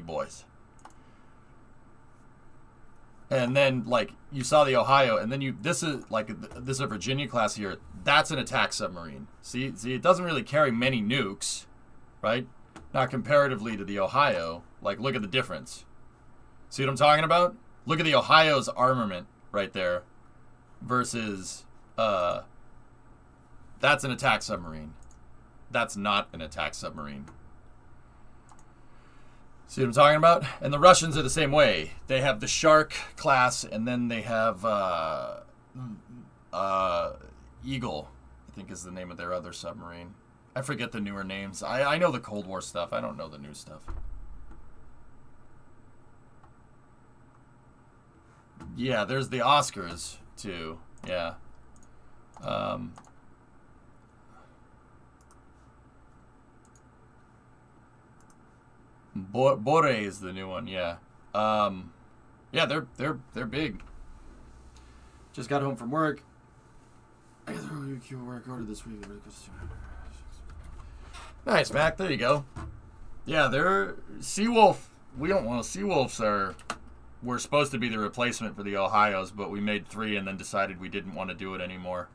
boys. And then, like, you saw the Ohio, and then this is a Virginia class here. That's an attack submarine. See, it doesn't really carry many nukes, right? Not comparatively to the Ohio. Like, look at the difference. See what I'm talking about? Look at the Ohio's armament right there versus, that's an attack submarine. That's not an attack submarine. See what I'm talking about? And the Russians are the same way. They have the Shark class, and then they have Eagle, I think is the name of their other submarine. I forget the newer names. I know the Cold War stuff. I don't know the new stuff. Yeah, there's the Oscars, too. Yeah. Bore is the new one, yeah. Yeah, they're big. Just got home from work. I got the work order this week. Nice, Mac. There you go. Yeah, they're Seawolf. We don't want Seawolves were supposed to be the replacement for the Ohios, but we made 3 and then decided we didn't want to do it anymore.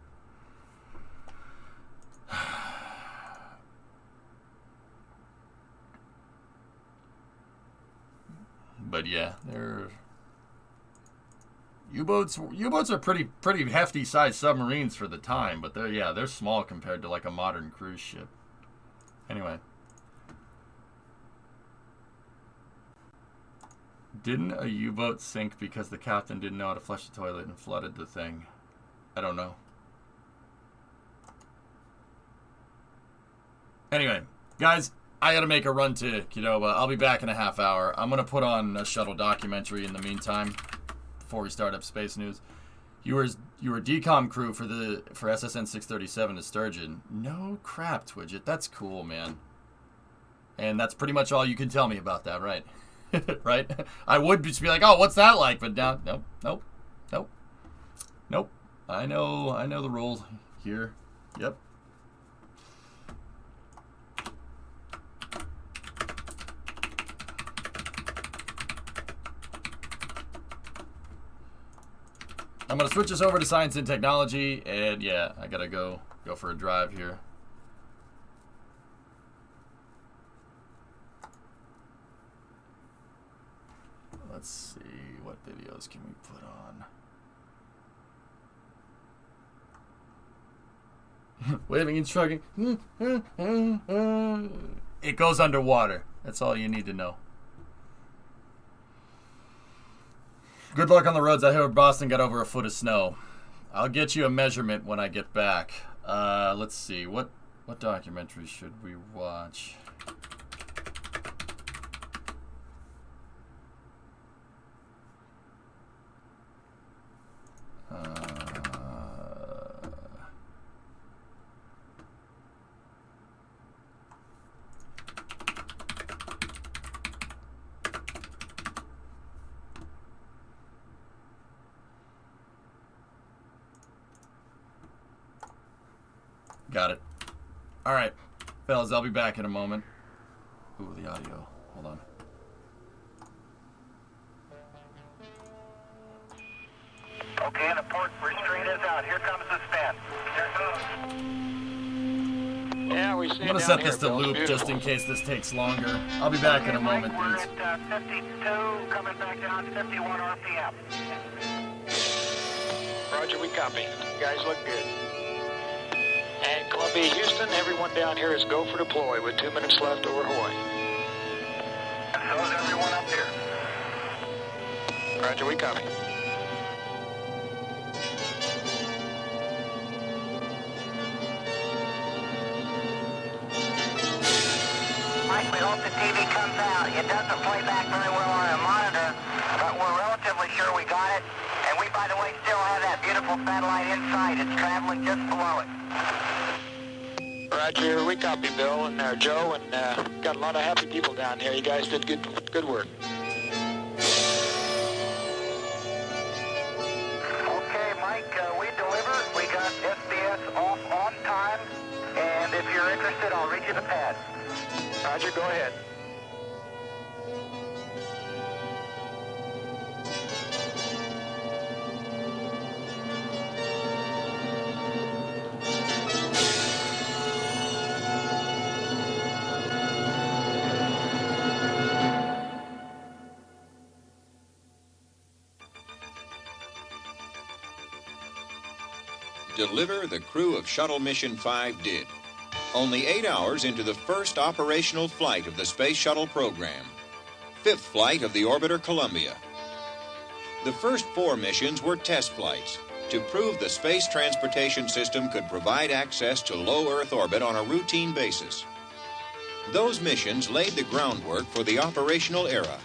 But yeah, they're U-boats are pretty hefty sized submarines for the time, but they're small compared to like a modern cruise ship. Anyway, didn't a U-boat sink because the captain didn't know how to flush the toilet and flooded the thing? I don't know. Anyway, guys, I gotta make a run to Qdoba. I'll be back in a half hour. I'm gonna put on a shuttle documentary in the meantime before we start up Space News. You were decom crew for SSN 637 to Sturgeon. No crap, Twidget. That's cool, man. And that's pretty much all you can tell me about that, right? Right? I would just be like, oh, what's that like? But now, nope. I know the rules here. Yep. I'm going to switch this over to science and technology, and yeah, I got to go for a drive here. Let's see, what videos can we put on? Waving and shrugging. It goes underwater. That's all you need to know. Good luck on the roads. I hear Boston got over a foot of snow. I'll get you a measurement when I get back. Let's see. What documentary should we watch? Got it. All right, fellas, I'll be back in a moment. Ooh, the audio. Hold on. Okay, and the port restraint is out. Here comes the span. Here it goes. Yeah, we see. I'm gonna set this to loop just in case this takes longer. I'll be back in a moment, dudes. We're at 52, coming back down 51 RPM. Roger, we copy. You guys look good. And Columbia, Houston, everyone down here is go for deploy with 2 minutes left over Hawaii. And so is everyone up here. Roger, we copy. Mike, we hope the TV comes out. It doesn't play back very well on a monitor, but we're relatively sure we got it. And we, by the way, still have that beautiful satellite inside. It's traveling just below it. Roger, we copy, Bill and Joe, and got a lot of happy people down here. You guys did good work. Okay, Mike, we delivered. We got SBS off on time, and if you're interested, I'll read you the pad. Roger, go ahead. deliver the crew of Shuttle Mission 5 did, only 8 hours into the first operational flight of the Space Shuttle program, fifth flight of the orbiter Columbia. The first 4 missions were test flights to prove the space transportation system could provide access to low Earth orbit on a routine basis. Those missions laid the groundwork for the operational era.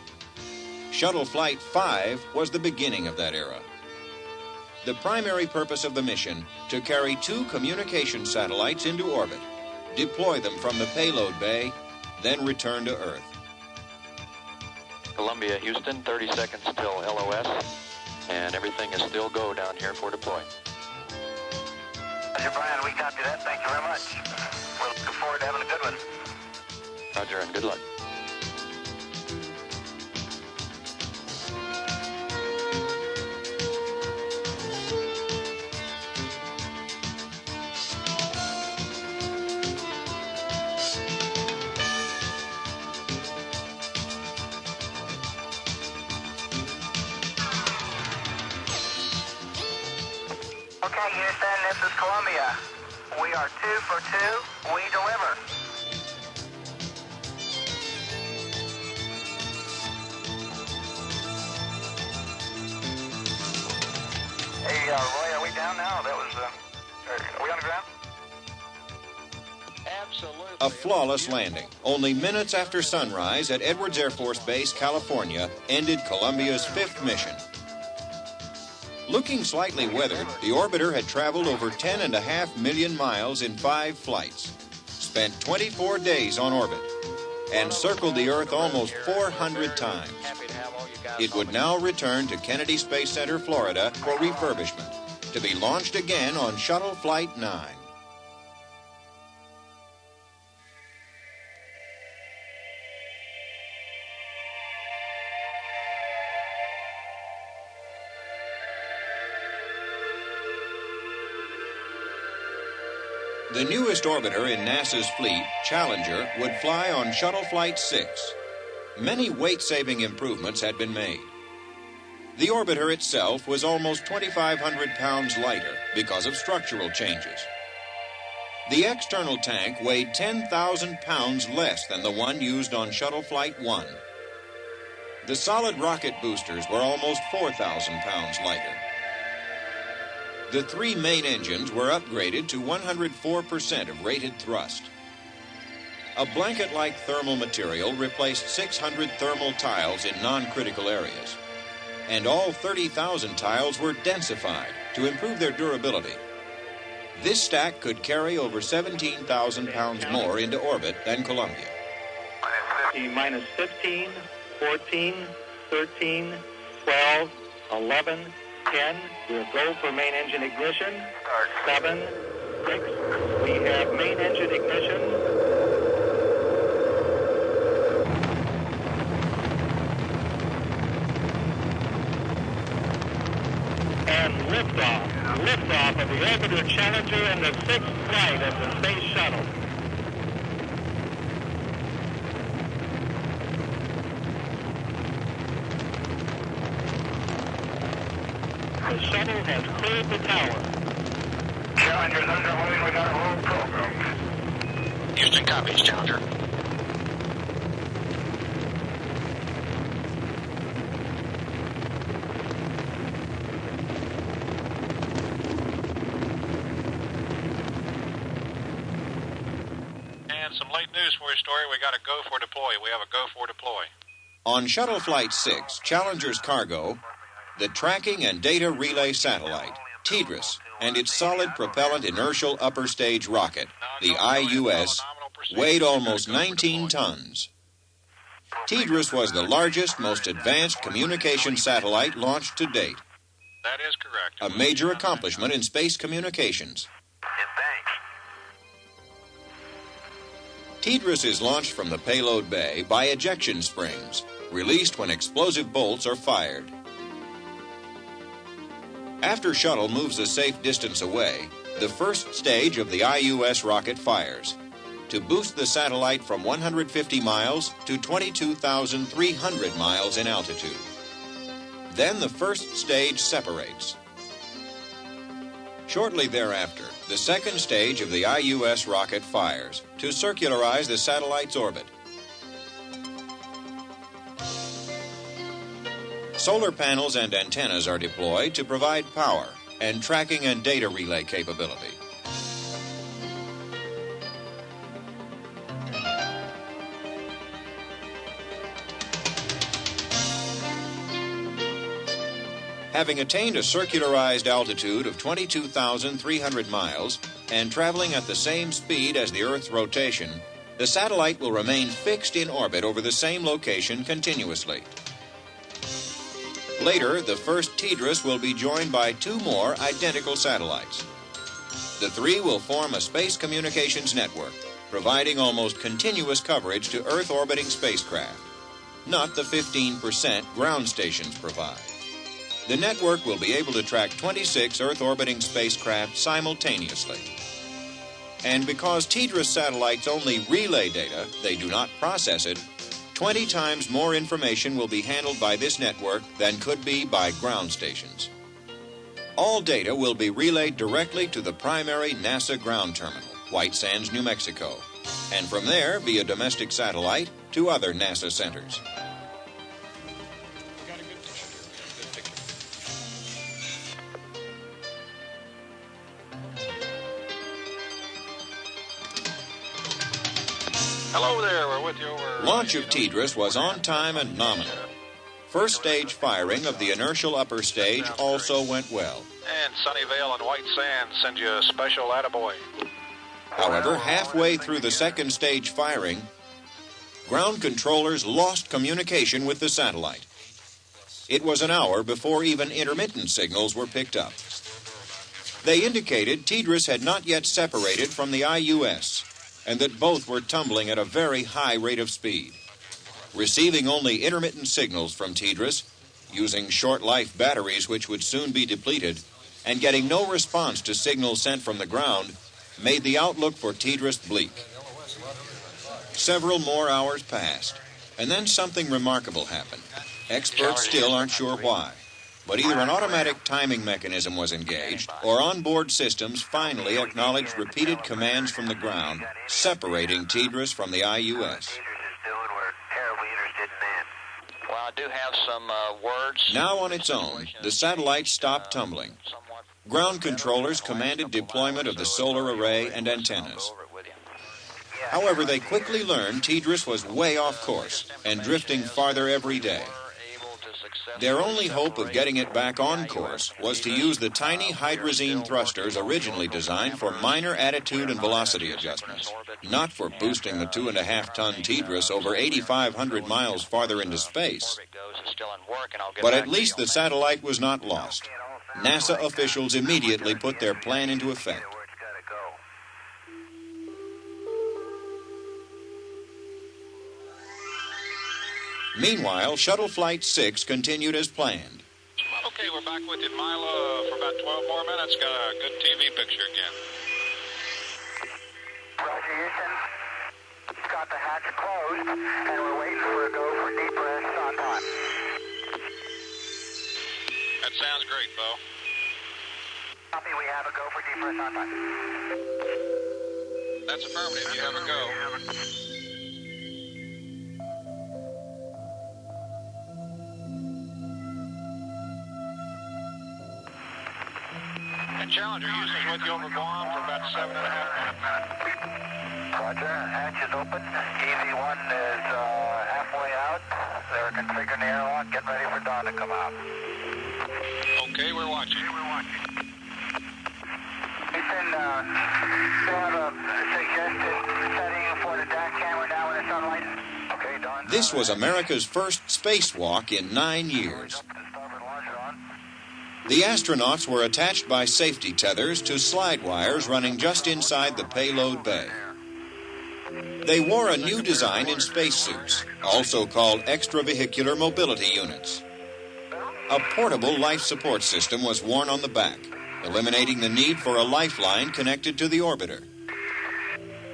Shuttle Flight 5 was the beginning of that era. The primary purpose of the mission, to carry 2 communication satellites into orbit, deploy them from the payload bay, then return to Earth. Columbia, Houston, 30 seconds till LOS, and everything is still go down here for deploy. Roger, Brian, we copy that. Thank you very much. We're looking forward to having a good one. Roger, and good luck. Okay, Houston, this is Columbia. We are 2 for 2. We deliver. Hey, Roy, are we down now? That was, are we on the ground? Absolutely. A flawless landing, only minutes after sunrise at Edwards Air Force Base, California, ended Columbia's 5th mission. Looking slightly weathered, the orbiter had traveled over 10.5 million miles in 5 flights, spent 24 days on orbit, and circled the Earth almost 400 times. It would now return to Kennedy Space Center, Florida, for refurbishment, to be launched again on Shuttle Flight 9. The newest orbiter in NASA's fleet, Challenger, would fly on Shuttle Flight 6. Many weight-saving improvements had been made. The orbiter itself was almost 2,500 pounds lighter because of structural changes. The external tank weighed 10,000 pounds less than the one used on Shuttle Flight 1. The solid rocket boosters were almost 4,000 pounds lighter. The 3 main engines were upgraded to 104% of rated thrust. A blanket-like thermal material replaced 600 thermal tiles in non-critical areas, and all 30,000 tiles were densified to improve their durability. This stack could carry over 17,000 pounds more into orbit than Columbia. Minus 15, 14, 13, 12, 11, 10. We'll go for main engine ignition. 7, 6. We have main engine ignition. And liftoff. Liftoff of the orbiter Challenger and the 6th flight of the Space Shuttle. The shuttle has cleared the tower. Challenger's underway. We got a roll program. Houston copies, Challenger. And some late news for you, Story. We got a go for deploy. We have a go for deploy. On Shuttle Flight 6, Challenger's cargo, the tracking and data relay satellite, TDRS, and its solid propellant inertial upper stage rocket, the IUS, weighed almost 19 tons. TDRS was the largest, most advanced communication satellite launched to date, That is correct. a major accomplishment in space communications. TDRS is launched from the payload bay by ejection springs, released when explosive bolts are fired. After shuttle moves a safe distance away, the first stage of the IUS rocket fires to boost the satellite from 150 miles to 22,300 miles in altitude. Then the first stage separates. Shortly thereafter, the second stage of the IUS rocket fires to circularize the satellite's orbit. Solar panels and antennas are deployed to provide power and tracking and data relay capability. Having attained a circularized altitude of 22,300 miles and traveling at the same speed as the Earth's rotation, the satellite will remain fixed in orbit over the same location continuously. Later, the first TDRS will be joined by two more identical satellites. The three will form a space communications network, providing almost continuous coverage to Earth-orbiting spacecraft, not the 15% ground stations provide. The network will be able to track 26 Earth-orbiting spacecraft simultaneously. And because TDRS satellites only relay data, they do not process it, 20 times more information will be handled by this network than could be by ground stations. All data will be relayed directly to the primary NASA ground terminal, White Sands, New Mexico, and from there via domestic satellite to other NASA centers. Hello there, we're with you. Launch of TDRS was on time and nominal. First stage firing of the inertial upper stage also went well. And Sunnyvale and White Sands send you a special attaboy. However, halfway through the second stage firing, ground controllers lost communication with the satellite. It was an hour before even intermittent signals were picked up. They indicated TDRS had not yet separated from the IUS, and that both were tumbling at a very high rate of speed. Receiving only intermittent signals from TDRS, using short-life batteries which would soon be depleted, and getting no response to signals sent from the ground, made the outlook for TDRS bleak. Several more hours passed, and then something remarkable happened. Experts still aren't sure why, but either an automatic timing mechanism was engaged, or onboard systems finally acknowledged repeated commands from the ground, separating TDRS from the IUS. Well, I do have some words. Now on its own, the satellite stopped tumbling. Ground controllers commanded deployment of the solar array and antennas. However, they quickly learned TDRS was way off course and drifting farther every day. Their only hope of getting it back on course was to use the tiny hydrazine thrusters originally designed for minor attitude and velocity adjustments, not for boosting the 2.5-ton TDRS over 8,500 miles farther into space. But at least the satellite was not lost. NASA officials immediately put their plan into effect. Meanwhile, Shuttle Flight 6 continued as planned. Okay, we're back with you, Milo, for about 12 more minutes. Got a good TV picture again. Roger, Houston. Got the hatch closed, and we're waiting for a go for deep rest on time. That sounds great, Bo. Copy, we have a go for deep rest on time. That's affirmative. You have a go. And Challenger, Houston's with you over Guam for about 7.5 minutes. Roger, hatch is open. EV1 is halfway out. They're configuring the airlock, getting ready for Dawn to come out. Okay, we're watching. Houston, they have a suggested setting for the DAC camera now in the sunlight. Okay, Dawn. This was America's first spacewalk in 9 years. The astronauts were attached by safety tethers to slide wires running just inside the payload bay. They wore a new design in spacesuits, also called extravehicular mobility units. A portable life support system was worn on the back, eliminating the need for a lifeline connected to the orbiter.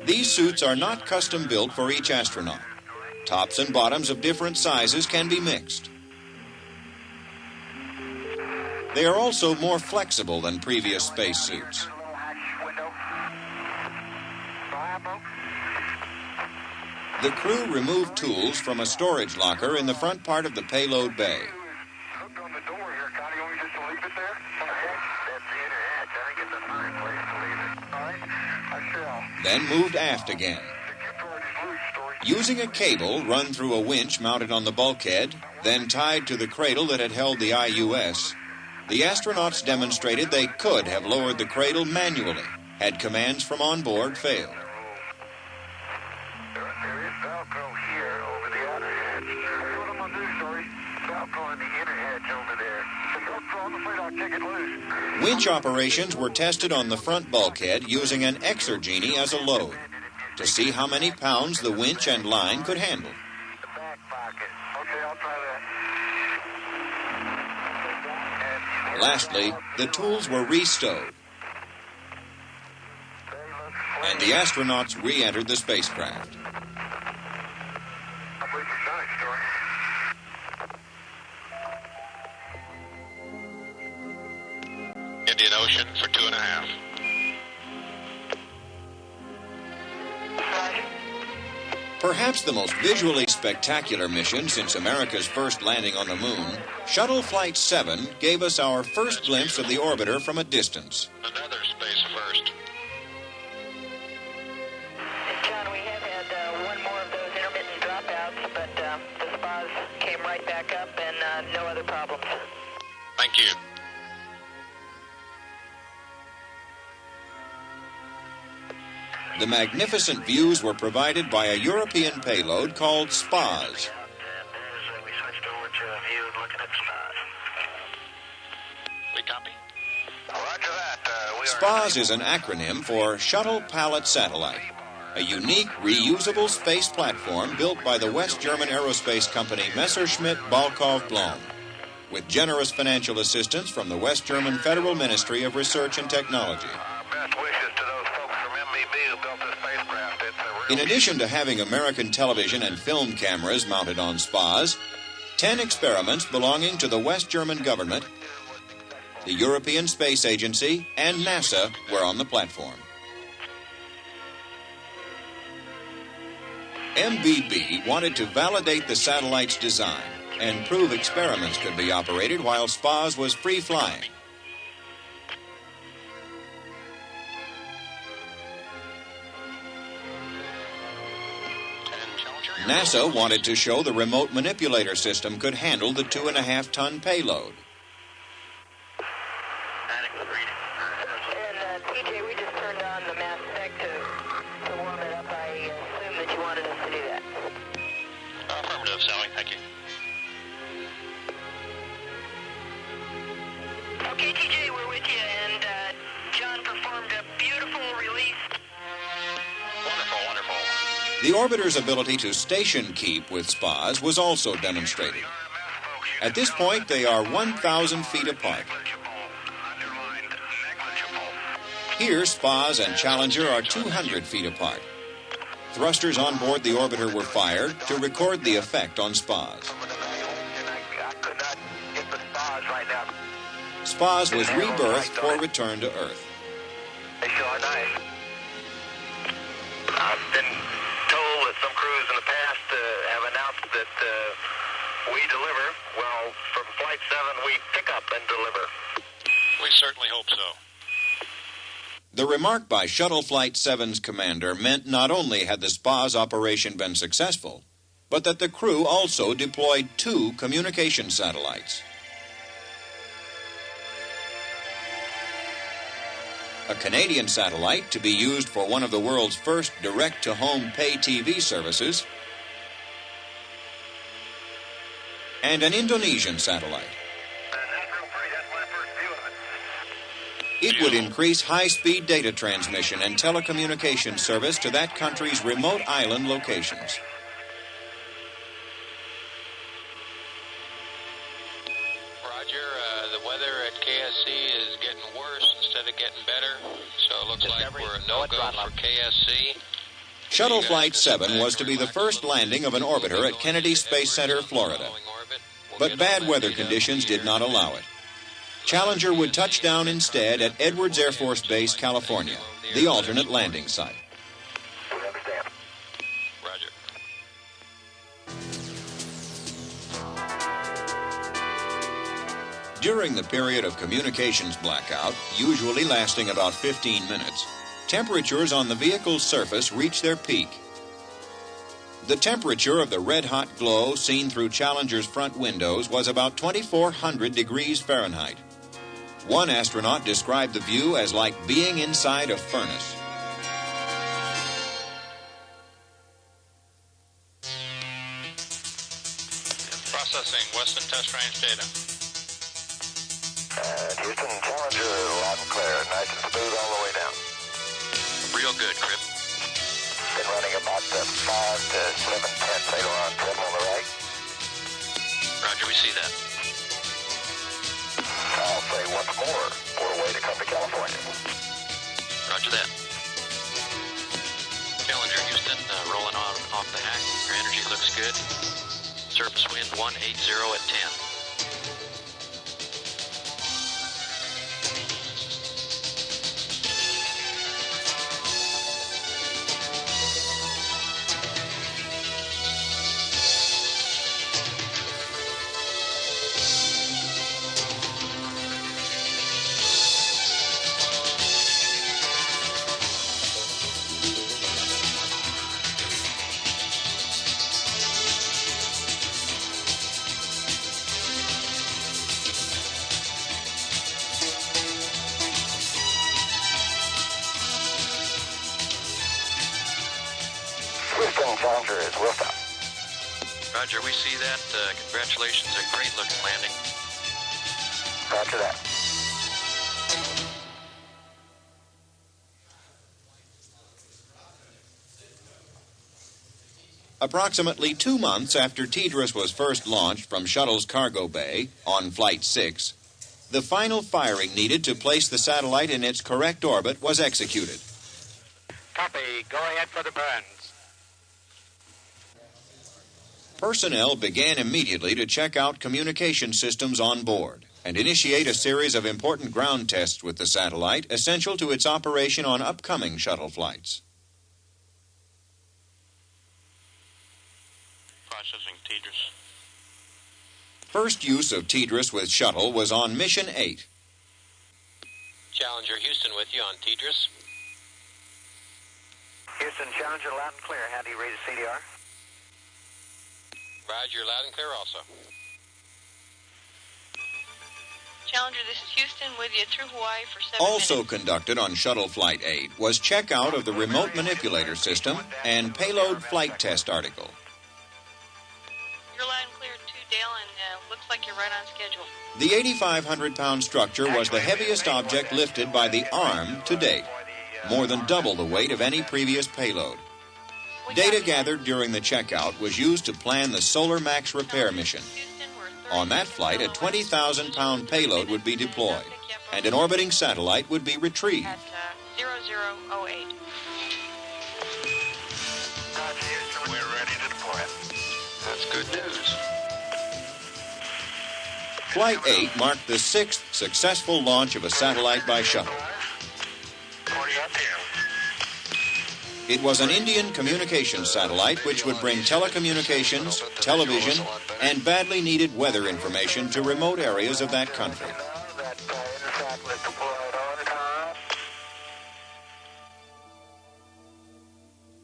These suits are not custom built for each astronaut. Tops and bottoms of different sizes can be mixed. They are also more flexible than previous spacesuits. The crew removed tools from a storage locker in the front part of the payload bay. Hooked on the door here, Connie. Want me just to leave it there? That's the inner hatch. I think it's a fine place to leave it. All right, I shall. Then moved aft again. Using a cable run through a winch mounted on the bulkhead, then tied to the cradle that had held the IUS, the astronauts demonstrated they could have lowered the cradle manually had commands from on board failed. There is Velcro here over the outer hatch. Here's what I'm going to do, Story. Velcro on the inner hatch over there. So Velcro, I'm afraid I'll kick it loose. Winch operations were tested on the front bulkhead using an exergenie as a load to see how many pounds the winch and line could handle. The back pocket. Okay, I'll try that. Lastly, the tools were restowed, and the astronauts re-entered the spacecraft. I believe you've done it, Story. Indian Ocean for 2.5. Perhaps the most visually spectacular mission since America's first landing on the moon, Shuttle Flight 7 gave us our first glimpse of the orbiter from a distance. Another space first. John, we have had one more of those intermittent dropouts, but the spas came right back up and no other problems. Thank you. The magnificent views were provided by a European payload called SPAS. We switched over to a view looking at spas. We copy? Roger that. SPAS is an acronym for Shuttle Pallet Satellite, a unique, reusable space platform built by the West German aerospace company Messerschmitt Balkov Blom, with generous financial assistance from the West German Federal Ministry of Research and Technology. Best wishes to those folks from MBB who built this spacecraft. It's a real In addition to having American television and film cameras mounted on SPAS, 10 experiments belonging to the West German government, the European Space Agency, and NASA were on the platform. MBB wanted to validate the satellite's design and prove experiments could be operated while SPAS was free-flying. NASA wanted to show the remote manipulator system could handle the 2.5-ton payload. And TJ, we just turned on the mass spec to warm it up. I assume that you wanted us to do that. Affirmative, Sally. Thank you. Okay, TJ, we're with you, and John performed a beautiful release. Wonderful, wonderful. The orbiter's ability to station keep with SPAS was also demonstrated. At this point, they are 1,000 feet apart. Here, SPAS and Challenger are 200 feet apart. Thrusters on board the orbiter were fired to record the effect on SPAS. I could not get the spas right now. SPAS was rebirthed for return to Earth. They sure are nice. I've been told that some crews in the past have announced that we deliver. Well, from Flight 7, we pick up and deliver. We certainly hope so. The remark by Shuttle Flight 7's commander meant not only had the SPAS operation been successful, but that the crew also deployed 2 communication satellites. A Canadian satellite to be used for one of the world's first direct-to-home pay TV services, and an Indonesian satellite. That's real pretty. That's my first view of it. It would increase high-speed data transmission and telecommunications service to that country's remote island locations. Roger, the weather at KSC is getting worse instead of getting better, so it looks like we're a no-go for KSC. Shuttle Flight 7 was to be the first landing of an orbiter at Kennedy Space Center, Florida. But bad weather conditions did not allow it. Challenger would touch down instead at Edwards Air Force Base, California, the alternate landing site. We understand. Roger. During the period of communications blackout, usually lasting about 15 minutes, temperatures on the vehicle's surface reach their peak. The temperature of the red-hot glow seen through Challenger's front windows was about 2,400 degrees Fahrenheit. One astronaut described the view as like being inside a furnace. Processing Western test range data. Houston, Challenger, loud and clear. Nice and smooth all the way down. Real good, Crip. Been running about 5 to 7 tenths aileron trim on the right. Roger, we see that. I'll say once more, port away to come to California. Roger that. Challenger, Houston, rolling on off the hack. Your energy looks good. Surface wind 180 at 10. Houston, Challenger is will stop. Roger, we see that. Congratulations, a great looking landing. Roger that. Approximately 2 months after TDRS was first launched from Shuttle's cargo bay on Flight 6, the final firing needed to place the satellite in its correct orbit was executed. Copy. Go ahead for the burns. Personnel began immediately to check out communication systems on board and initiate a series of important ground tests with the satellite essential to its operation on upcoming shuttle flights. Processing TDRS. First use of TDRS with Shuttle was on Mission 8. Challenger, Houston with you on TDRS. Houston, Challenger, loud and clear. How do you read the CDR? Roger, loud and clear also. Challenger, this is Houston with you through Hawaii for 7 Also minutes. conducted on Shuttle Flight 8 was checkout of the remote manipulator system and payload flight test article. You're loud and clear too, Dale, and looks like you're right on schedule. The 8,500-pound structure was the heaviest object lifted by the arm to date, more than double the weight of any previous payload. Data gathered during the checkout was used to plan the Solar Max repair mission. On that flight, a 20,000-pound payload would be deployed, and an orbiting satellite would be retrieved. At 0008. Roger, Houston, we're ready to deploy it. That's good news. Flight 8 marked the 6th successful launch of a satellite by shuttle. 40 up here. It was an Indian communications satellite which would bring telecommunications, television, and badly needed weather information to remote areas of that country. That intersat was deployed on time.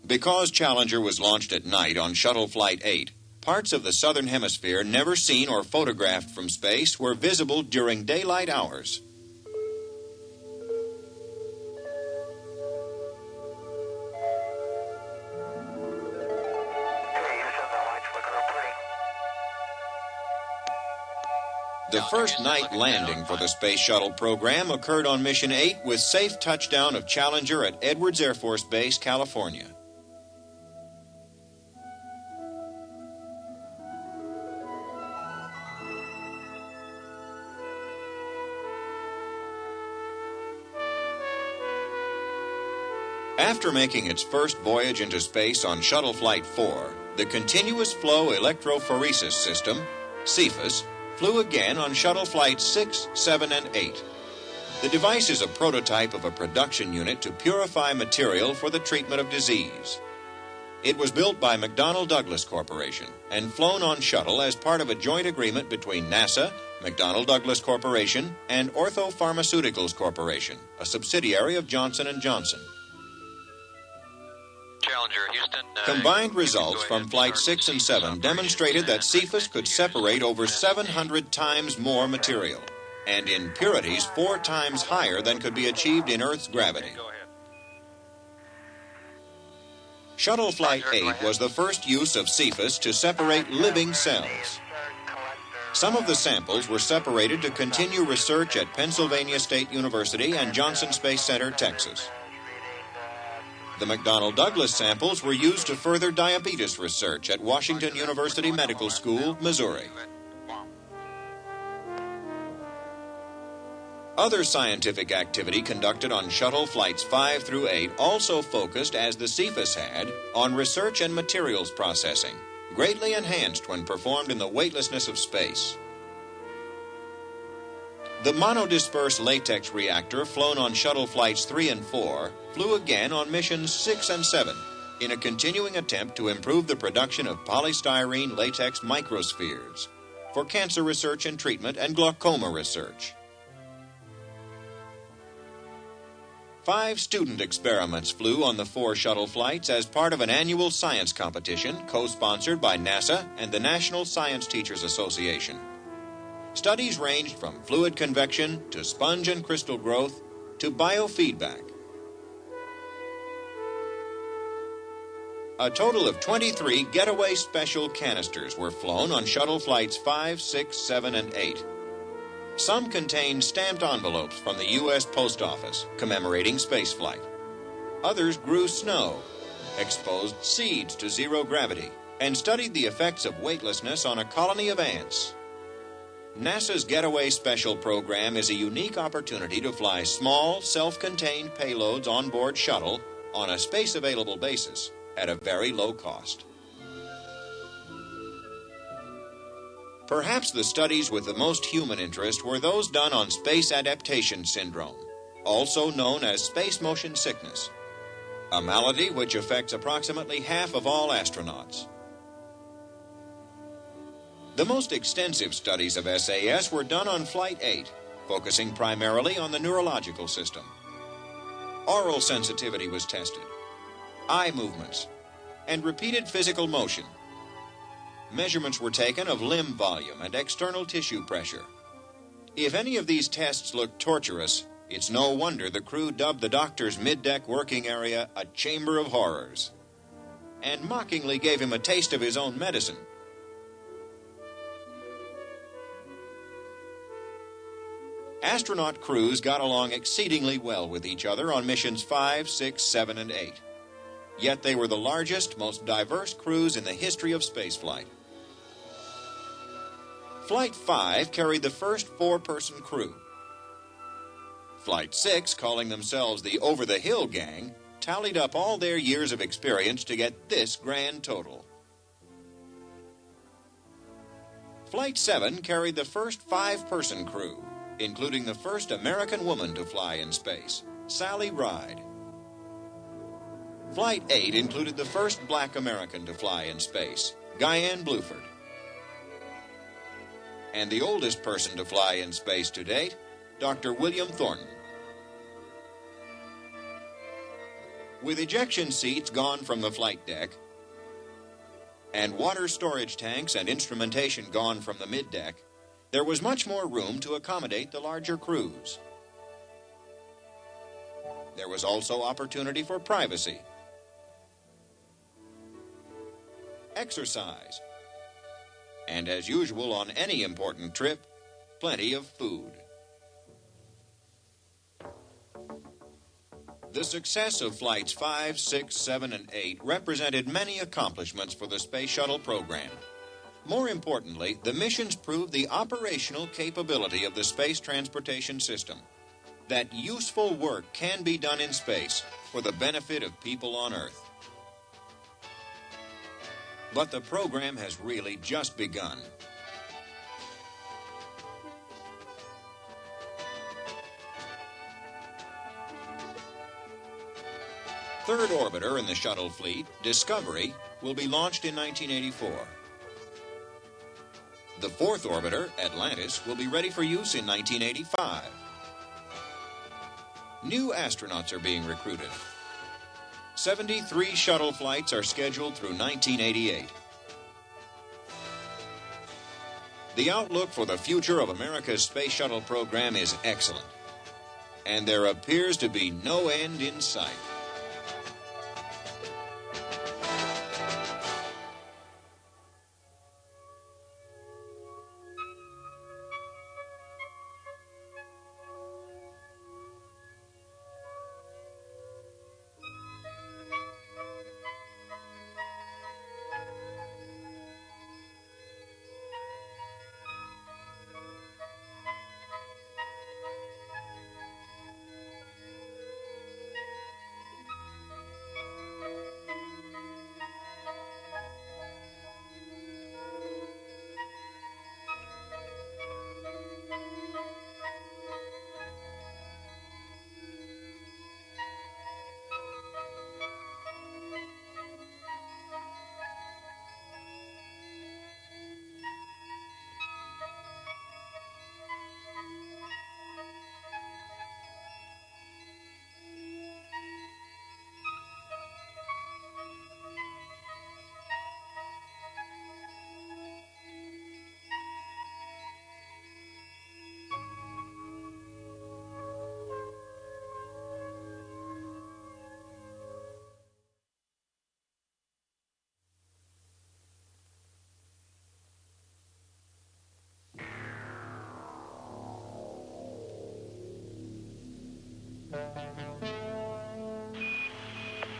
Because Challenger was launched at night on Shuttle Flight 8, parts of the southern hemisphere never seen or photographed from space were visible during daylight hours. The first night landing for the Space Shuttle program occurred on Mission 8 with safe touchdown of Challenger at Edwards Air Force Base, California. After making its first voyage into space on Shuttle Flight 4, the Continuous Flow Electrophoresis System, CEPHAS, flew again on shuttle flights 6, 7, and 8. The device is a prototype of a production unit to purify material for the treatment of disease. It was built by McDonnell Douglas Corporation and flown on shuttle as part of a joint agreement between NASA, McDonnell Douglas Corporation, and Ortho Pharmaceuticals Corporation, a subsidiary of Johnson & Johnson. Challenger, Houston. Combined results from Flight 6 and 7 demonstrated that Cephas could separate over 700 times more material, and in purities 4 times higher than could be achieved in Earth's gravity. Go ahead. Shuttle Flight 8 was the first use of Cephas to separate living cells. Some of the samples were separated to continue research at Pennsylvania State University and Johnson Space Center, Texas. The McDonnell Douglas samples were used to further diabetes research at Washington University Medical School, Missouri. Other scientific activity conducted on shuttle flights 5 through 8 also focused, as the Cephas had, on research and materials processing, greatly enhanced when performed in the weightlessness of space. The monodisperse latex reactor flown on shuttle flights 3 and 4 flew again on missions 6 and 7 in a continuing attempt to improve the production of polystyrene latex microspheres for cancer research and treatment and glaucoma research. 5 student experiments flew on the 4 shuttle flights as part of an annual science competition co-sponsored by NASA and the National Science Teachers Association. Studies ranged from fluid convection to sponge and crystal growth to biofeedback. A total of 23 getaway special canisters were flown on shuttle flights 5, 6, 7, and 8. Some contained stamped envelopes from the U.S. Post Office commemorating spaceflight. Others grew snow, exposed seeds to zero gravity, and studied the effects of weightlessness on a colony of ants. NASA's Getaway Special program is a unique opportunity to fly small, self-contained payloads onboard shuttle on a space-available basis at a very low cost. Perhaps the studies with the most human interest were those done on space adaptation syndrome, also known as space motion sickness, a malady which affects approximately half of all astronauts. The most extensive studies of SAS were done on Flight 8, focusing primarily on the neurological system. Oral sensitivity was tested, eye movements, and repeated physical motion. Measurements were taken of limb volume and external tissue pressure. If any of these tests looked torturous, it's no wonder the crew dubbed the doctor's mid-deck working area a chamber of horrors, and mockingly gave him a taste of his own medicine. Astronaut crews got along exceedingly well with each other on missions 5, 6, 7, and 8. Yet they were the largest, most diverse crews in the history of spaceflight. Flight 5 carried the first 4-person crew. Flight 6, calling themselves the Over-the-Hill Gang, tallied up all their years of experience to get this grand total. Flight 7 carried the first 5-person crew, including the first American woman to fly in space, Sally Ride. Flight 8 included the first black American to fly in space, Guyanne Bluford. And the oldest person to fly in space to date, Dr. William Thornton. With ejection seats gone from the flight deck, and water storage tanks and instrumentation gone from the middeck, there was much more room to accommodate the larger crews. There was also opportunity for privacy, exercise, and as usual on any important trip, plenty of food. The success of Flights 5, 6, 7, and 8 represented many accomplishments for the Space Shuttle program. More importantly, the missions proved the operational capability of the space transportation system, that useful work can be done in space for the benefit of people on Earth. But the program has really just begun. Third orbiter in the shuttle fleet, Discovery, will be launched in 1984. The fourth orbiter, Atlantis, will be ready for use in 1985. New astronauts are being recruited. 73 shuttle flights are scheduled through 1988. The outlook for the future of America's space shuttle program is excellent, and there appears to be no end in sight.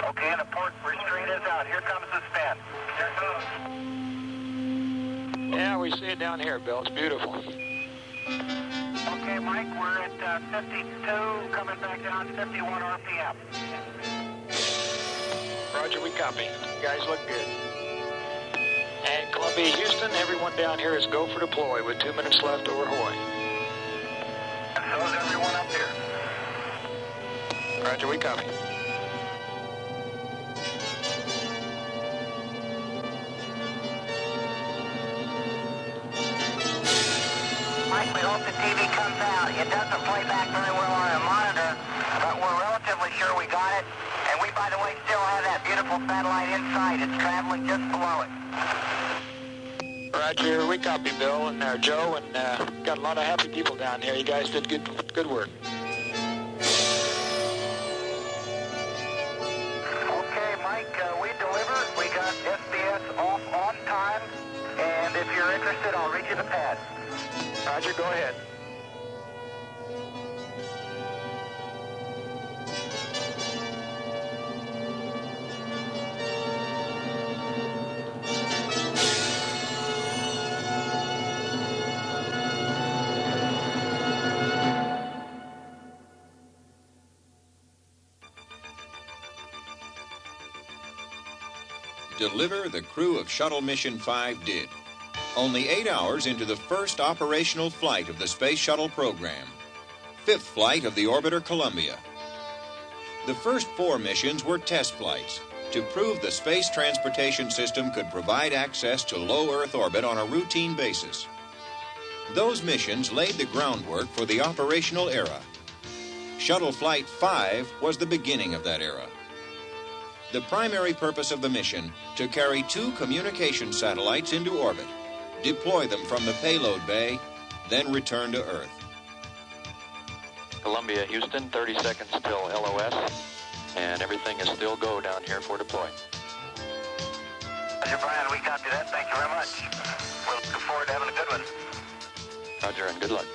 Okay, and the port restraint is out. Here comes the spin. Here it goes. Yeah, we see it down here, Bill. It's beautiful. Okay, Mike, we're at 52, coming back down to 51 RPM. Roger, we copy. You guys look good. And Columbia, Houston, everyone down here is go for deploy with 2 minutes left over Hawaii. And so is everyone up here. Roger, we copy. Mike, we hope the TV comes out. It doesn't play back very well on a monitor, but we're relatively sure we got it. And we, by the way, still have that beautiful satellite inside. It's traveling just below it. Roger, we copy, Bill and Joe, and got a lot of happy people down here. You guys did good work. Okay, Mike, we delivered. We got SBS off on time. And if you're interested, I'll read you the pad. Roger, go ahead. Deliver the crew of Shuttle Mission 5 did. Only 8 hours into the first operational flight of the Space Shuttle program. Fifth flight of the orbiter Columbia. The first 4 missions were test flights to prove the space transportation system could provide access to low Earth orbit on a routine basis. Those missions laid the groundwork for the operational era. Shuttle Flight 5 was the beginning of that era. The primary purpose of the mission, to carry 2 communication satellites into orbit, deploy them from the payload bay, then return to Earth. Columbia, Houston, 30 seconds till LOS, and everything is still go down here for deploy. Roger, Brian, we copy that. Thank you very much. We're looking forward to having a good one. Roger, and good luck.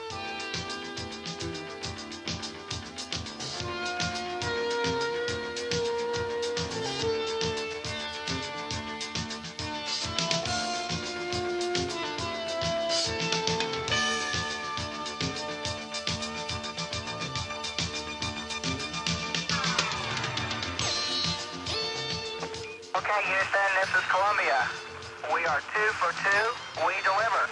Okay, Houston, this is Columbia. We are 2 for 2. We deliver.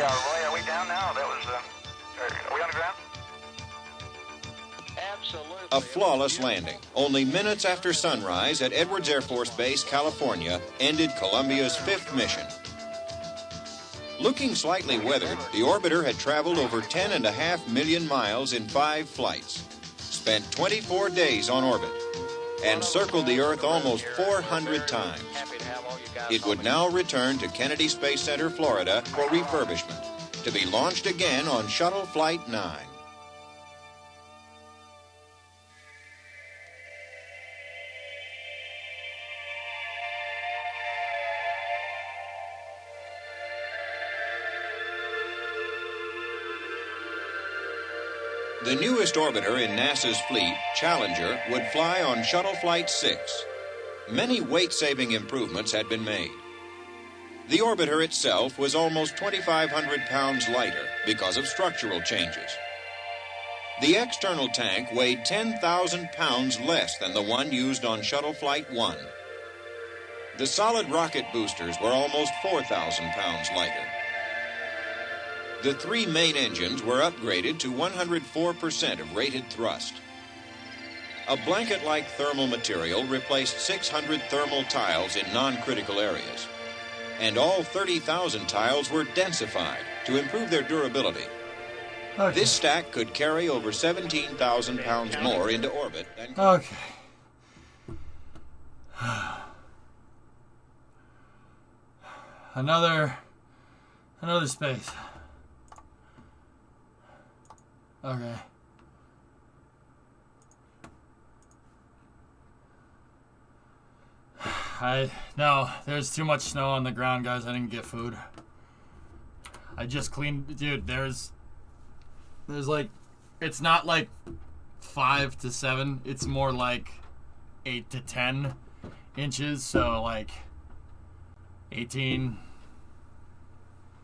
Roy, are we down now? That was, are we on the ground? Absolutely. A flawless landing. Only minutes after sunrise at Edwards Air Force Base, California, ended Columbia's 5th mission. Looking slightly weathered, the orbiter had traveled over 10.5 million miles in 5 flights, spent 24 days on orbit, and circled the Earth almost 400 times. It would now return to Kennedy Space Center, Florida, for refurbishment, to be launched again on Shuttle Flight 9. The newest orbiter in NASA's fleet, Challenger, would fly on Shuttle Flight 6. Many weight-saving improvements had been made. The orbiter itself was almost 2,500 pounds lighter because of structural changes. The external tank weighed 10,000 pounds less than the one used on Shuttle Flight 1. The solid rocket boosters were almost 4,000 pounds lighter. The 3 main engines were upgraded to 104% of rated thrust. A blanket-like thermal material replaced 600 thermal tiles in non-critical areas. And all 30,000 tiles were densified to improve their durability. Okay. This stack could carry over 17,000 pounds more into orbit than... Okay. Another space. Okay. No, there's too much snow on the ground, guys. I didn't get food. I just cleaned, dude. There's like, it's not like 5 to 7. It's more like 8 to 10 inches. So like 18,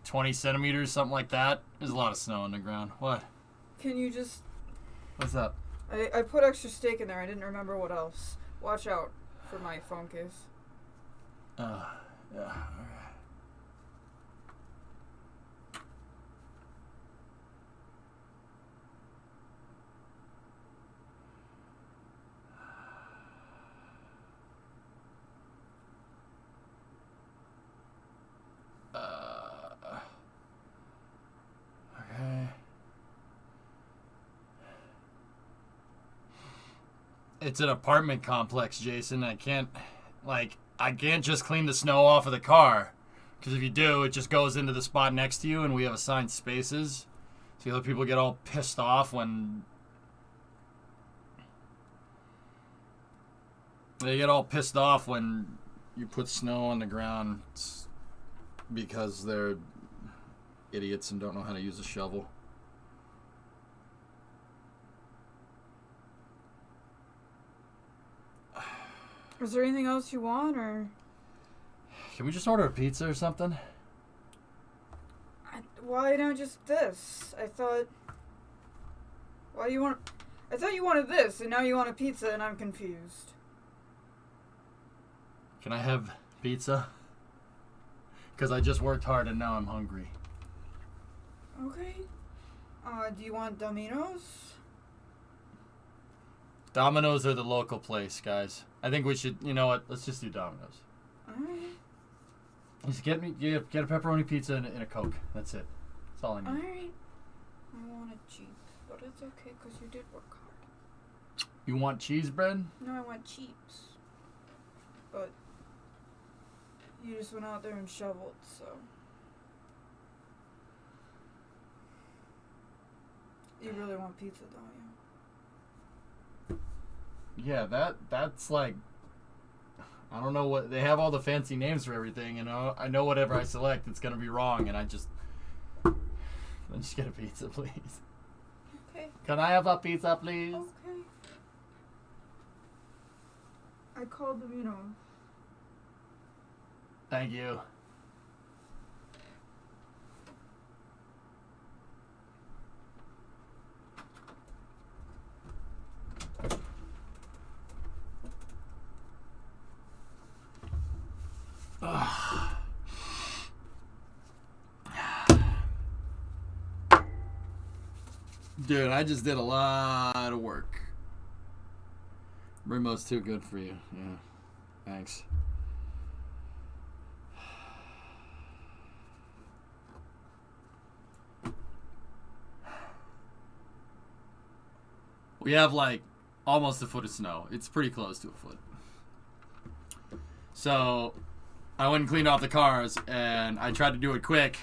20 centimeters, something like that. There's a lot of snow on the ground. What? Can you just... What's up? I put extra steak in there. I didn't remember what else. Watch out for my phone case. Yeah, okay. Okay. It's an apartment complex, Jason. I can't just clean the snow off of the car. Because if you do, it just goes into the spot next to you, and we have assigned spaces. So other people get all pissed off when... They get all pissed off when you put snow on the ground because they're idiots and don't know how to use a shovel. Is there anything else you want, or... Can we just order a pizza or something? Why not just this? I thought... Why do you want... I thought you wanted this, and now you want a pizza, and I'm confused. Can I have pizza? Because I just worked hard and now I'm hungry. Okay. Do you want Domino's? Domino's are the local place, guys. I think we should, you know what? Let's just do Domino's. Alright. Just get a pepperoni pizza and a Coke. That's it. That's all I need. Alright. I want it cheap, but it's okay because you did work hard. You want cheese bread? No, I want cheeps. But you just went out there and shoveled, so... You really want pizza, don't you? Yeah, that's like... I don't know what... They have all the fancy names for everything, you know? I know whatever I select, it's going to be wrong, and I just... Let's just get a pizza, please. Okay. Can I have a pizza, please? Okay. I called Domino's. Thank you. Dude, I just did a lot of work. Brimo's too good for you. Yeah. Thanks. We have like almost a foot of snow. It's pretty close to a foot. So I went and cleaned off the cars, and I tried to do it quick.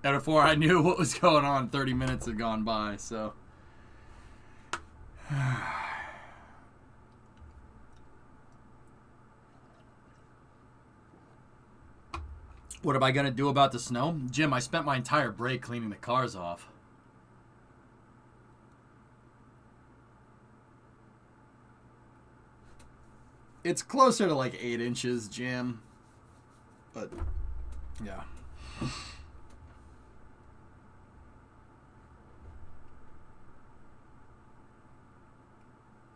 And before I knew what was going on, 30 minutes had gone by. So what am I going to do about the snow? Jim, I spent my entire break cleaning the cars off. It's closer to like 8 inches, Jim. But, yeah.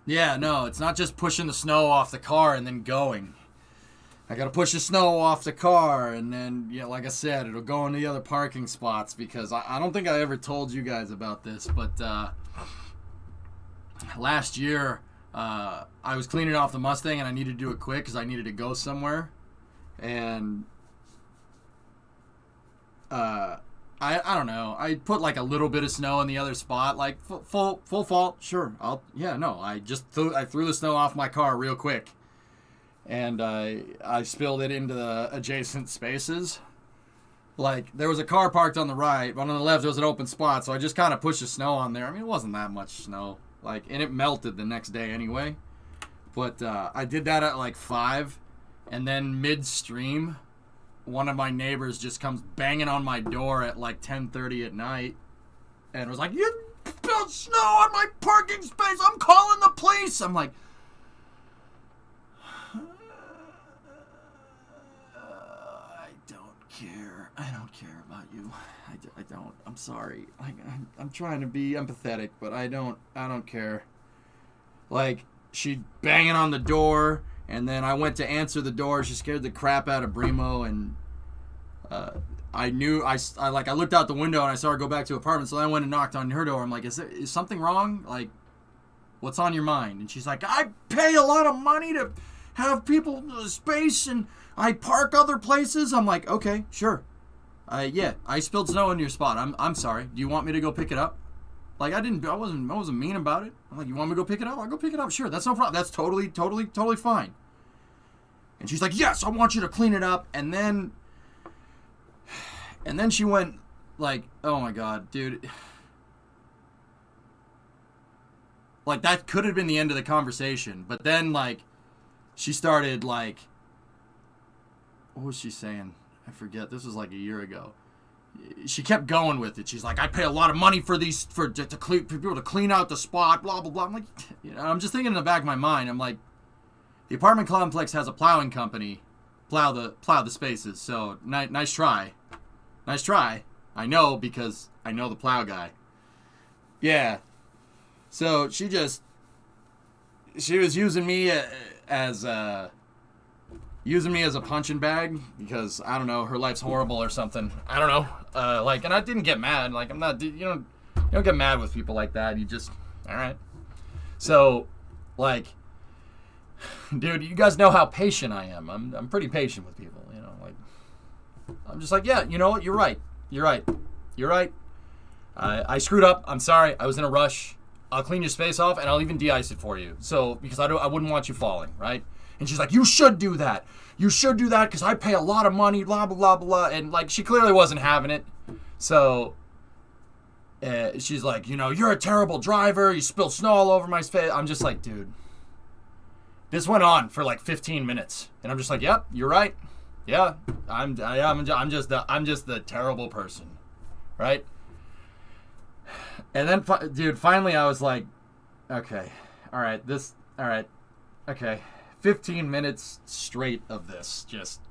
Yeah, no, it's not just pushing the snow off the car and then going. I gotta push the snow off the car, and then, yeah, like I said, it'll go in the other parking spots, because I don't think I ever told you guys about this, but last year I was cleaning off the Mustang, and I needed to do it quick because I needed to go somewhere, and I don't know. I put like a little bit of snow in the other spot, like full fault. Sure, I threw the snow off my car real quick. And I spilled it into the adjacent spaces. Like, there was a car parked on the right, but on the left there was an open spot, so I just kind of pushed the snow on there. I mean, it wasn't that much snow. Like, and it melted the next day anyway. But I did that at like 5, and then midstream, one of my neighbors just comes banging on my door at like 10:30 at night, and was like, "You spilled snow on my parking space, I'm calling the police!" I'm like, I don't care about you. I don't. I'm sorry. I'm trying to be empathetic, but I don't care. Like, she banging on the door, and then I went to answer the door. She scared the crap out of Brimo, and I knew I looked out the window and I saw her go back to her apartment. So I went and knocked on her door. I'm like, is something wrong? Like, what's on your mind? And she's like, I pay a lot of money to have people space, and I park other places. I'm like, okay, sure. Yeah, I spilled snow in your spot. I'm sorry. Do you want me to go pick it up? Like, I wasn't mean about it. I'm like, you want me to go pick it up? I'll go pick it up. Sure, that's no problem. That's totally fine. And she's like, yes, I want you to clean it up. And then she went like, oh my God, dude. Like, that could have been the end of the conversation. But then, like, she started, like, what was she saying? I forget. This was like a year ago. She kept going with it. She's like, I pay a lot of money for people to clean out the spot, blah, blah, blah. I'm like, I'm just thinking in the back of my mind, I'm like, the apartment complex has a plowing company, plow the spaces. So nice try. Nice try. I know, because I know the plow guy. Yeah. So she was using me as a punching bag, because I don't know, her life's horrible or something. I don't know. And I didn't get mad. Like, I'm not. You don't get mad with people like that. You just, all right. So, like, dude, you guys know how patient I am. I'm pretty patient with people. Like, I'm just like, yeah, you know what? You're right. I screwed up. I'm sorry. I was in a rush. I'll clean your space off, and I'll even de-ice it for you. So, because I wouldn't want you falling, right? And she's like, you should do that. You should do that because I pay a lot of money, blah, blah, blah, blah. And, like, she clearly wasn't having it. So, she's like, you're a terrible driver. You spilled snow all over my face. I'm just like, dude. This went on for, like, 15 minutes. And I'm just like, yep, you're right. Yeah, I'm just the terrible person. Right? And then, dude, finally I was like, okay. All right. Okay. 15 minutes straight of this, just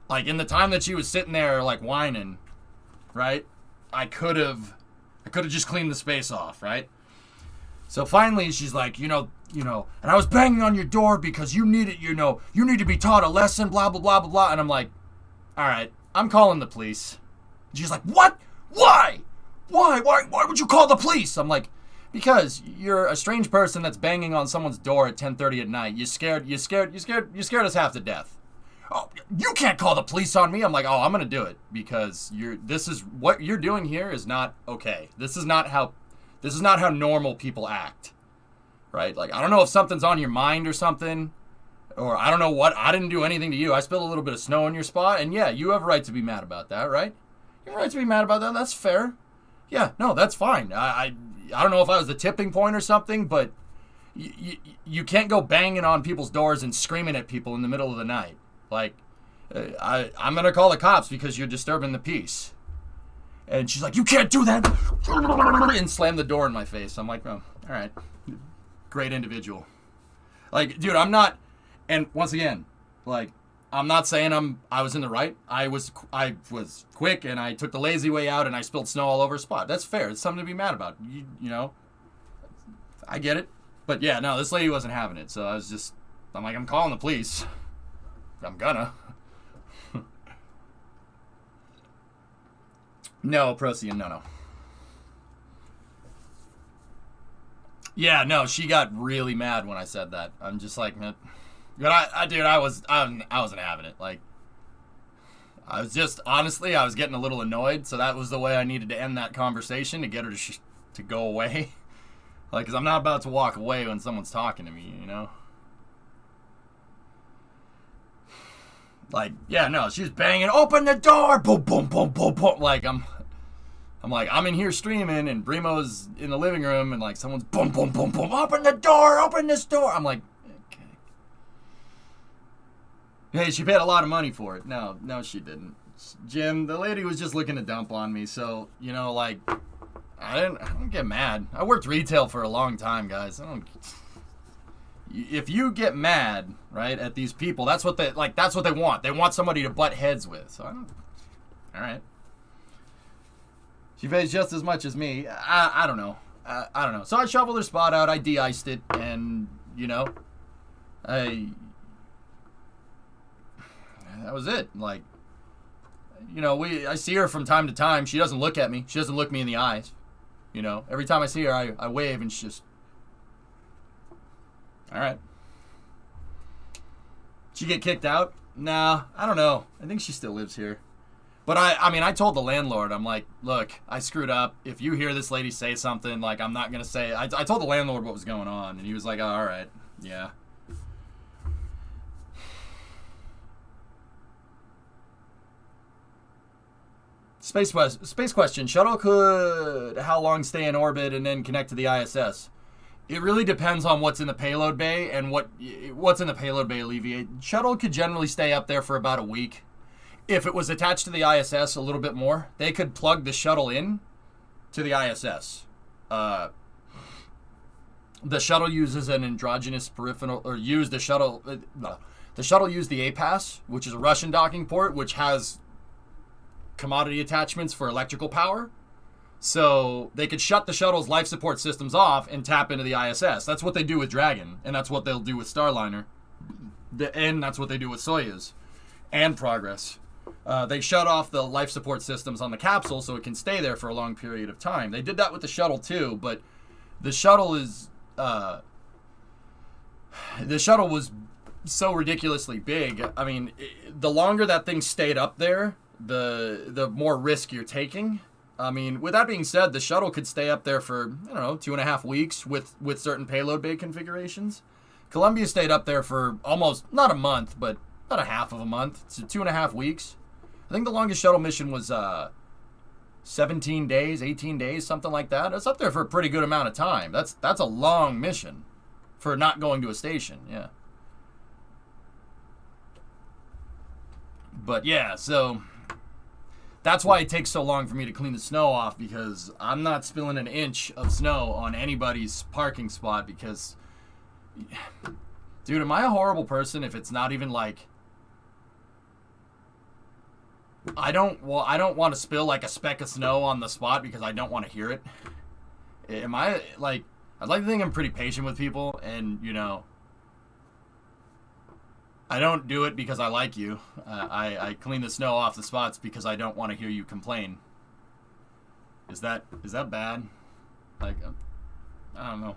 like, in the time that she was sitting there like whining, right? I could have just cleaned the space off, right? So finally she's like, and I was banging on your door because you need to be taught a lesson, blah, blah, blah, blah, blah. And I'm like, all right, I'm calling the police. And she's like, what? Why? Why would you call the police? I'm like, because you're a strange person that's banging on someone's door at 10:30 at night. You scared us half to death. Oh, you can't call the police on me. I'm like, oh, I'm gonna do it because what you're doing here is not okay. This is not how normal people act, right? Like, I don't know if something's on your mind or something, or I don't know what. I didn't do anything to you. I spilled a little bit of snow in your spot, and yeah, you have a right to be mad about that, right? You have a right to be mad about that. That's fair. Yeah, no, that's fine. I don't know if I was the tipping point or something, but you can't go banging on people's doors and screaming at people in the middle of the night. Like, I'm going to call the cops because you're disturbing the peace. And she's like, you can't do that. And slammed the door in my face. I'm like, oh, all right. Great individual. Like, dude, I'm not, and once again, like, I'm not saying I was in the right. I was quick and I took the lazy way out and I spilled snow all over a spot. That's fair. It's something to be mad about. You know, I get it. But yeah, no, this lady wasn't having it. So I'm like, I'm calling the police. I'm gonna. No, Procyon, no. Yeah, no, she got really mad when I said that. I'm just like, man. But I wasn't having it. Like, I was just, honestly, I was getting a little annoyed, so that was the way I needed to end that conversation, to get her to go away. Like, because I'm not about to walk away when someone's talking to me, you know? Like, yeah, no, she was banging, open the door, boom, boom, boom, boom, boom. Like, I'm I'm in here streaming, and Brimo's in the living room, and, like, someone's boom, boom, boom, boom, open the door, open this door. I'm like, hey, she paid a lot of money for it. No, she didn't. Jim, the lady was just looking to dump on me. So, you know, like, I don't get mad. I worked retail for a long time, guys. If you get mad, right, at these people, that's what they want. They want somebody to butt heads with. So, all right. She pays just as much as me. I don't know. I don't know. So I shoveled her spot out. I de-iced it, and, you know, that was it. Like, you know, I see her from time to time. She doesn't look at me. She doesn't look me in the eyes. You know, every time I see her, I wave, and she's just, all right. She get kicked out? Nah, I don't know. I think she still lives here. But I told the landlord, I'm like, look, I screwed up. If you hear this lady say something, like, I'm not going to say, I told the landlord what was going on, and he was like, oh, all right, yeah. Space question. Shuttle could how long stay in orbit and then connect to the ISS? It really depends on what's in the payload bay and what's in the payload bay alleviate. Shuttle could generally stay up there for about a week. If it was attached to the ISS a little bit more, they could plug the shuttle in to the ISS. The shuttle uses an androgynous peripheral, or use the shuttle. The shuttle used the APAS, which is a Russian docking port, which has commodity attachments for electrical power. So they could shut the shuttle's life support systems off and tap into the ISS. That's what they do with Dragon, and that's what they'll do with Starliner. And that's what they do with Soyuz and Progress. They shut off the life support systems on the capsule so it can stay there for a long period of time. They did that with the shuttle too, but the shuttle was so ridiculously big. I mean, the longer that thing stayed up there, the more risk you're taking. I mean, with that being said, the shuttle could stay up there for, I don't know, 2.5 weeks with certain payload bay configurations. Columbia stayed up there for almost, not a month, but about a half of a month. So 2.5 weeks. I think the longest shuttle mission was 17 days, 18 days, something like that. It's up there for a pretty good amount of time. That's a long mission for not going to a station, yeah. But yeah, so that's why it takes so long for me to clean the snow off, because I'm not spilling an inch of snow on anybody's parking spot because, dude, am I a horrible person if it's not even like, I don't want to spill like a speck of snow on the spot because I don't want to hear it. Am I like, I'd like to think I'm pretty patient with people, and, you know, I don't do it because I like you. I clean the snow off the spots because I don't want to hear you complain. Is that bad? Like, I don't know.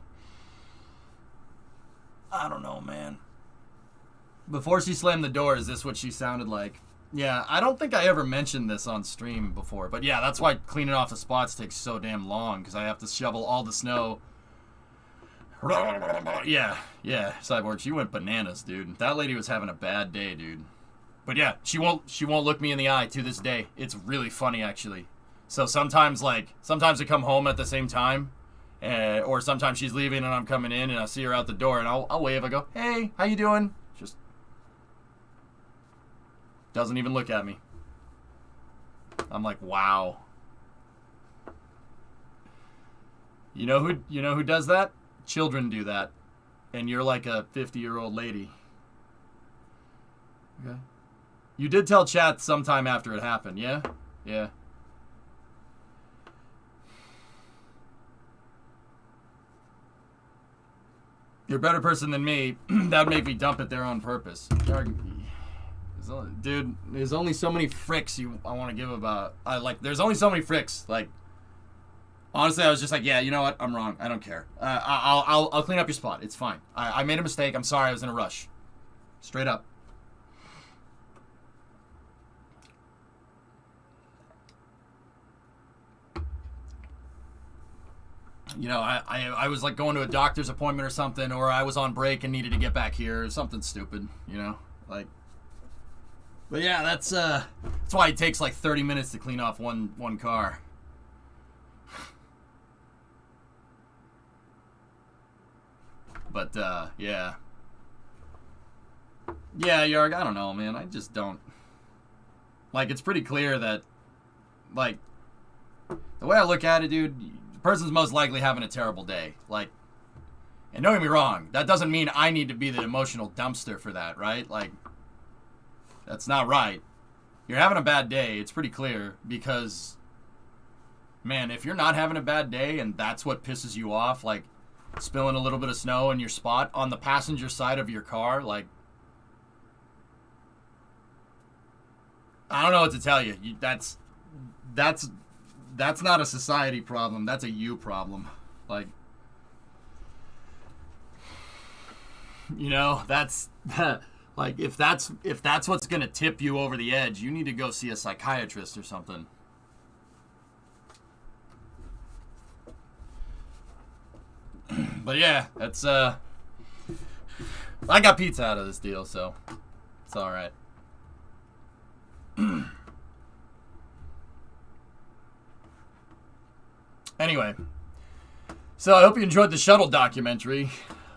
I don't know, man. Before she slammed the door, is this what she sounded like? Yeah, I don't think I ever mentioned this on stream before. But yeah, that's why cleaning off the spots takes so damn long. Because I have to shovel all the snow. Yeah, Cyborg, she went bananas, dude. That lady was having a bad day, dude. But yeah, she won't look me in the eye to this day. It's really funny, actually. So sometimes I come home at the same time. Or sometimes she's leaving and I'm coming in and I see her out the door and I'll wave. I go, hey, how you doing? Just doesn't even look at me. I'm like, wow. You know who does that? Children do that. And you're like a 50-year-old lady. Okay. You did tell chat sometime after it happened, yeah? Yeah. You're a better person than me. That'd make me dump it there on purpose. Dude, there's only so many fricks I want to give about. There's only so many fricks. Like, honestly, I was just like, yeah, you know what? I'm wrong. I don't care. I'll clean up your spot. It's fine. I made a mistake. I'm sorry. I was in a rush. Straight up. You know, I was like going to a doctor's appointment or something, or I was on break and needed to get back here, or something stupid, you know, like. But yeah, that's why it takes like 30 minutes to clean off one car. But yeah, Yarg, I don't know, man. I just don't. Like, it's pretty clear that, like, the way I look at it, dude. Person's most likely having a terrible day. Like, and don't get me wrong, that doesn't mean I need to be the emotional dumpster for that, right? Like, that's not right. You're having a bad day, it's pretty clear, because, man, if you're not having a bad day and that's what pisses you off, like spilling a little bit of snow in your spot on the passenger side of your car, like, I don't know what to tell you. That's not a society problem. That's a you problem. Like, you know, that's like, if that's what's gonna tip you over the edge, you need to go see a psychiatrist or something. But yeah, that's I got pizza out of this deal, so it's all right. Anyway, so I hope you enjoyed the shuttle documentary.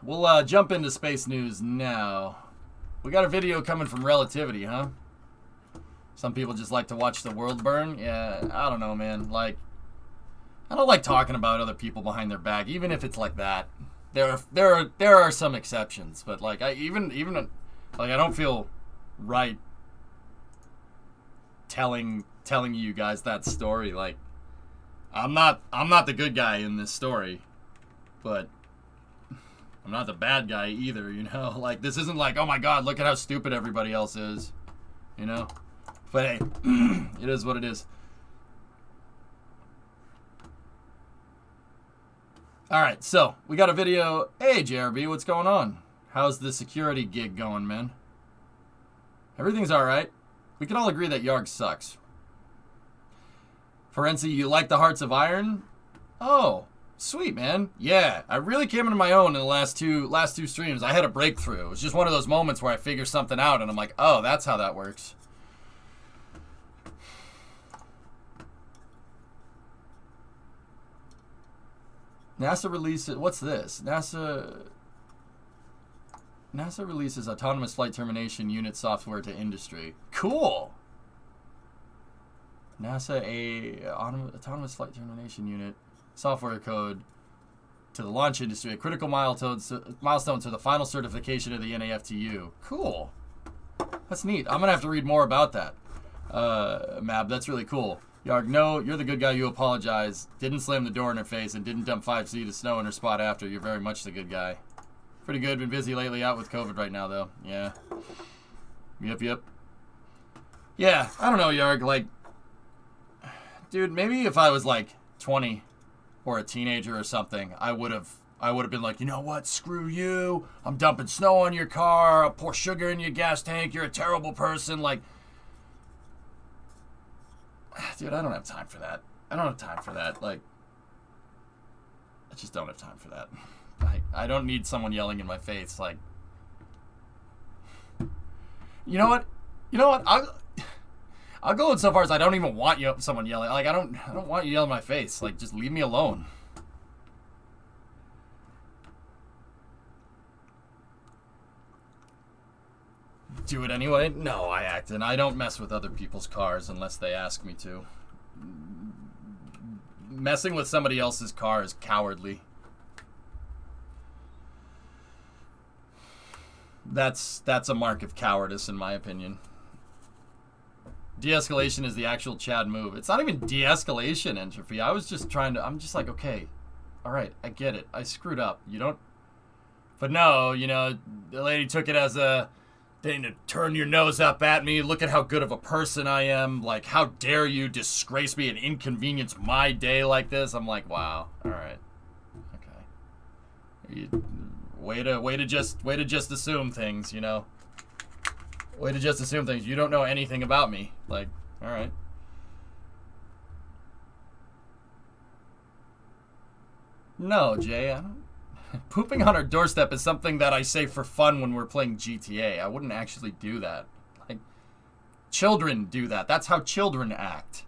We'll jump into space news now. We got a video coming from Relativity, huh? Some people just like to watch the world burn. Yeah, I don't know, man. Like, I don't like talking about other people behind their back, even if it's like that. There are some exceptions, but like I don't feel right telling you guys that story. Like, I'm not the good guy in this story, but I'm not the bad guy either, you know? Like, this isn't like, oh my god, look at how stupid everybody else is, you know? But hey, it is what it is. Alright, so, we got a video. Hey, JRB, what's going on? How's the security gig going, man? Everything's alright. We can all agree that Yarg sucks. Ferenci, you like the Hearts of Iron? Oh, sweet, man. Yeah, I really came into my own in the last two streams. I had a breakthrough. It was just one of those moments where I figure something out and I'm like, oh, that's how that works. NASA releases, what's this? NASA releases autonomous flight termination unit software to industry. Cool. NASA autonomous flight termination unit software code to the launch industry, a critical milestone to the final certification of the NAFTU. Cool. That's neat. I'm gonna have to read more about that. Mab, that's really cool. Yarg, no, you're the good guy. You apologize. Didn't slam the door in her face and didn't dump 5 feet of snow in her spot after. You're very much the good guy. Pretty good. Been busy lately out with COVID right now, though. Yeah. Yep. Yeah, I don't know, Yarg. Like, dude, maybe if I was, like, 20 or a teenager or something, I would have been like, you know what, screw you, I'm dumping snow on your car, I'll pour sugar in your gas tank, you're a terrible person. Like, dude, I don't have time for that. I don't have time for that. Like, I just don't have time for that. I don't need someone yelling in my face. Like, you know what? I'll go so far as I don't even want someone yelling. Like, I don't want you yelling in my face. Like, just leave me alone. Do it anyway? No, I act, and I don't mess with other people's cars unless they ask me to. Messing with somebody else's car is cowardly. That's a mark of cowardice, in my opinion. De-escalation is the actual Chad move. It's not even de-escalation, Entropy. I'm just like, okay, all right, I get it. I screwed up. You don't... But no, you know, the lady took it as a thing to turn your nose up at me. Look at how good of a person I am. Like, how dare you disgrace me and inconvenience my day like this? I'm like, wow, all right, okay. Way to just assume things, you know. Way to just assume things. You don't know anything about me. Like, all right. No, Jay, I don't. Pooping on our doorstep is something that I say for fun when we're playing GTA. I wouldn't actually do that. Like, children do that. That's how children act.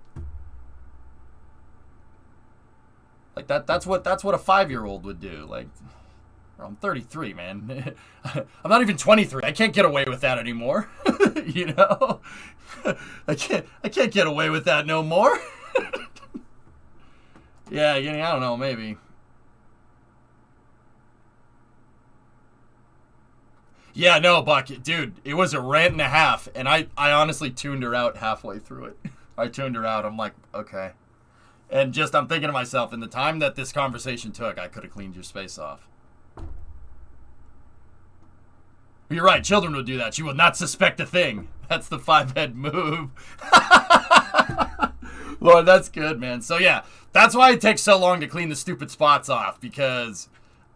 Like, that's what a 5-year-old would do. Like, I'm 33, man. I'm not even 23. I can't get away with that anymore. You know? I can't get away with that no more. Yeah, I don't know, maybe. Yeah, no, Buck, dude, it was a rant and a half, and I honestly tuned her out halfway through it. I tuned her out. I'm like, okay. And just, I'm thinking to myself, in the time that this conversation took, I could have cleaned your space off. You're right, children would do that. You will not suspect a thing. That's the 5-head move. Lord, that's good, man. So yeah, that's why it takes so long to clean the stupid spots off, because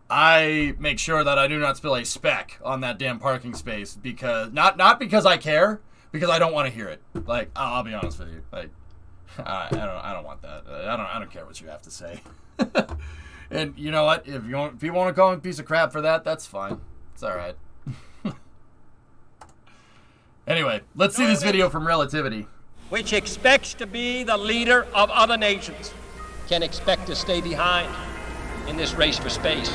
I make sure that I do not spill a speck on that damn parking space, because not because I care, because I don't want to hear it. Like, I'll be honest with you. Like, I don't want that. I don't care what you have to say. And you know what? If you want to call me a piece of crap for that, that's fine. It's all right. Anyway, let's see this video from Relativity. Which expects to be the leader of other nations, can expect to stay behind in this race for space.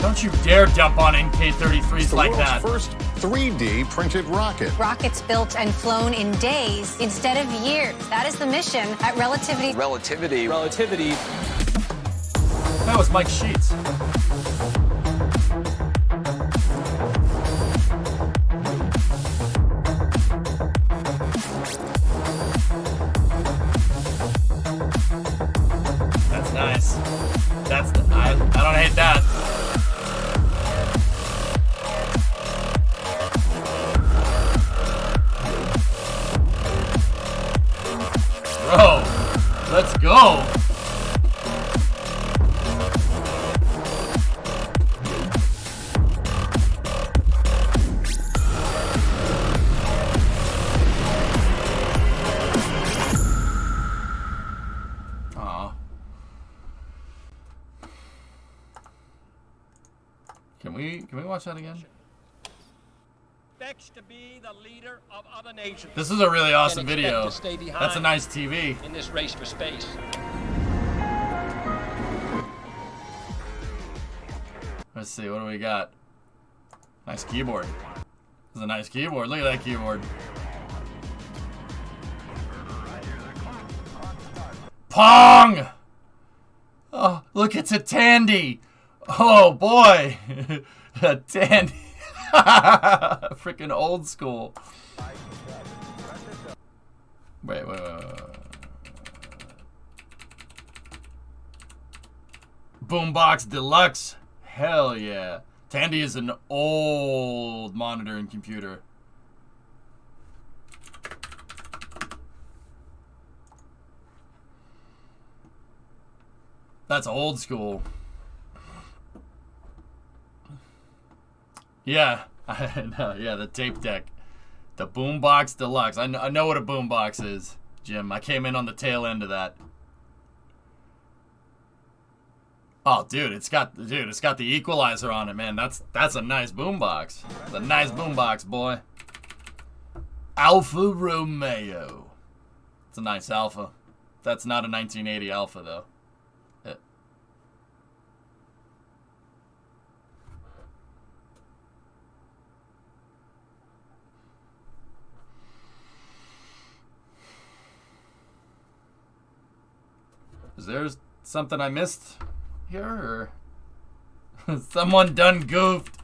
Don't you dare dump on NK-33s like that. First 3D printed rocket. Rockets built and flown in days instead of years. That is the mission at Relativity. Relativity. That was Mike Sheets. That's nice. I don't hate that. Bro, let's go. Aw. Can we watch that again? To be the leader of other nations. This is a really awesome video. That's a nice TV. In this race for space. Let's see, what do we got? Nice keyboard. It's a nice keyboard. Look at that keyboard. Pong! Oh, look, it's a Tandy. Oh, boy. A Tandy. Freaking old school. Wait. Boombox Deluxe. Hell yeah. Tandy is an old monitor and computer. That's old school. Yeah. Yeah, the tape deck. The Boombox Deluxe. I know what a boombox is, Jim. I came in on the tail end of that. Oh, dude, it's got the equalizer on it, man. That's a nice boombox. It's a nice boombox, boy. Alfa Romeo. It's a nice Alfa. That's not a 1980 Alfa though. Is there something I missed here, or someone done goofed?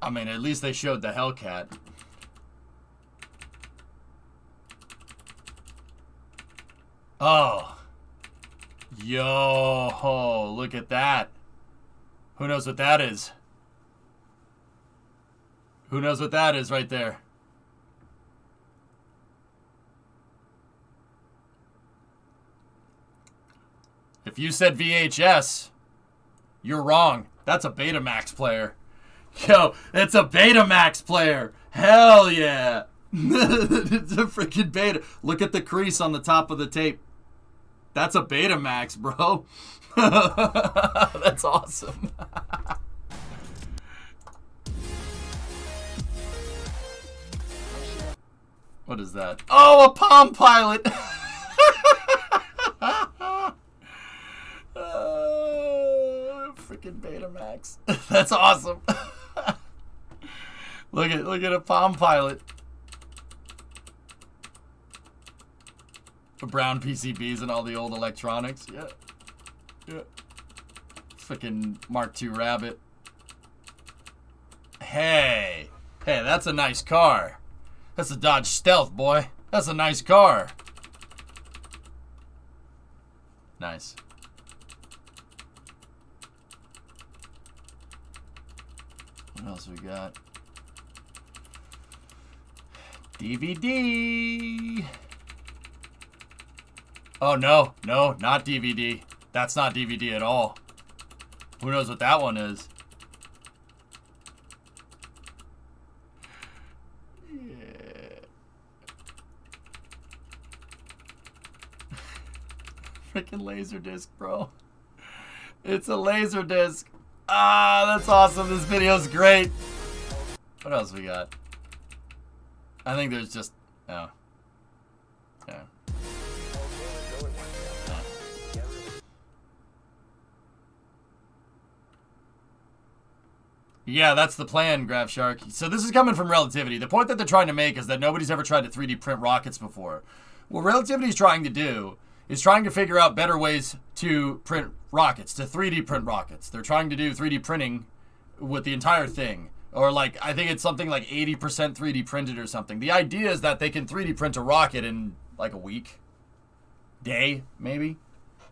I mean, at least they showed the Hellcat. Oh. Yo, look at that. Who knows what that is? Who knows what that is right there? If you said VHS, you're wrong. That's a Betamax player. Yo, it's a Betamax player. Hell yeah. It's a freaking Beta. Look at the crease on the top of the tape. That's a Betamax, bro. That's awesome. What is that? Oh, a Palm Pilot. Freaking Betamax. That's awesome. Look at a Palm Pilot. The brown PCBs and all the old electronics. Yeah. Freaking Mark II Rabbit. Hey, that's a nice car. That's a Dodge Stealth, boy. That's a nice car. Nice. What else we got? DVD. Oh, no, not DVD. That's not DVD at all. Who knows what that one is? Yeah. Freaking Laserdisc, bro. It's a Laserdisc. Ah, that's awesome. This video's great. What else we got? I think there's just... Oh. Yeah. Yeah, that's the plan, Graph Shark. So this is coming from Relativity. The point that they're trying to make is that nobody's ever tried to 3D print rockets before. What Relativity is trying to do is trying to figure out better ways to print rockets, to 3D print rockets. They're trying to do 3D printing with the entire thing. Or like, I think it's something like 80% 3D printed or something. The idea is that they can 3D print a rocket in like a week, day maybe,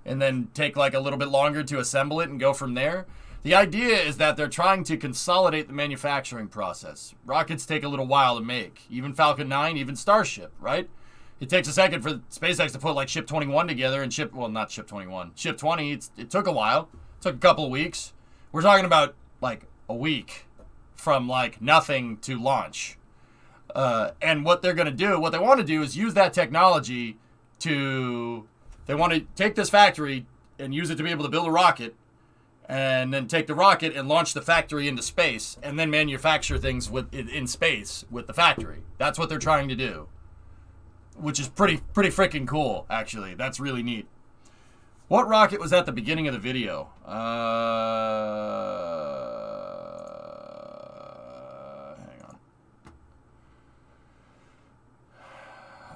and then take like a little bit longer to assemble it and go from there. The idea is that they're trying to consolidate the manufacturing process. Rockets take a little while to make. Even Falcon 9, even Starship, right? It takes a second for SpaceX to put like Ship 21 together and not Ship 21. Ship 20, it took a while. It took a couple of weeks. We're talking about like a week from like nothing to launch. And what they're going to do, what they want to do is use that technology to, they want to take this factory and use it to be able to build a rocket. and then take the rocket and launch the factory into space, and then manufacture things in space with the factory. That's what they're trying to do, which is pretty freaking cool, actually. That's really neat. What rocket was at the beginning of the video? Hang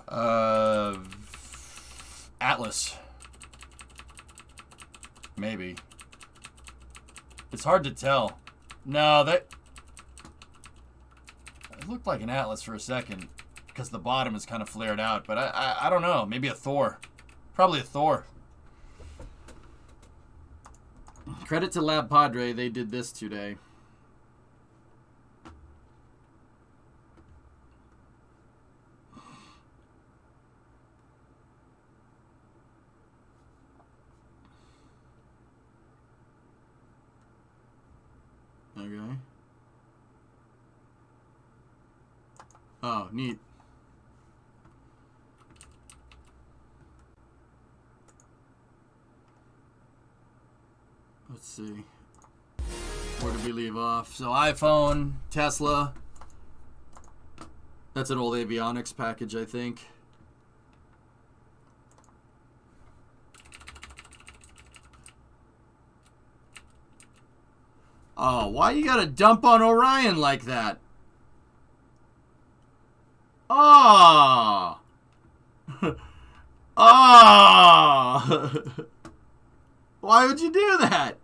on. Atlas. Maybe. It's hard to tell. No, it looked like an Atlas for a second because the bottom is kind of flared out, but I don't know. Maybe a Thor. Probably a Thor. Credit to Lab Padre, they did this today. Okay. Oh, neat. Let's see. Where did we leave off? So iPhone, Tesla. That's an old avionics package, I think. Oh, why you gotta dump on Orion like that? Oh! Oh! Why would you do that?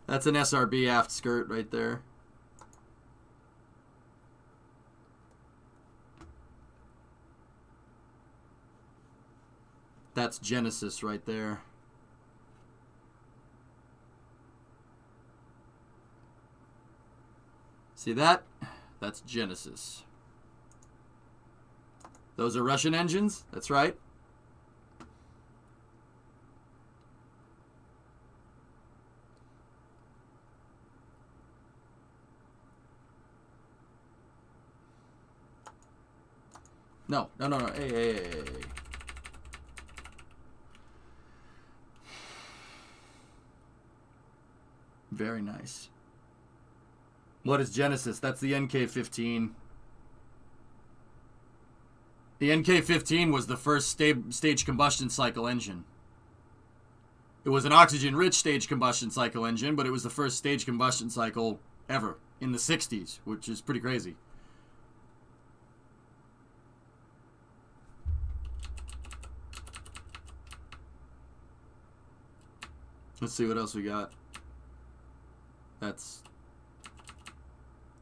That's an SRB aft skirt right there. That's Genesis right there. See that? That's Genesis. Those are Russian engines? That's right. No. Hey. Very nice. What is Genesis? That's the NK-15. The NK-15 was the first stage combustion cycle engine. It was an oxygen-rich stage combustion cycle engine, but it was the first stage combustion cycle ever in the 60s, which is pretty crazy. Let's see what else we got. That's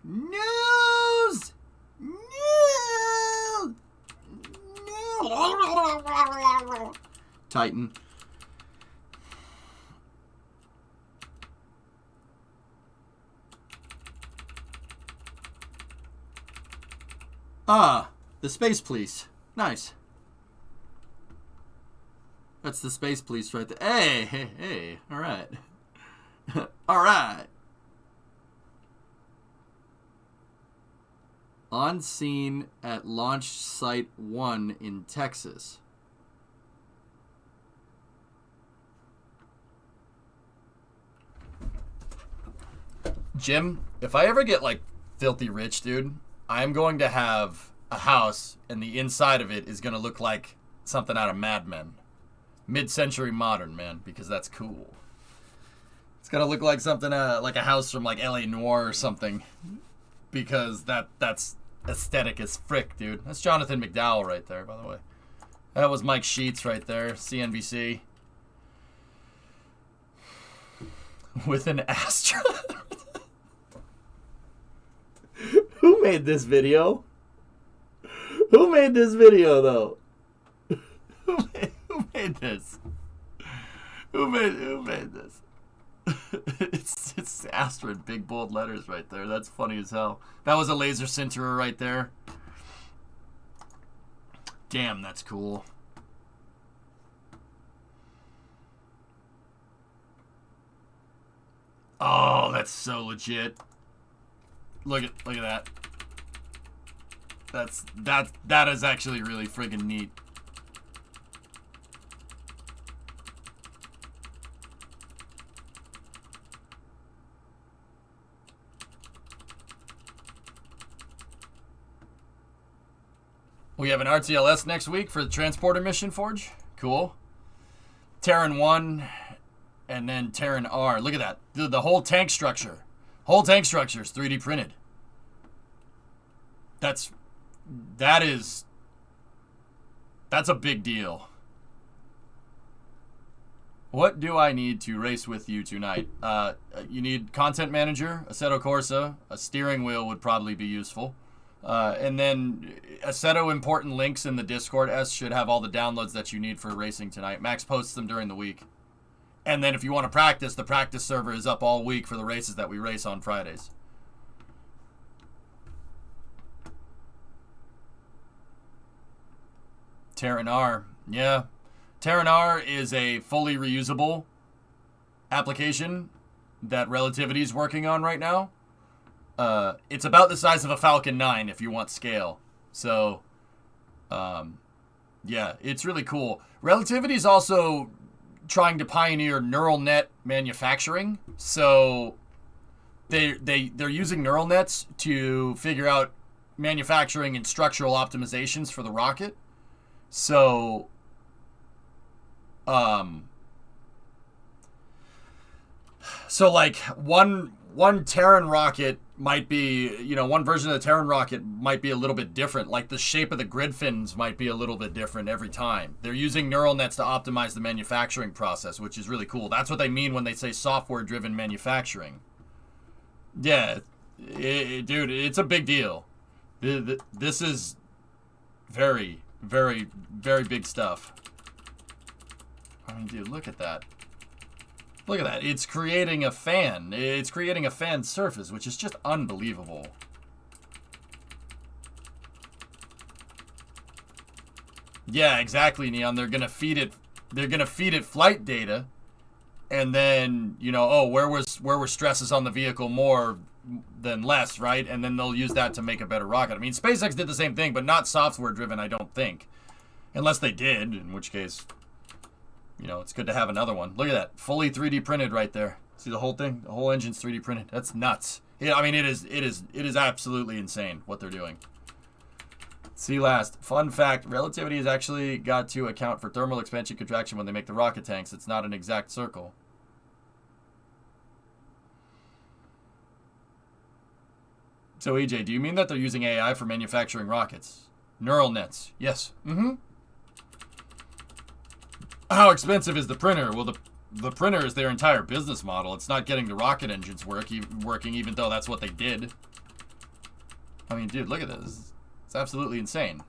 news! News! Titan. Ah, the Space Police. Nice. That's the Space Police right there. Hey. All right. All right. On scene at Launch Site 1 in Texas. Jim, if I ever get, like, filthy rich, dude, I'm going to have a house, and the inside of it is going to look like something out of Mad Men. Mid-century modern, man, because that's cool. It's got to look like something, like a house from, like, L.A. Noire or something. Because that's aesthetic as frick, dude. That's Jonathan McDowell right there, by the way. That was Mike Sheets right there, CNBC. With an Astra. Who made this video? Who made this video, though? Who made this? Who made this? It's Astra in big bold letters right there. That's funny as hell. That was a laser sinterer right there. Damn, that's cool. Oh, that's so legit. Look at that. That is actually really friggin' neat. We have an RTLS next week for the transporter mission, Forge. Cool. Terran 1 and then Terran R. Look at that. The whole tank structure. Whole tank structure is 3D printed. That's a big deal. What do I need to race with you tonight? You need content manager, Assetto Corsa, a steering wheel would probably be useful. And then Assetto important links in the Discord. S should have all the downloads that you need for racing tonight. Max posts them during the week. And then if you want to practice, the practice server is up all week for the races that we race on Fridays. Terran R. Yeah. Terran R is a fully reusable application that Relativity is working on right now. It's about the size of a Falcon 9 if you want scale. So, yeah, it's really cool. Relativity is also trying to pioneer neural net manufacturing. So, they're using neural nets to figure out manufacturing and structural optimizations for the rocket. So, like one Terran rocket might be, one version of the Terran rocket might be a little bit different. Like the shape of the grid fins might be a little bit different every time. They're using neural nets to optimize the manufacturing process, which is really cool. That's what they mean when they say software-driven manufacturing. Yeah, dude, it's a big deal. This is very, very, very big stuff. I mean, dude, look at that. Look at that. It's creating a fan. It's creating a fan surface, which is just unbelievable. Yeah, exactly, Neon. They're gonna feed it flight data, and then, where were stresses on the vehicle more than less, right? And then they'll use that to make a better rocket. I mean, SpaceX did the same thing, but not software driven, I don't think. Unless they did, in which case, it's good to have another one. Look at that. Fully 3D printed right there. See the whole thing? The whole engine's 3D printed. That's nuts. Yeah, I mean, it is absolutely insane what they're doing. See last. Fun fact, Relativity has actually got to account for thermal expansion contraction when they make the rocket tanks. It's not an exact circle. So, EJ, do you mean that they're using AI for manufacturing rockets? Neural nets. Yes. Mm-hmm. How expensive is the printer? Well, the printer is their entire business model. It's not getting the rocket engines working, even though that's what they did. I mean, dude, look at this. It's absolutely insane.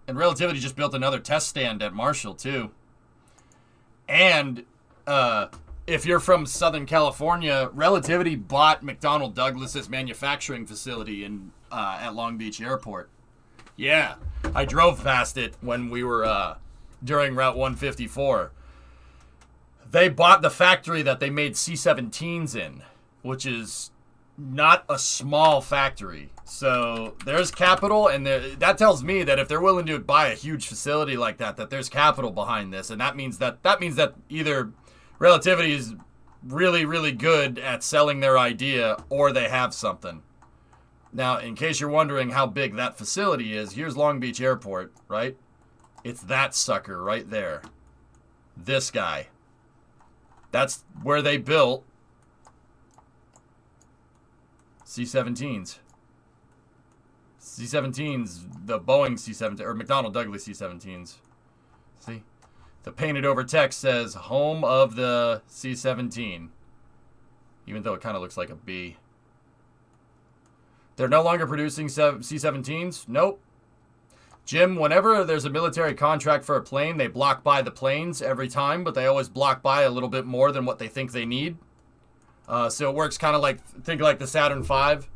And Relativity just built another test stand at Marshall, too. And, if you're from Southern California, Relativity bought McDonnell Douglas's manufacturing facility at Long Beach Airport. Yeah, I drove past it when we were during Route 154. They bought the factory that they made C-17s in, which is not a small factory. So there's capital, and that tells me that if they're willing to buy a huge facility like that there's capital behind this, and that means that either Relativity is really, really good at selling their idea, or they have something. Now, in case you're wondering how big that facility is, here's Long Beach Airport, right? It's that sucker right there. This guy. That's where they built C-17s. C-17s, the Boeing C-17, or McDonnell Douglas C-17s. See? The painted over text says, home of the C-17. Even though it kind of looks like a B. They're no longer producing C-17s? Nope. Jim, whenever there's a military contract for a plane, they block buy the planes every time, but they always block buy a little bit more than what they think they need. So it works kind of like, think like the Saturn V.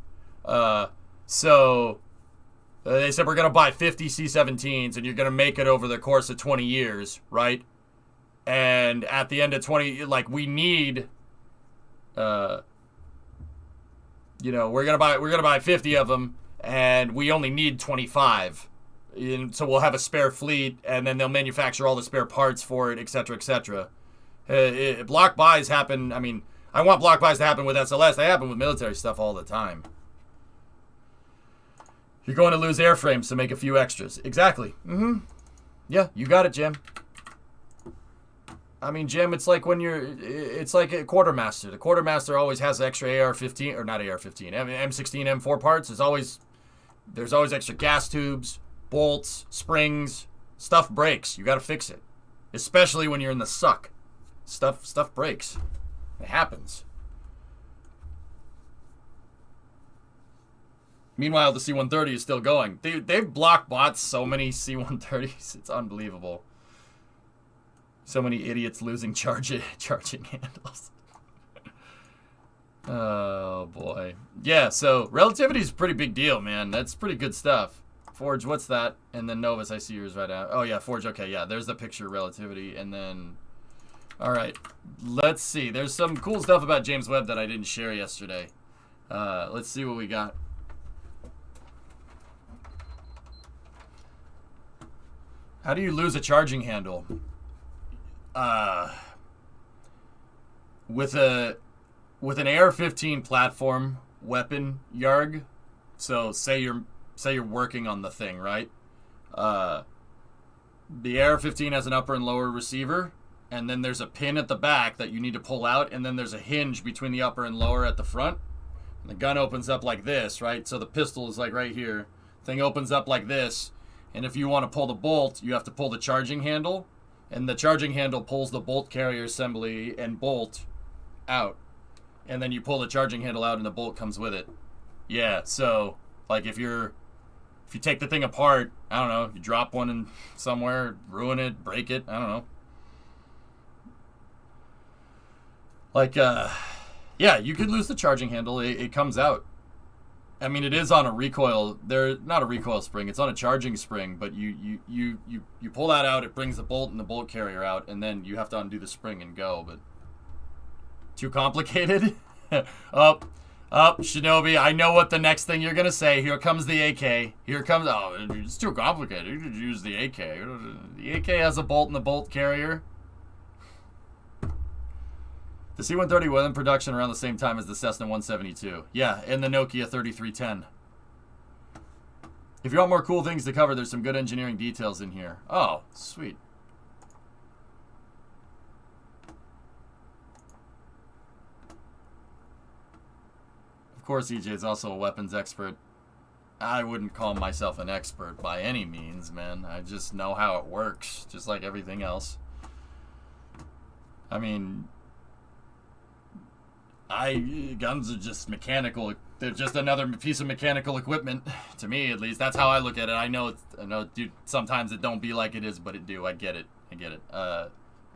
They said, we're going to buy 50 C-17s, and you're going to make it over the course of 20 years, right? And at the end of 20, we need, we're going to buy 50 of them, and we only need 25. And so we'll have a spare fleet, and then they'll manufacture all the spare parts for it, et cetera, et cetera. Block buys happen. I mean, I want block buys to happen with SLS. They happen with military stuff all the time. You're going to lose airframes to make a few extras. Exactly. Yeah, you got it, Jim. I mean, Jim, it's like when it's like a quartermaster. The quartermaster always has extra AR-15, or not AR-15, M16, M4 parts. There's always extra gas tubes, bolts, springs. Stuff breaks. You got to fix it. Especially when you're in the suck. Stuff breaks. It happens. Meanwhile, the C-130 is still going. They've block bought so many C-130s. It's unbelievable. So many idiots losing charging handles. Oh, boy. Yeah, so relativity is a pretty big deal, man. That's pretty good stuff. Forge, what's that? And then Novus, I see yours right out. Oh, yeah, Forge, okay, yeah. There's the picture of relativity. And then, all right, let's see. There's some cool stuff about James Webb that I didn't share yesterday. Let's see what we got. How do you lose a charging handle? With an AR-15 platform weapon yarg. So say you're working on the thing, right? The AR-15 has an upper and lower receiver, and then there's a pin at the back that you need to pull out, and then there's a hinge between the upper and lower at the front. And the gun opens up like this, right? So the pistol is like right here. Thing opens up like this. And if you want to pull the bolt, you have to pull the charging handle. And the charging handle pulls the bolt carrier assembly and bolt out. And then you pull the charging handle out and the bolt comes with it. Yeah, so like if you take the thing apart, I don't know, you drop one in somewhere, ruin it, break it, I don't know. Like, yeah, you could lose the charging handle. It comes out. I mean, it is on a recoil. Not a recoil spring. It's on a charging spring. But you pull that out. It brings the bolt and the bolt carrier out, and then you have to undo the spring and go. But too complicated. Up, Shinobi. I know what the next thing you're gonna say. Here comes the AK. Here comes. Oh, it's too complicated. You could use the AK. The AK has a bolt and the bolt carrier. The C-130 went in production around the same time as the Cessna 172. Yeah, and the Nokia 3310. If you want more cool things to cover, there's some good engineering details in here. Oh, sweet. Of course, EJ is also a weapons expert. I wouldn't call myself an expert by any means, man. I just know how it works, just like everything else. I mean, guns are just mechanical. They're just another piece of mechanical equipment, to me at least. That's how I look at it. I know, dude, sometimes it don't be like it is, but it do. I get it.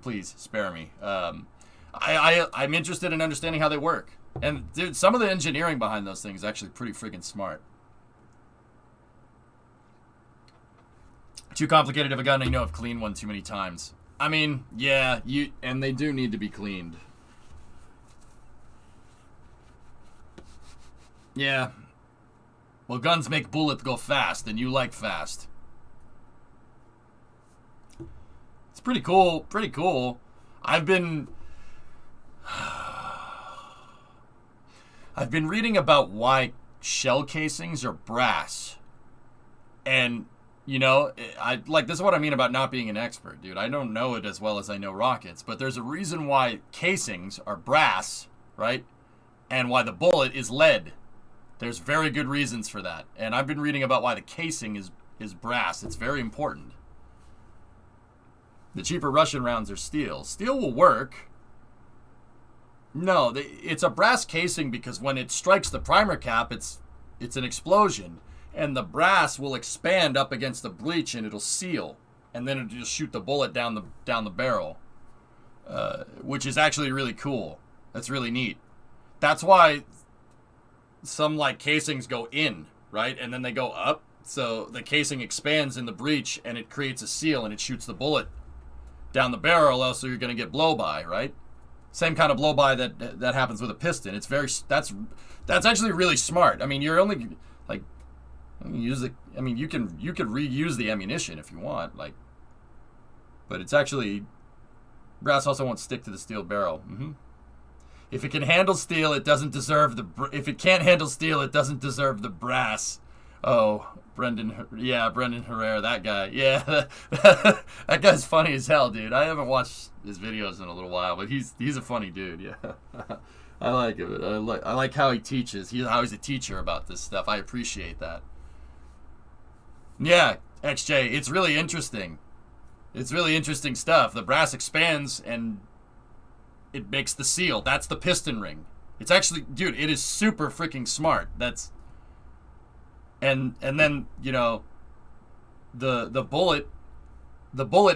Please spare me. I'm interested in understanding how they work. And dude, some of the engineering behind those things is actually pretty freaking smart. Too complicated of a gun. I know I've cleaned one too many times. I mean, yeah, and they do need to be cleaned. Yeah. Well, guns make bullets go fast, and you like fast. It's pretty cool. Pretty cool. I've been reading about why shell casings are brass. And, you know, this is what I mean about not being an expert, dude. I don't know it as well as I know rockets, but there's a reason why casings are brass, right? And why the bullet is lead. There's very good reasons for that. And I've been reading about why the casing is brass. It's very important. The cheaper Russian rounds are steel. Steel will work. No, it's a brass casing because when it strikes the primer cap, it's an explosion. And the brass will expand up against the breech and it'll seal. And then it'll just shoot the bullet down the barrel. Which is actually really cool. That's really neat. That's why some like casings go in, right? And then they go up. So the casing expands in the breech and it creates a seal and it shoots the bullet down the barrel, else you're going to get blow by, right? Same kind of blow by that happens with a piston. It's that's actually really smart. I mean, you're only like you can reuse the ammunition if you want, like, but it's actually brass also won't stick to the steel barrel. If it can handle steel, it doesn't deserve if it can't handle steel, it doesn't deserve the brass. Oh, Brendan Herrera, that guy. Yeah, that guy's funny as hell, dude. I haven't watched his videos in a little while, but he's a funny dude. Yeah, I like him. I like how he teaches. How he's a teacher about this stuff. I appreciate that. Yeah, XJ, it's really interesting. It's really interesting stuff. The brass expands and it makes the seal. That's the piston ring. It's actually, dude, it is super freaking smart. And then, you know, the bullet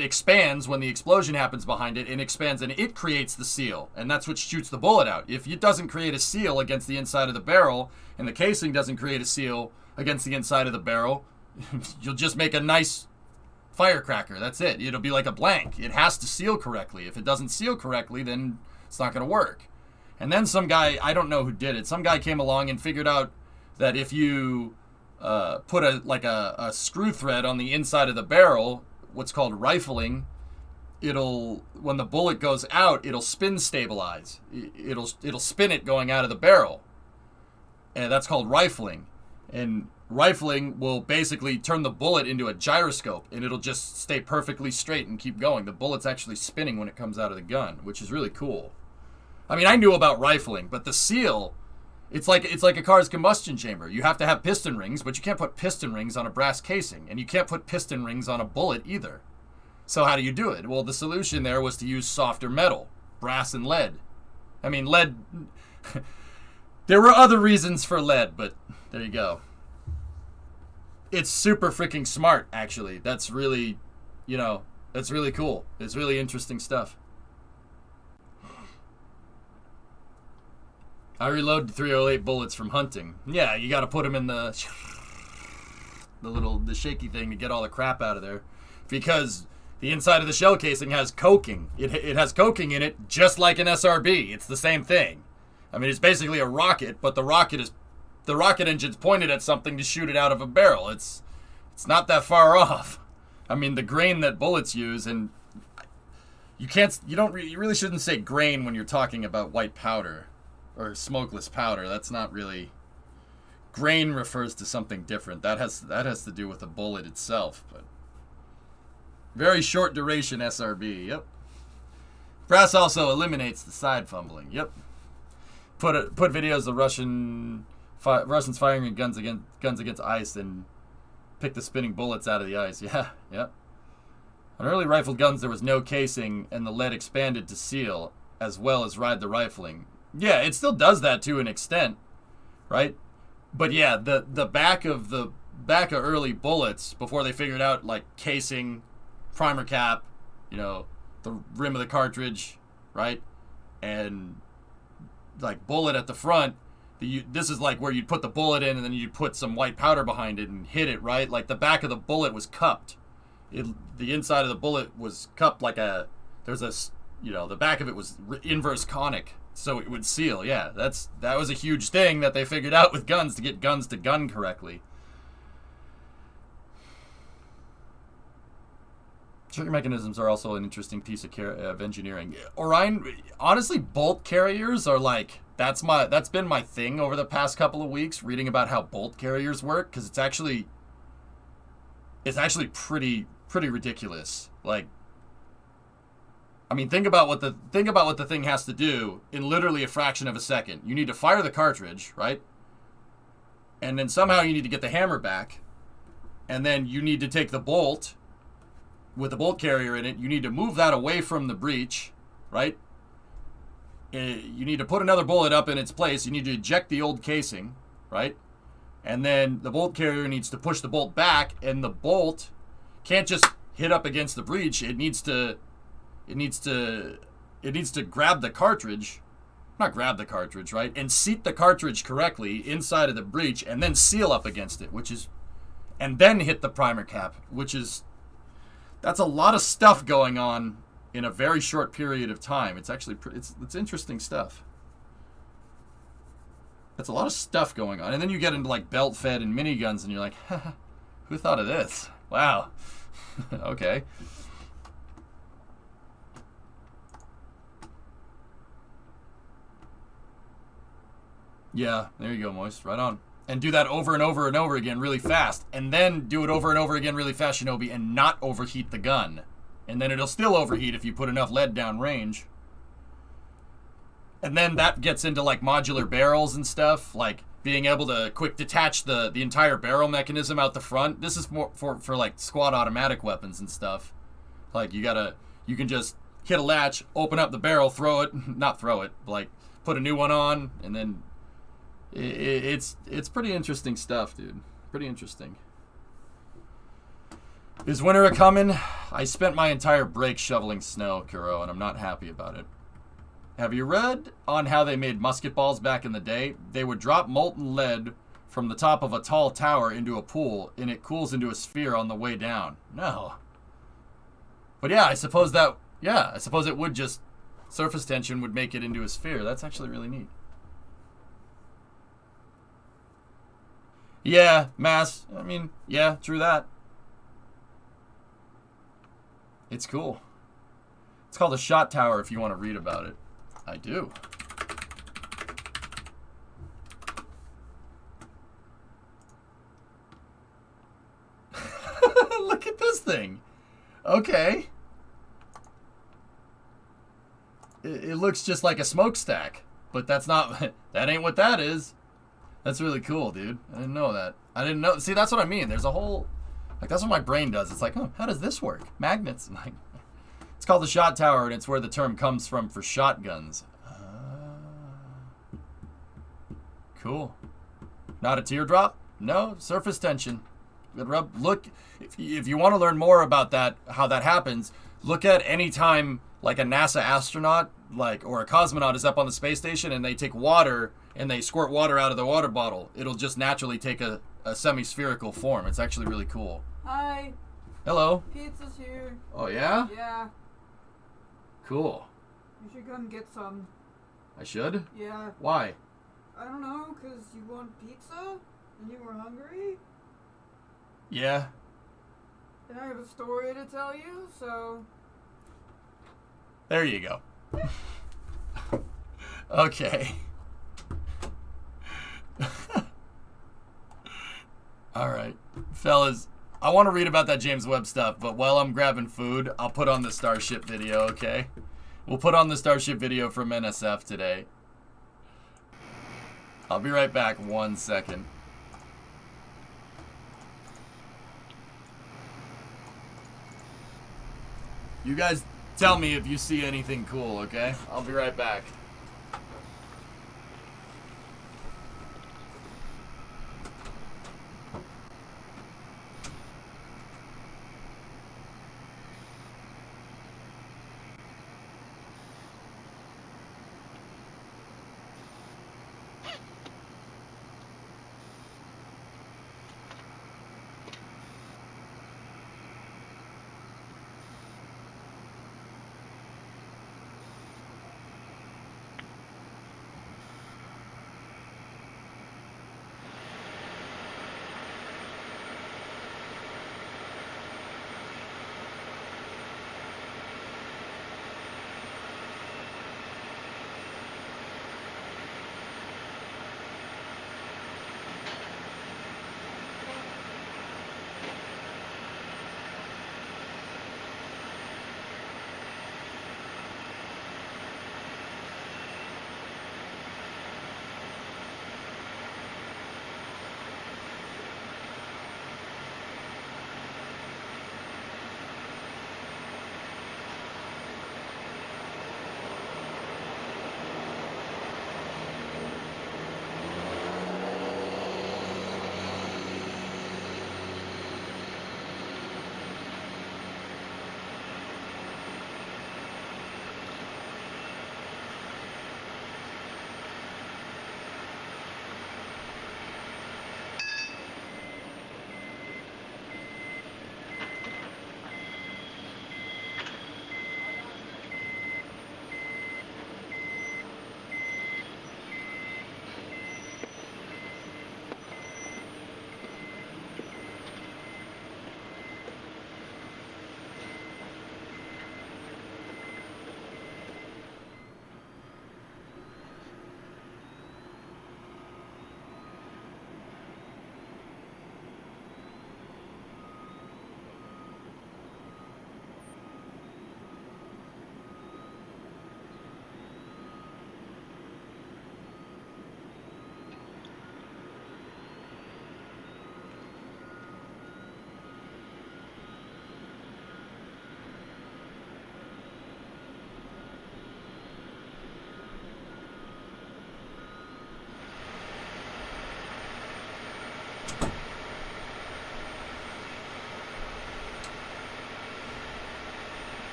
expands when the explosion happens behind it, and expands, and it creates the seal, and that's what shoots the bullet out. If it doesn't create a seal against the inside of the barrel, and the casing doesn't create a seal against the inside of the barrel, you'll just make a nice firecracker. That's it. It'll be like a blank. It has to seal correctly. If it doesn't seal correctly, then it's not going to work. And then some guy, I don't know who did it, some guy came along and figured out that if you put a screw thread on the inside of the barrel, what's called rifling, when the bullet goes out, it'll spin stabilize. It'll spin it going out of the barrel. And that's called rifling. And rifling will basically turn the bullet into a gyroscope, and it'll just stay perfectly straight and keep going. The bullet's actually spinning when it comes out of the gun, which is really cool. I mean, I knew about rifling, but the seal, it's like a car's combustion chamber. You have to have piston rings, but you can't put piston rings on a brass casing, and you can't put piston rings on a bullet either. So how do you do it? Well, the solution there was to use softer metal, brass and lead. I mean, lead, there were other reasons for lead, but there you go. It's super freaking smart, actually. That's really, that's really cool. It's really interesting stuff. I reload 308 bullets from hunting. Yeah, you got to put them in the shaky thing to get all the crap out of there, because the inside of the shell casing has coking. It has coking in it, just like an SRB. It's the same thing. I mean, it's basically a rocket, but the rocket engine's pointed at something to shoot it out of a barrel. It's not that far off. I mean, the grain that bullets use, and you really shouldn't say grain when you're talking about white powder or smokeless powder. That's not really, grain refers to something different. That has to do with the bullet itself. But very short duration SRB. Yep. Brass also eliminates the side fumbling. Yep. Put videos of Russians firing guns against ice and pick the spinning bullets out of the ice. Yeah. Yep. On early rifle guns, there was no casing, and the lead expanded to seal as well as ride the rifling. Yeah, it still does that to an extent, right? But yeah, the back of early bullets, before they figured out like casing, primer cap, the rim of the cartridge, right, and like bullet at the front. This is like where you'd put the bullet in, and then you'd put some white powder behind it and hit it, right? Like the back of the bullet was cupped. The inside of the bullet was cupped like the back of it was inverse conic, so it would seal. Yeah, that was a huge thing that they figured out with guns, to get guns to gun correctly. Trigger mechanisms are also an interesting piece of engineering. Orion, honestly, bolt carriers are like, that's been my thing over the past couple of weeks, reading about how bolt carriers work, because it's actually pretty ridiculous. Like, I mean, think about what the thing has to do in literally a fraction of a second. You need to fire the cartridge, right? And then somehow you need to get the hammer back, and then you need to take the bolt with the bolt carrier in it. You need to move that away from the breech, right? You need to put another bullet up in its place. You need to eject the old casing, right? And then the bolt carrier needs to push the bolt back, and the bolt can't just hit up against the breech. It needs to grab the cartridge, right? And seat the cartridge correctly inside of the breech, and then seal up against it, and then hit the primer cap, that's a lot of stuff going on in a very short period of time. It's actually it's interesting stuff. That's a lot of stuff going on. And then you get into like belt fed and miniguns, and you're like, who thought of this? Wow. Okay. Yeah, there you go, Moist. Right on. and do that over and over and over again really fast, and then do it over and over again really fast, Shinobi, and not overheat the gun. And then it'll still overheat if you put enough lead down range. And then that gets into like modular barrels and stuff, like being able to quick detach the entire barrel mechanism out the front. This is more for like squad automatic weapons and stuff. Like you can just hit a latch, open up the barrel, throw it, not throw it, like put a new one on, and then it's pretty interesting stuff, dude. Pretty interesting. Is winter a coming? I spent my entire break shoveling snow, Kuro, and I'm not happy about it. Have you read on how they made musket balls back in the day? They would drop molten lead from the top of a tall tower into a pool, and it cools into a sphere on the way down. No. But yeah, I suppose it would just, surface tension would make it into a sphere. That's actually really neat. Yeah, mass. I mean, yeah, true that. It's cool. It's called a shot tower if you want to read about it. I do. Look at this thing. Okay. It looks just like a smokestack, but that's not, that ain't what that is. That's really cool, dude. I didn't know that. I didn't know. See, that's what I mean. There's a whole, like, that's what my brain does. It's like, oh, how does this work? Magnets. Like, it's called the shot tower, and it's where the term comes from for shotguns. Cool. Not a teardrop? No, surface tension. Look, if you want to learn more about that, how that happens, look at any time like a NASA astronaut, like, or a cosmonaut is up on the space station and they take water and they squirt water out of the water bottle. It'll just naturally take a semi-spherical form. It's actually really cool. Hi. Hello. Pizza's here. Oh, yeah? Yeah. Cool. You should come get some. I should? Yeah. Why? I don't know, 'cause you want pizza? And you were hungry? Yeah. And I have a story to tell you, so... There you go. Okay. Alright. Fellas, I want to read about that James Webb stuff, but while I'm grabbing food, I'll put on the Starship video, okay? We'll put on the Starship video from NSF today. I'll be right back 1 second. You guys tell me if you see anything cool, okay? I'll be right back.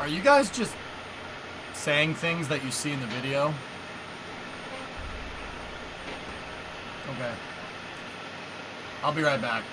Are you guys just saying things that you see in the video? Okay. I'll be right back.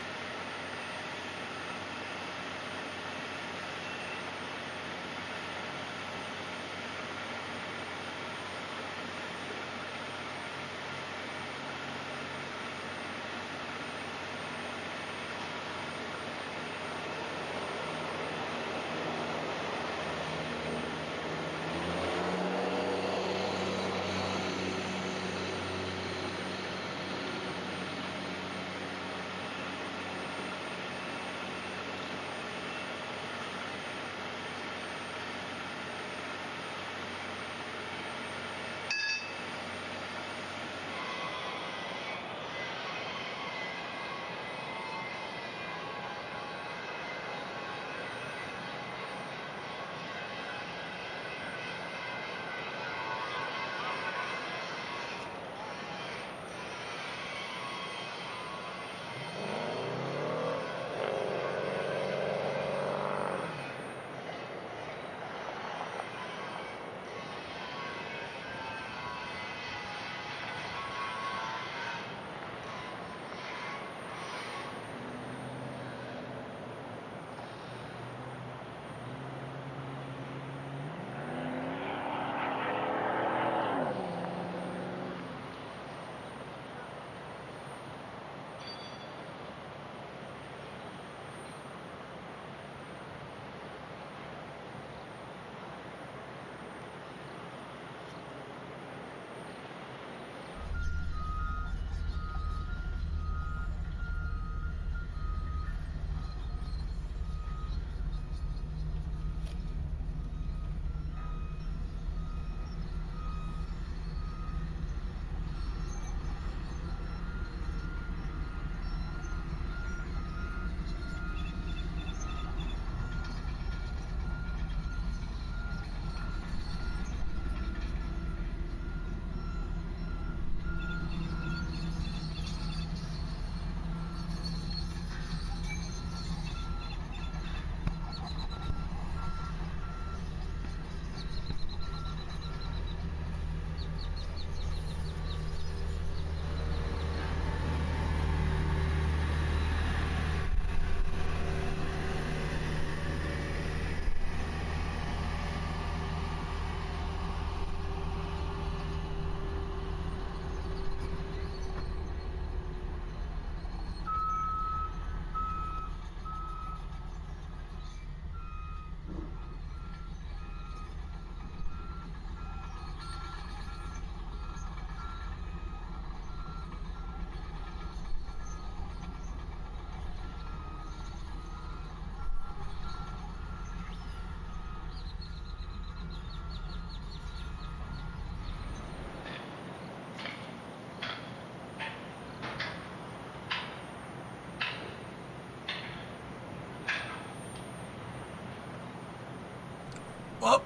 Well,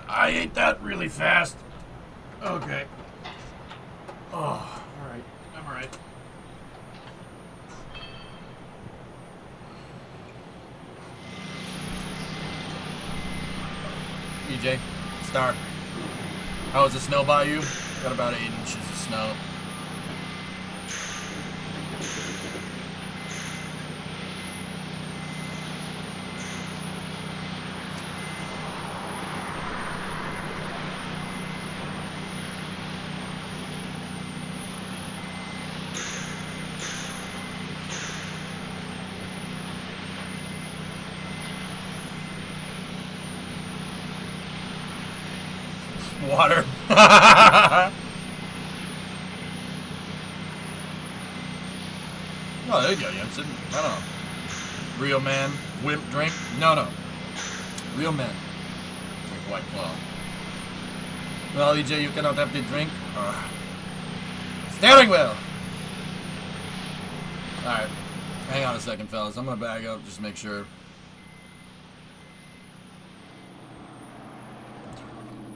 I ate that really fast. Okay. Oh, alright. I'm alright. EJ, Star. How was the snow by you? Got about 8 inches of snow. Water. Oh, there you go, Jensen. I don't know. Real man, wimp drink? No. Real man. Drink White Claw. Well, EJ, you cannot have the drink. Steering wheel! Alright. Hang on a second, fellas. I'm gonna bag up, just make sure.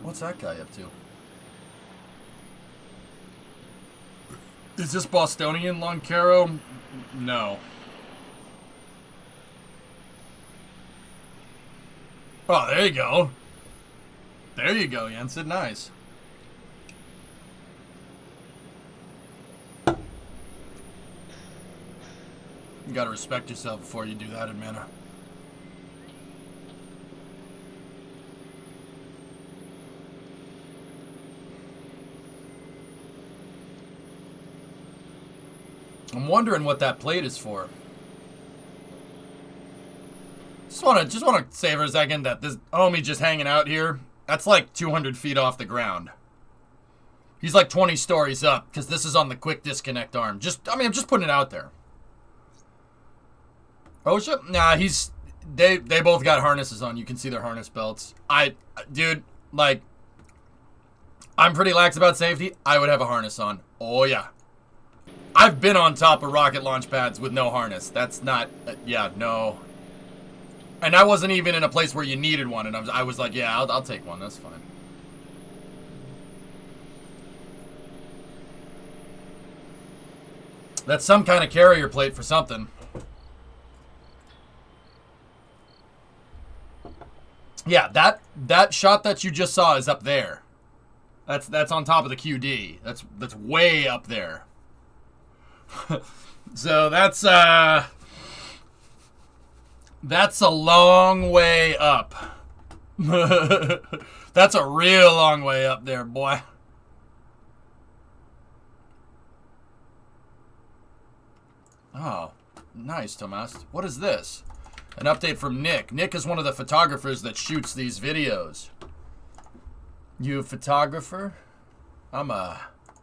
What's that guy up to? Is this Bostonian Loncaro? No. Oh, there you go. There you go, Jensen. Nice. You gotta respect yourself before you do that in mana. I'm wondering what that plate is for. Just wanna say for a second that this homie just hanging out here, that's like 200 feet off the ground. He's like 20 stories up, because this is on the quick disconnect arm. I'm just putting it out there. Oh shit, nah, they both got harnesses on. You can see their harness belts. Dude, like, I'm pretty lax about safety. I would have a harness on. Oh yeah. I've been on top of rocket launch pads with no harness. That's not, yeah, no. And I wasn't even in a place where you needed one, and I was like, yeah, I'll take one, that's fine. That's some kind of carrier plate for something. Yeah, that shot that you just saw is up there. That's on top of the QD. That's way up there. So that's a long way up. That's a real long way up there, boy. Oh, nice, Tomas. What is this? An update from Nick. Nick is one of the photographers that shoots these videos. You a photographer? I'm a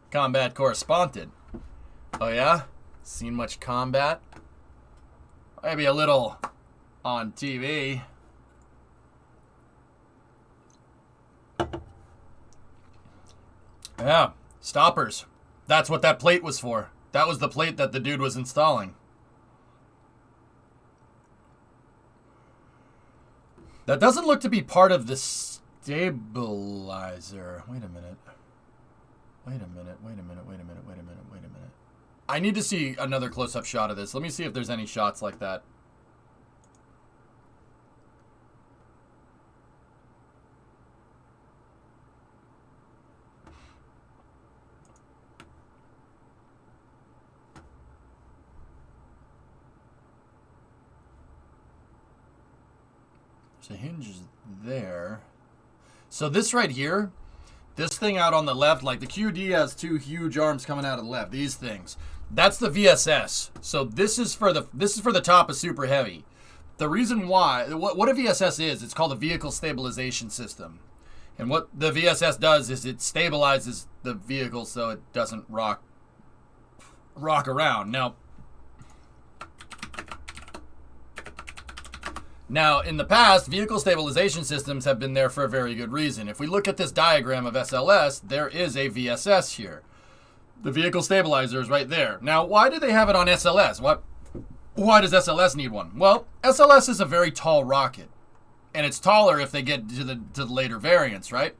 combat correspondent. Oh yeah? Seen much combat? Maybe a little on TV. Yeah, stoppers. That's what that plate was for. That was the plate that the dude was installing. That doesn't look to be part of the stabilizer. Wait a minute. I need to see another close-up shot of this. Let me see if there's any shots like that. There's a hinge there. So this right here, this thing out on the left, like the QD has two huge arms coming out of the left. These things. That's the VSS. So this is for the top of super heavy. The reason why, what a VSS is, it's called a vehicle stabilization system. And what the VSS does is it stabilizes the vehicle so it doesn't rock around. Now, in the past, vehicle stabilization systems have been there for a very good reason. If we look at this diagram of SLS, there is a VSS here. The vehicle stabilizer is right there. Now, why do they have it on SLS? Why does SLS need one? Well, SLS is a very tall rocket, and it's taller if they get to the later variants, right?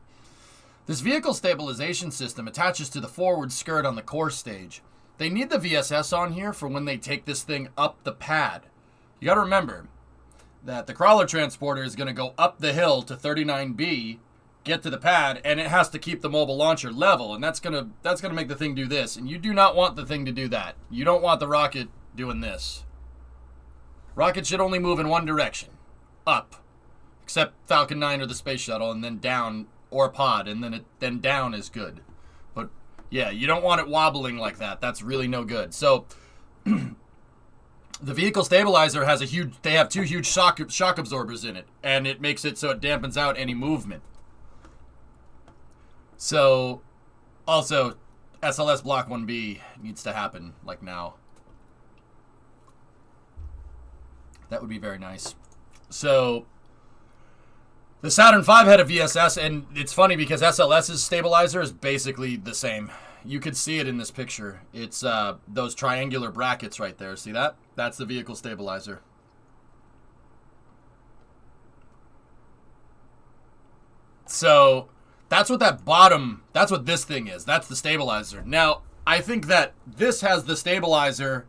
This vehicle stabilization system attaches to the forward skirt on the core stage. They need the VSS on here for when they take this thing up the pad. You got to remember that the crawler transporter is going to go up the hill to 39B, get to the pad, and it has to keep the mobile launcher level, and that's gonna make the thing do this, and you do not want the thing to do that. You don't want the rocket doing this. Rocket should only move in one direction, up, except Falcon 9 or the space shuttle, and then down or pod, and then down is good. But yeah, you don't want it wobbling like that. That's really no good. So the vehicle stabilizer has they have two huge shock absorbers in it, and it makes it so it dampens out any movement. So, also, SLS Block 1B needs to happen, like now. That would be very nice. So, the Saturn V had a VSS, and it's funny because SLS's stabilizer is basically the same. You could see it in this picture. It's those triangular brackets right there. See that? That's the vehicle stabilizer. So that's what that's what this thing is. That's the stabilizer. Now, I think that this has the stabilizer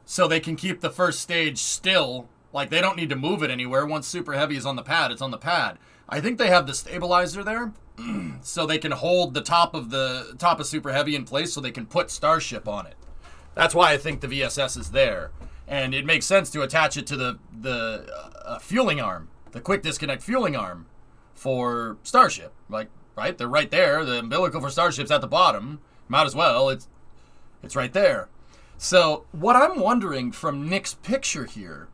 so they can keep the first stage still, Like, they don't need to move it anywhere. Once Super Heavy is on the pad, it's on the pad. I think they have the stabilizer there, so they can hold the top of Super Heavy in place so they can put Starship on it. That's why I think the VSS is there. And it makes sense to attach it to the fueling arm, the quick disconnect fueling arm for Starship. Like, right? They're right there. The umbilical for Starship's at the bottom. Might as well. It's right there. So what I'm wondering from Nick's picture here,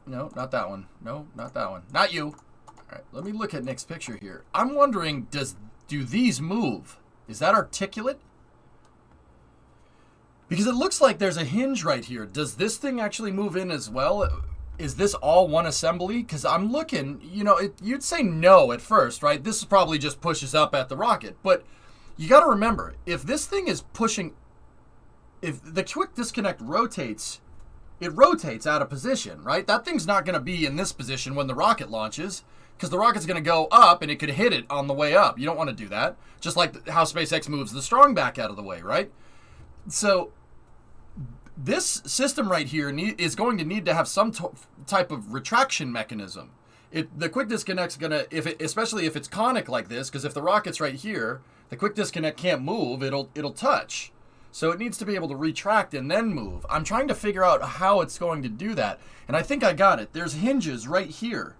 no, not that one. No, not that one. Not you. All right, let me look at Nick's picture here. I'm wondering, do these move? Is that articulate? Because it looks like there's a hinge right here. Does this thing actually move in as well? Is this all one assembly? Because I'm looking, you'd say no at first, right? This probably just pushes up at the rocket. But you got to remember, if this thing is pushing, if the quick disconnect rotates, it rotates out of position, right? That thing's not going to be in this position when the rocket launches, because the rocket's going to go up and it could hit it on the way up. You don't want to do that. Just like how SpaceX moves the strong back out of the way, right? So this system right here is going to need to have some type of retraction mechanism. The quick disconnect's going to, especially if it's conic like this, because if the rocket's right here, the quick disconnect can't move, it'll touch. So it needs to be able to retract and then move. I'm trying to figure out how it's going to do that. And I think I got it. There's hinges right here.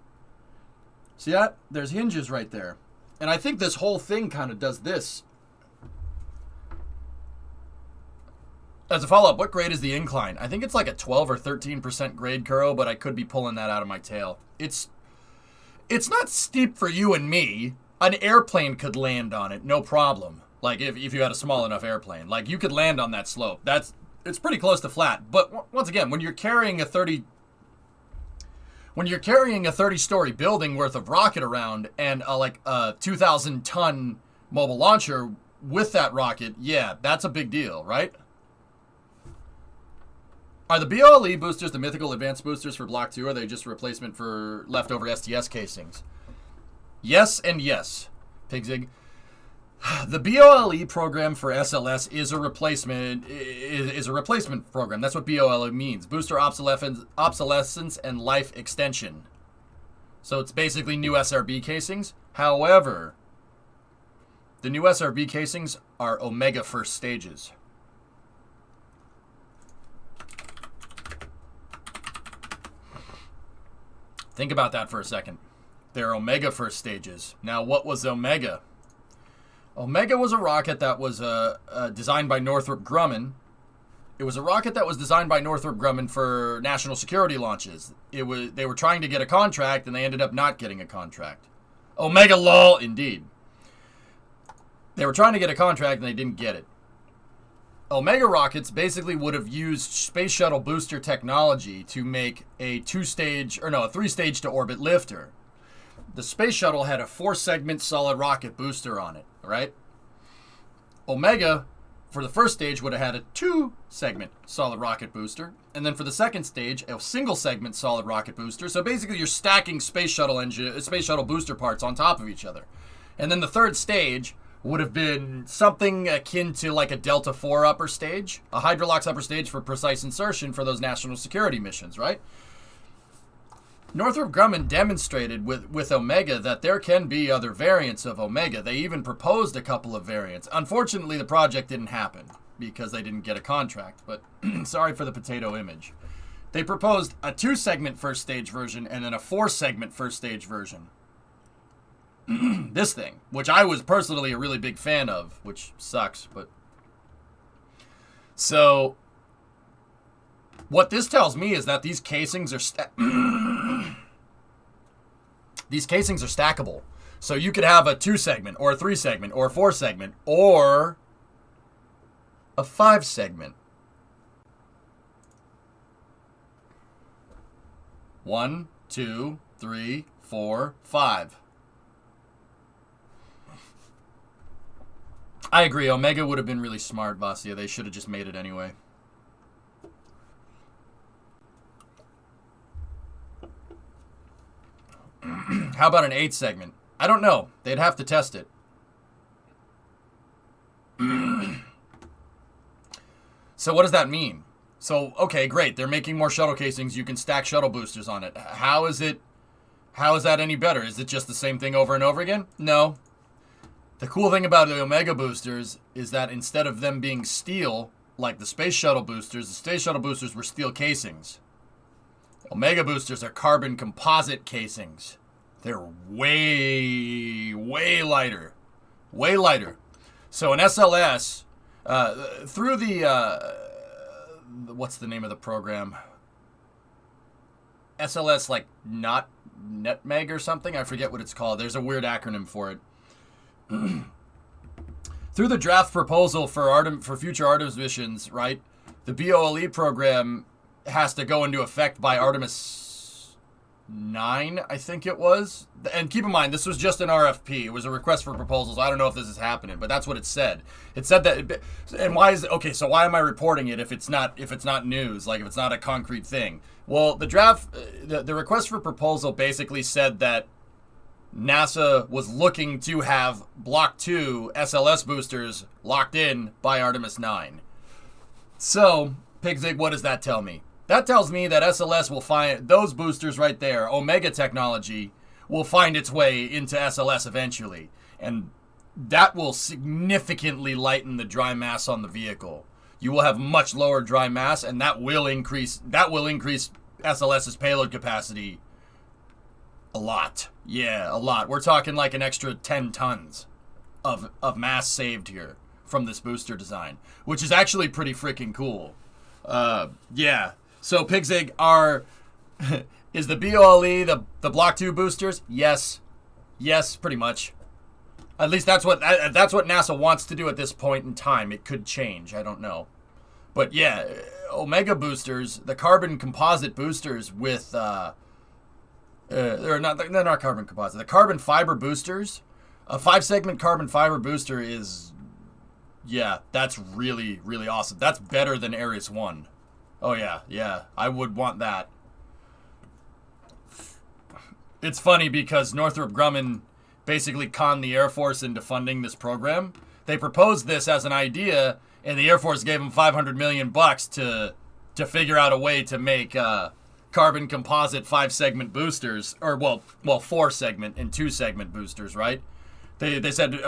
See that? There's hinges right there. And I think this whole thing kind of does this. As a follow-up, what grade is the incline? I think it's like a 12 or 13% grade, Kuro, but I could be pulling that out of my tail. It's not steep for you and me. An airplane could land on it, no problem. Like, if you had a small enough airplane. Like, you could land on that slope. It's pretty close to flat. But once again, when you're carrying a 30-story building worth of rocket around and a 2,000-ton mobile launcher with that rocket, yeah, that's a big deal, right? Are the BOLE boosters the mythical advanced boosters for Block 2, or are they just a replacement for leftover STS casings? Yes and yes, Pigzig. The BOLE program for SLS is a replacement program. That's what BOLE means. Booster obsolescence and life extension. So it's basically new SRB casings. However, the new SRB casings are Omega first stages. Think about that for a second. They're Omega first stages. Now, what was Omega? Omega was a rocket that was designed by Northrop Grumman. It was a rocket that was designed by Northrop Grumman for national security launches. They were trying to get a contract, and they ended up not getting a contract. Omega lol, indeed. They were trying to get a contract, and they didn't get it. Omega rockets basically would have used space shuttle booster technology to make a 3-stage to orbit lifter. The space shuttle had a 4-segment solid rocket booster on it, right? Omega, for the first stage, would have had a 2-segment solid rocket booster, and then for the second stage, a single-segment solid rocket booster. So basically, you're stacking space shuttle booster parts on top of each other. And then the third stage would have been something akin to like a Delta IV upper stage, a Hydrolox upper stage for precise insertion for those national security missions, right? Northrop Grumman demonstrated with Omega that there can be other variants of Omega. They even proposed a couple of variants. Unfortunately, the project didn't happen because they didn't get a contract, but sorry for the potato image. They proposed a 2-segment first stage version and then a 4-segment first stage version. This thing, which I was personally a really big fan of, which sucks, but... So, what this tells me is that these casings are stackable. So you could have a 2-segment, or a 3-segment, or a 4-segment, or a 5-segment. 1, 2, 3, 4, 5. I agree. Omega would have been really smart, Vasya. They should have just made it anyway. How about an 8-segment? I don't know. They'd have to test it. So what does that mean? So, okay, great. They're making more shuttle casings. You can stack shuttle boosters on it. How is that any better? Is it just the same thing over and over again? No. The cool thing about the Omega boosters is that instead of them being steel, like the Space Shuttle boosters, the Space Shuttle boosters were steel casings. Omega boosters are carbon composite casings. They're way, way lighter. Way lighter. So an SLS, through the, what's the name of the program? SLS, like, not NetMeg or something? I forget what it's called. There's a weird acronym for it. Through the draft proposal for future Artemis missions, right, the BOLE program has to go into effect by Artemis 9, I think it was. And keep in mind, this was just an RFP. It was a request for proposals. I don't know if this is happening, but that's what it said. It said that, and why is it, okay, so why am I reporting it if it's not news, like if it's not a concrete thing? Well, the draft, the request for proposal basically said that NASA was looking to have Block 2 SLS boosters locked in by Artemis 9. So, Pigzig, what does that tell me? That tells me that SLS will find those boosters right there, Omega technology, will find its way into SLS eventually. And that will significantly lighten the dry mass on the vehicle. You will have much lower dry mass, and that will increase SLS's payload capacity a lot. Yeah, a lot. We're talking like an extra 10 tons of mass saved here from this booster design, which is actually pretty freaking cool. Yeah. So Pigzig, is the BOLE the Block 2 boosters? Yes. Yes, pretty much. At least that's what NASA wants to do at this point in time. It could change. I don't know. But yeah, Omega boosters, the carbon composite boosters with they're not carbon composite. The carbon fiber boosters, a 5-segment carbon fiber booster is, yeah, that's really, really awesome. That's better than Ares 1. Oh yeah, I would want that. It's funny because Northrop Grumman basically conned the Air Force into funding this program. They proposed this as an idea, and the Air Force gave them $500 million to figure out a way to make carbon composite 5-segment boosters, or well 4-segment and 2-segment boosters, right? They said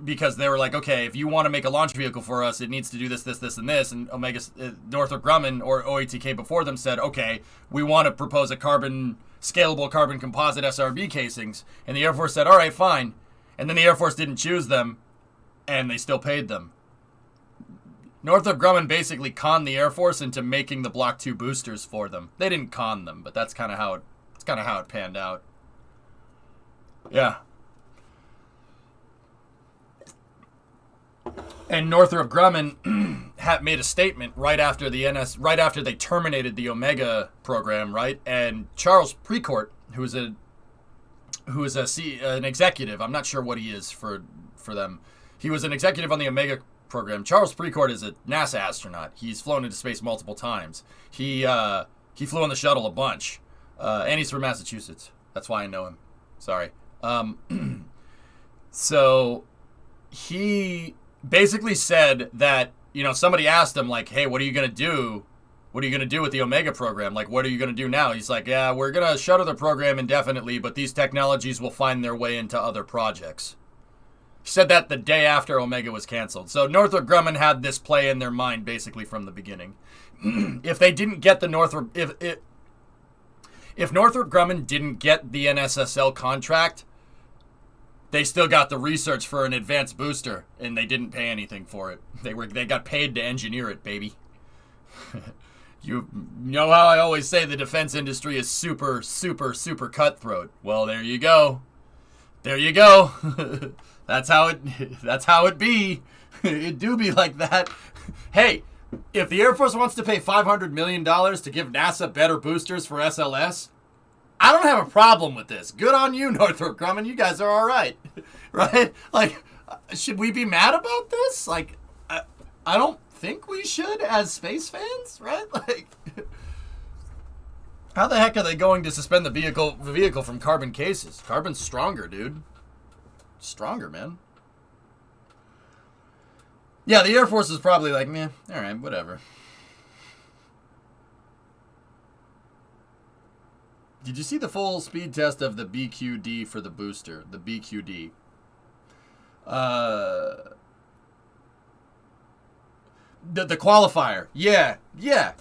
because they were like, okay, if you want to make a launch vehicle for us, it needs to do this, and this, and Northrop Grumman or OATK before them said, okay, we want to propose a scalable carbon composite SRB casings, and the Air Force said, all right, fine, and then the Air Force didn't choose them, and they still paid them. Northrop Grumman basically conned the Air Force into making the Block 2 boosters for them. They didn't con them, but that's kind of how it panned out. Yeah. And Northrop Grumman made a statement right after they terminated the Omega program, right? And Charles Precourt, who is an executive, I'm not sure what he is for them. He was an executive on the Omega program. Charles Precourt is a NASA astronaut. He's flown into space multiple times. He flew on the shuttle a bunch, and he's from Massachusetts. That's why I know him. Sorry. So he basically said that, somebody asked him, like, hey, what are you going to do? What are you going to do with the Omega program? Like, what are you going to do now? He's like, yeah, we're going to shutter the program indefinitely, but these technologies will find their way into other projects. He said that the day after Omega was canceled. So Northrop Grumman had this play in their mind basically from the beginning. If they didn't get the if Northrop Grumman didn't get the NSSL contract, they still got the research for an advanced booster, and they didn't pay anything for it. They got paid to engineer it, baby. You know how I always say the defense industry is super, super, super cutthroat. Well, there you go. There you go. That's how it be. It do be like that. Hey, if the Air Force wants to pay $500 million to give NASA better boosters for SLS, I don't have a problem with this. Good on you, Northrop Grumman. You guys are all right. Right? Like, should we be mad about this? Like, I don't think we should as space fans, right? Like, how the heck are they going to suspend the vehicle from carbon cases? Carbon's stronger, dude. Stronger, man. Yeah, the Air Force is probably like, meh, all right, whatever. Did you see the full speed test of the BQD for the booster? The BQD. The qualifier. Yeah.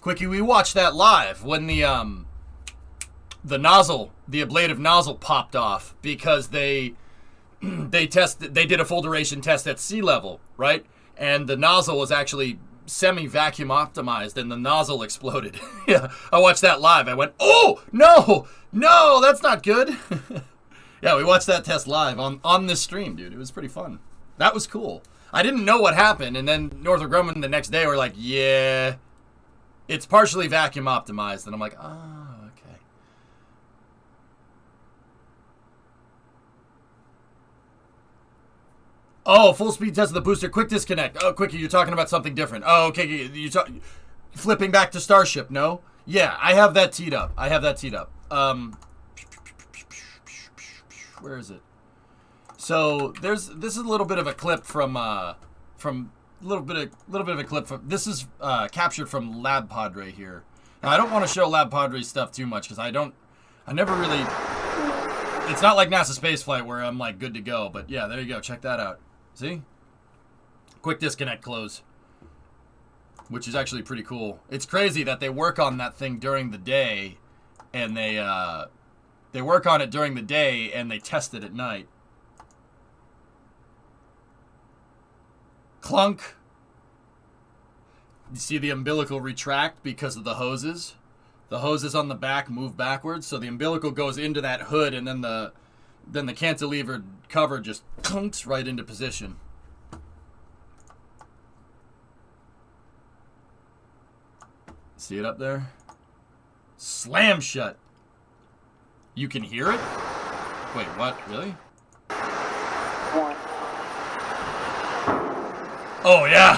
Quickie, we watched that live when the nozzle, the ablative nozzle popped off because they did a full duration test at sea level, right? And the nozzle was actually semi-vacuum optimized and the nozzle exploded. Yeah, I watched that live. I went, oh, no, that's not good. Yeah, we watched that test live on this stream, dude. It was pretty fun. That was cool. I didn't know what happened, and then Northrop Grumman the next day were like, yeah, it's partially vacuum optimized. And I'm like, oh, okay. Oh, full speed test of the booster, quick disconnect. Oh, Quickie, you're talking about something different. Oh, okay, flipping back to Starship, no? Yeah, I have that teed up. Where is it? So this is a little bit of a clip from little bit of a clip from, this is captured from Lab Padre here. Now I don't want to show Lab Padre stuff too much because I never really, it's not like NASA spaceflight where I'm like good to go, but yeah, there you go, check that out. See? Quick disconnect close, which is actually pretty cool. It's crazy that they work on that thing during the day and they work on it during the day and they test it at night. Clunk. You see the umbilical retract because of the hoses? The hoses on the back move backwards, so the umbilical goes into that hood and then the cantilevered cover just clunks right into position. See it up there? Slam shut. You can hear it? Wait, what? Really? Oh, yeah.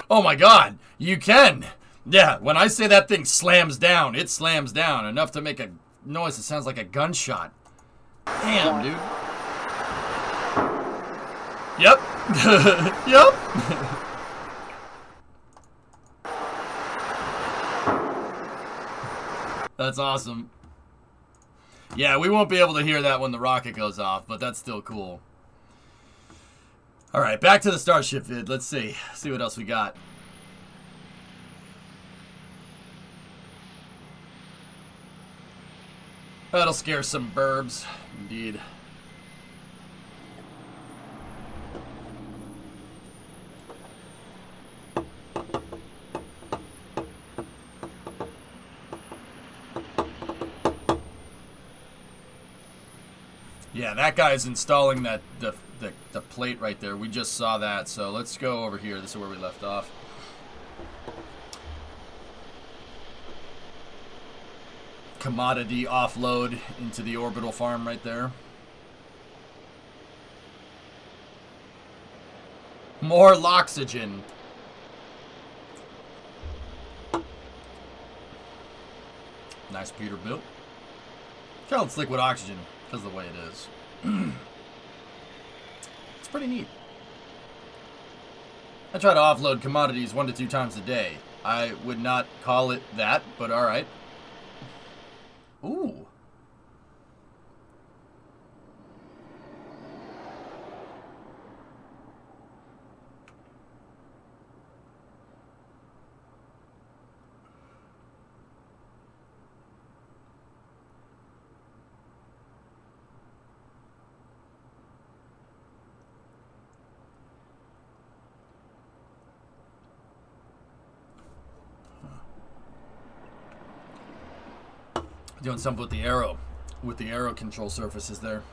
Oh, my God. You can. Yeah, when I say that thing slams down, it slams down enough to make a noise that sounds like a gunshot. Damn, dude. Yep. Yep. That's awesome. Yeah, we won't be able to hear that when the rocket goes off, but that's still cool. All right, back to the Starship vid. Let's see what else we got. That'll scare some burbs, indeed. Yeah, that guy's installing the plate right there. We just saw that, so let's go over here. This is where we left off. Commodity offload into the orbital farm right there. More Loxygen. Nice Peterbilt. Kind of liquid oxygen because of the way it is. It's pretty neat. I try to offload commodities 1 to 2 times a day. I would not call it that, but alright. Ooh. Doing something with the arrow control surfaces there.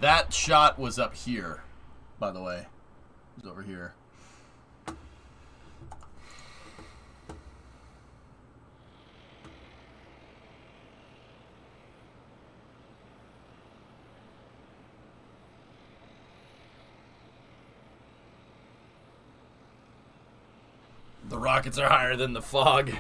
That shot was up here, by the way. It was over here. The rockets are higher than the fog.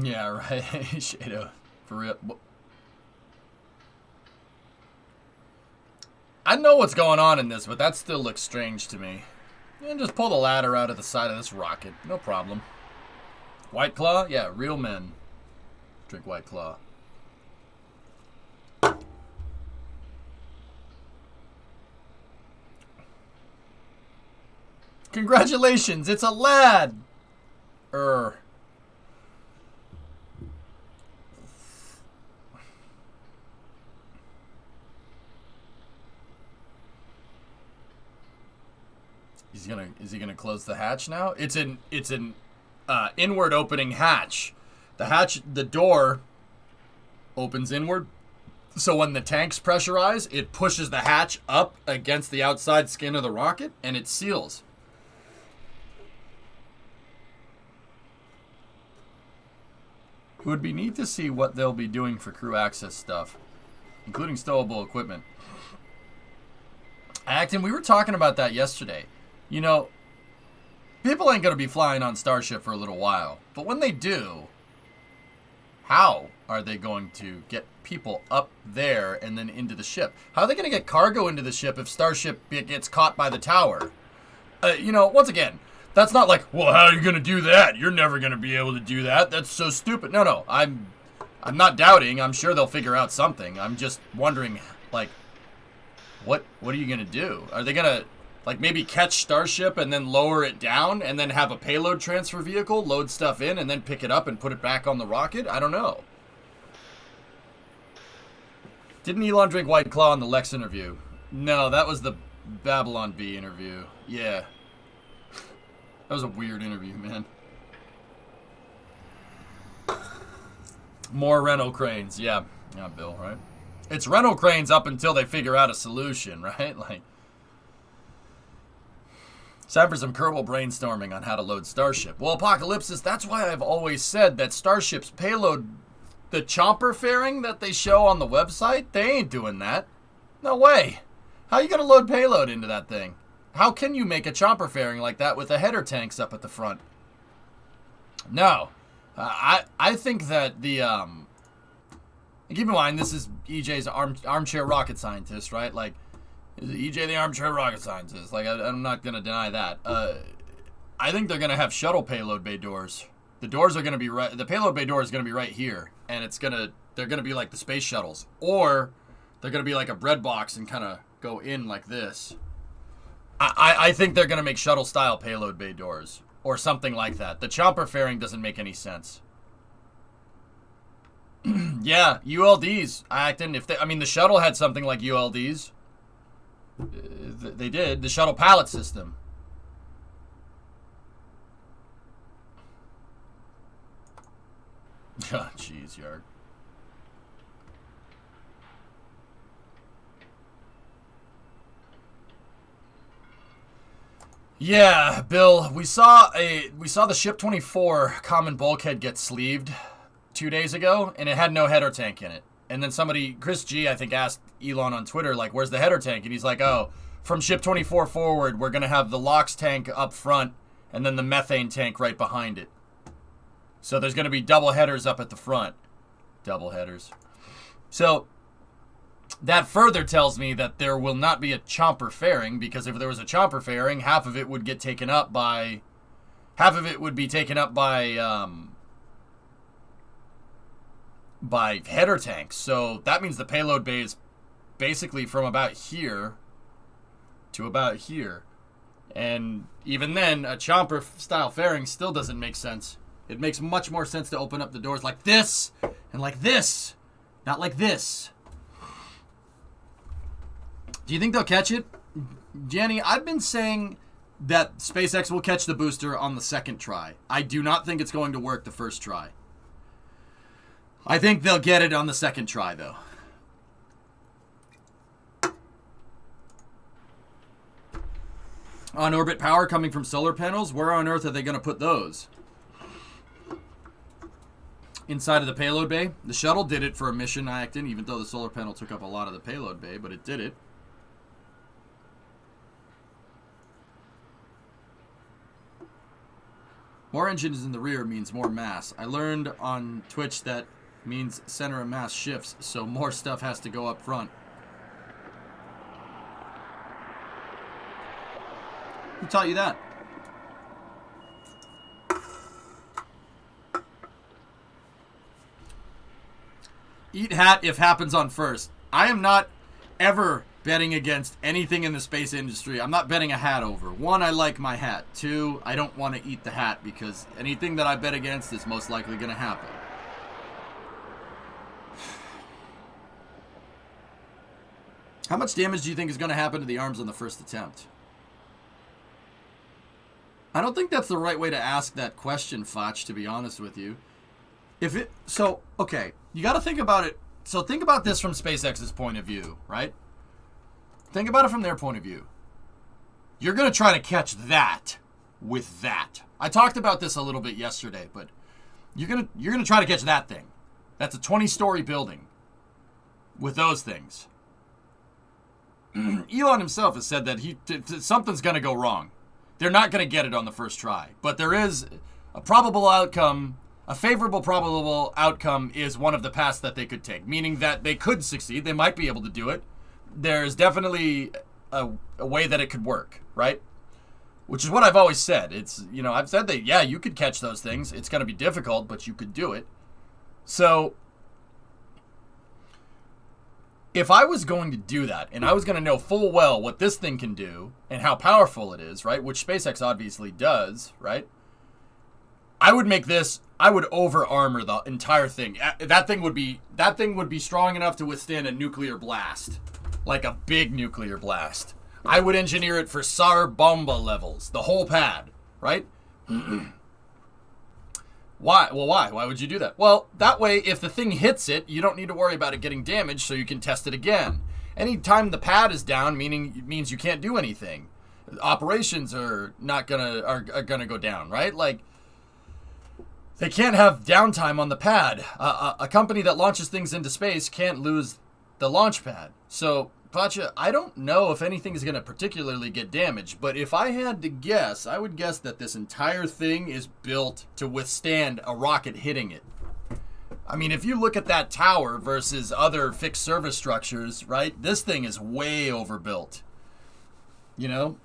Yeah, right. Shado. For real. I know what's going on in this, but that still looks strange to me. And just pull the ladder out of the side of this rocket. No problem. White Claw? Yeah, real men drink White Claw. Congratulations, it's a lad! Is he gonna close the hatch now? It's an inward opening hatch. The door opens inward. So when the tanks pressurize, it pushes the hatch up against the outside skin of the rocket and it seals. It would be neat to see what they'll be doing for crew access stuff, including stowable equipment. Acton, we were talking about that yesterday. You know, people ain't going to be flying on Starship for a little while. But when they do, how are they going to get people up there and then into the ship? How are they going to get cargo into the ship if Starship gets caught by the tower? You know, once again, that's not like, well, how are you going to do that? You're never going to be able to do that. That's so stupid. No, I'm not doubting. I'm sure they'll figure out something. I'm just wondering, like, what are you going to do? Are they going to, like, maybe catch Starship and then lower it down and then have a payload transfer vehicle load stuff in and then pick it up and put it back on the rocket? I don't know. Didn't Elon drink White Claw in the Lex interview? No, that was the Babylon B interview. Yeah. That was a weird interview, man. More rental cranes. Yeah, Bill, right? It's rental cranes up until they figure out a solution, right? Like, it's time for some Kerbal brainstorming on how to load Starship. Well, Apocalypsis, that's why I've always said that Starship's payload, the chomper fairing that they show on the website, they ain't doing that. No way. How are you going to load payload into that thing? How can you make a chomper fairing like that with the header tanks up at the front? No. I think that the... keep in mind, this is EJ's armchair rocket scientist, right? Like, EJ the armchair rocket scientist. Like, I'm not going to deny that. I think they're going to have shuttle payload bay doors. The doors are going to be right... The payload bay door is going to be right here. And it's going to... They're going to be like the space shuttles. Or they're going to be like a bread box and kind of go in like this. I think they're going to make shuttle-style payload bay doors. Or something like that. The chomper fairing doesn't make any sense. Yeah, ULDs. The shuttle had something like ULDs. They did. The shuttle pallet system. Oh, jeez, Yarg. Yeah, Bill, we saw the Ship 24 common bulkhead get sleeved 2 days ago, and it had no header tank in it. And then Chris G, I think, asked Elon on Twitter, like, where's the header tank? And he's like, oh, from Ship 24 forward, we're going to have the LOX tank up front and then the methane tank right behind it. So there's going to be double headers up at the front. Double headers. So that further tells me that there will not be a chomper fairing, because if there was a chomper fairing, half of it would be taken up by header tanks. So that means the payload bay is basically from about here to about here. And even then, a chomper style fairing still doesn't make sense. It makes much more sense to open up the doors like this and like this, not like this. Do you think they'll catch it? Jenny, I've been saying that SpaceX will catch the booster on the second try. I do not think it's going to work the first try. I think they'll get it on the second try, though. On-orbit power coming from solar panels? Where on Earth are they going to put those? Inside of the payload bay? The shuttle did it for a mission, Acton, even though the solar panel took up a lot of the payload bay, but it did it. More engines in the rear means more mass. I learned on Twitch that means center of mass shifts, so more stuff has to go up front. Who taught you that? Eat hat if happens on first. I am not ever betting against anything in the space industry. I'm not betting a hat over. One, I like my hat. Two, I don't want to eat the hat because anything that I bet against is most likely going to happen. How much damage do you think is going to happen to the arms on the first attempt? I don't think that's the right way to ask that question, Foch, to be honest with you. Okay, you got to think about it. So think about this from SpaceX's point of view, right? Think about it from their point of view. You're going to try to catch that with that. I talked about this a little bit yesterday, but you're going to try to catch that thing. That's a 20-story building with those things. Elon himself has said that something's going to go wrong. They're not going to get it on the first try. But there is a probable outcome. A favorable probable outcome is one of the paths that they could take, meaning that they could succeed. They might be able to do it. There's definitely a way that it could work, right? Which is what I've always said. I've said that, yeah, you could catch those things. It's going to be difficult, but you could do it. So if I was going to do that, and I was going to know full well what this thing can do and how powerful it is, right, which SpaceX obviously does, right, I would over-armor the entire thing. That thing would be strong enough to withstand a nuclear blast, like a big nuclear blast. I would engineer it for Tsar Bomba levels, the whole pad, right? Why? Well, why? Why would you do that? Well, that way, if the thing hits it, you don't need to worry about it getting damaged, so you can test it again. Anytime the pad is down, means you can't do anything. Operations are gonna go down, right? Like, they can't have downtime on the pad. A company that launches things into space can't lose the launch pad. So, Pacha, I don't know if anything is going to particularly get damaged, but if I had to guess, I would guess that this entire thing is built to withstand a rocket hitting it. I mean, if you look at that tower versus other fixed service structures, right, this thing is way overbuilt. You know?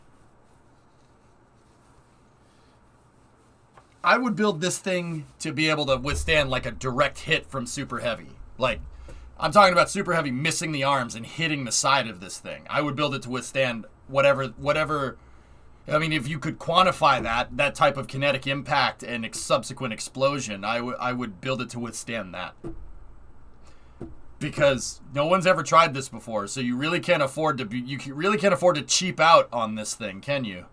I would build this thing to be able to withstand like a direct hit from Super Heavy. Like, I'm talking about Super Heavy missing the arms and hitting the side of this thing. I would build it to withstand whatever. I mean, if you could quantify that type of kinetic impact and subsequent explosion, I would build it to withstand that. Because no one's ever tried this before, so you really can't afford to cheap out on this thing, can you?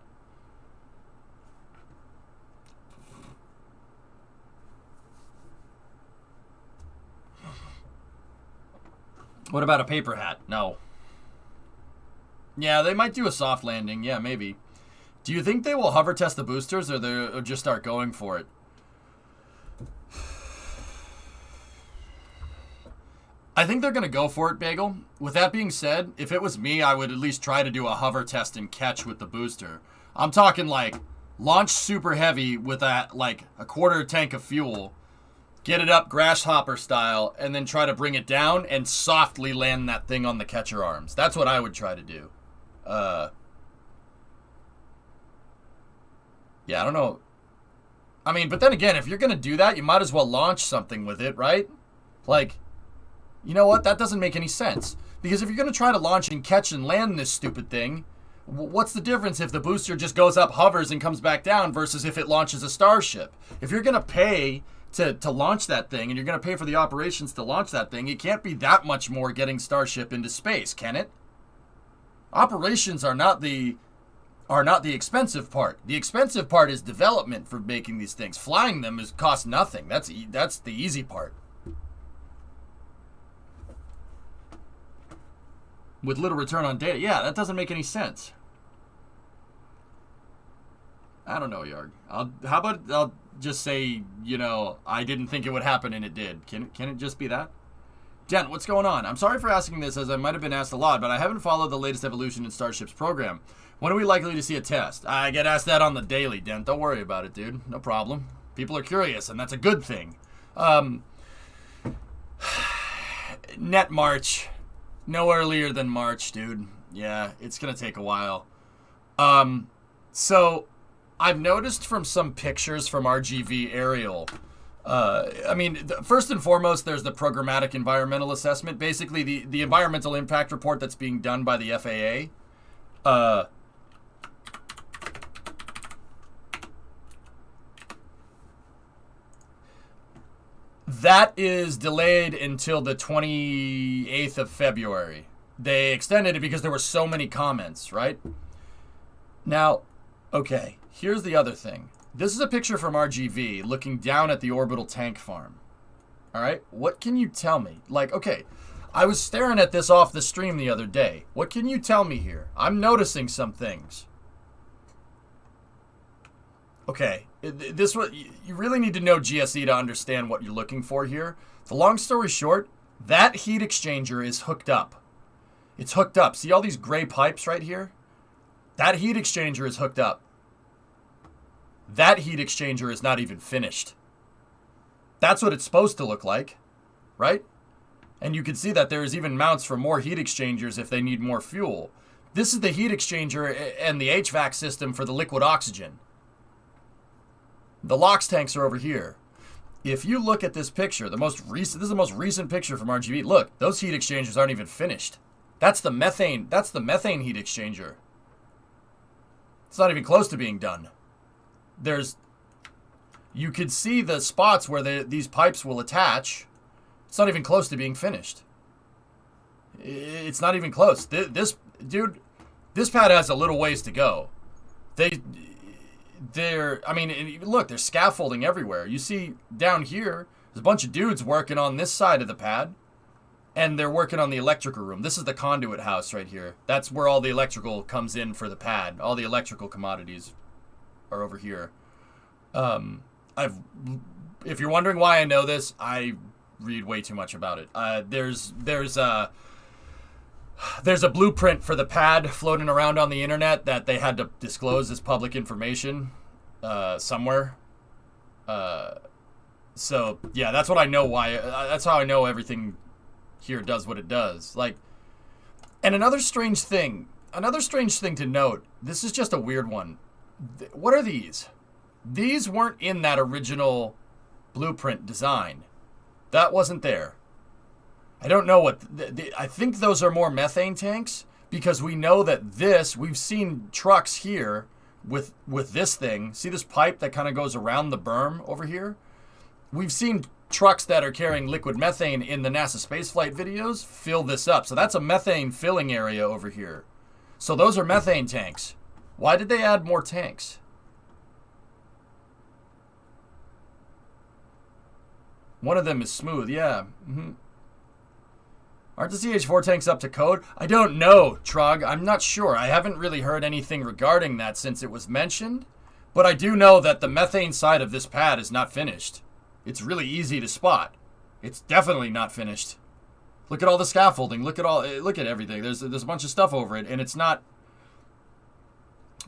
What about a paper hat? No. Yeah, they might do a soft landing. Yeah, maybe. Do you think they will hover test the boosters or they'll just start going for it? I think they're going to go for it, Bagel. With that being said, if it was me, I would at least try to do a hover test and catch with the booster. I'm talking like launch Super Heavy with a quarter tank of fuel. Get it up grasshopper style, and then try to bring it down and softly land that thing on the catcher arms. That's what I would try to do. Yeah, I don't know. I mean, but then again, if you're going to do that, you might as well launch something with it, right? Like, you know what? That doesn't make any sense. Because if you're going to try to launch and catch and land this stupid thing, what's the difference if the booster just goes up, hovers, and comes back down versus if it launches a Starship? If you're going to pay to launch that thing, and you're going to pay for the operations to launch that thing, it can't be that much more getting Starship into space, can it? Operations are not the expensive part. The expensive part is development for making these things. Flying them costs nothing. That's the easy part. With little return on data. Yeah, that doesn't make any sense. I don't know, Yarg. How about I'll just say, I didn't think it would happen and it did. Can it just be that? Dent, what's going on? I'm sorry for asking this, as I might have been asked a lot, but I haven't followed the latest evolution in Starship's program. When are we likely to see a test? I get asked that on the daily, Dent. Don't worry about it, dude. No problem. People are curious, and that's a good thing. Net March. No earlier than March, dude. Yeah, it's going to take a while. So, I've noticed from some pictures from RGV aerial... first and foremost, there's the programmatic environmental assessment. Basically, the environmental impact report that's being done by the FAA. That is delayed until the 28th of February. They extended it because there were so many comments, right? Now, okay, here's the other thing. This is a picture from RGV looking down at the orbital tank farm. All right, what can you tell me? Like, okay, I was staring at this off the stream the other day. What can you tell me here? I'm noticing some things. Okay, this what you really need to know GSE to understand what you're looking for here. The long story short, that heat exchanger is hooked up. It's hooked up. See all these gray pipes right here? That heat exchanger is hooked up. That heat exchanger is not even finished. That's what it's supposed to look like, right? And you can see that there is even mounts for more heat exchangers if they need more fuel. This is the heat exchanger and the HVAC system for the liquid oxygen. The LOX tanks are over here. If you look at this picture, this is the most recent picture from RGB. Look, those heat exchangers aren't even finished. That's the methane heat exchanger. It's not even close to being done. You could see the spots where these pipes will attach. It's not even close to being finished. It's not even close. This pad has a little ways to go. Look, there's scaffolding everywhere. You see down here, there's a bunch of dudes working on this side of the pad, and they're working on the electrical room. This is the conduit house right here. That's where all the electrical comes in for the pad. All the electrical commodities are over here. If you're wondering why I know this, I read way too much about it. There's a blueprint for the pad floating around on the internet that they had to disclose as public information somewhere. So yeah, that's what I know why. That's how I know everything here does what it does. Like, and another strange thing to note. This is just a weird one. What are these? These weren't in that original blueprint design. That wasn't there. I don't know what... I think those are more methane tanks, because we know that we've seen trucks here with this thing. See this pipe that kind of goes around the berm over here? We've seen trucks that are carrying liquid methane in the NASA spaceflight videos fill this up. So that's a methane filling area over here. So those are methane tanks. Why did they add more tanks? One of them is smooth, yeah. Mm-hmm. Aren't the CH4 tanks up to code? I don't know, Trog. I'm not sure. I haven't really heard anything regarding that since it was mentioned. But I do know that the methane side of this pad is not finished. It's really easy to spot. It's definitely not finished. Look at all the scaffolding. Look at everything. There's a bunch of stuff over it, and it's not...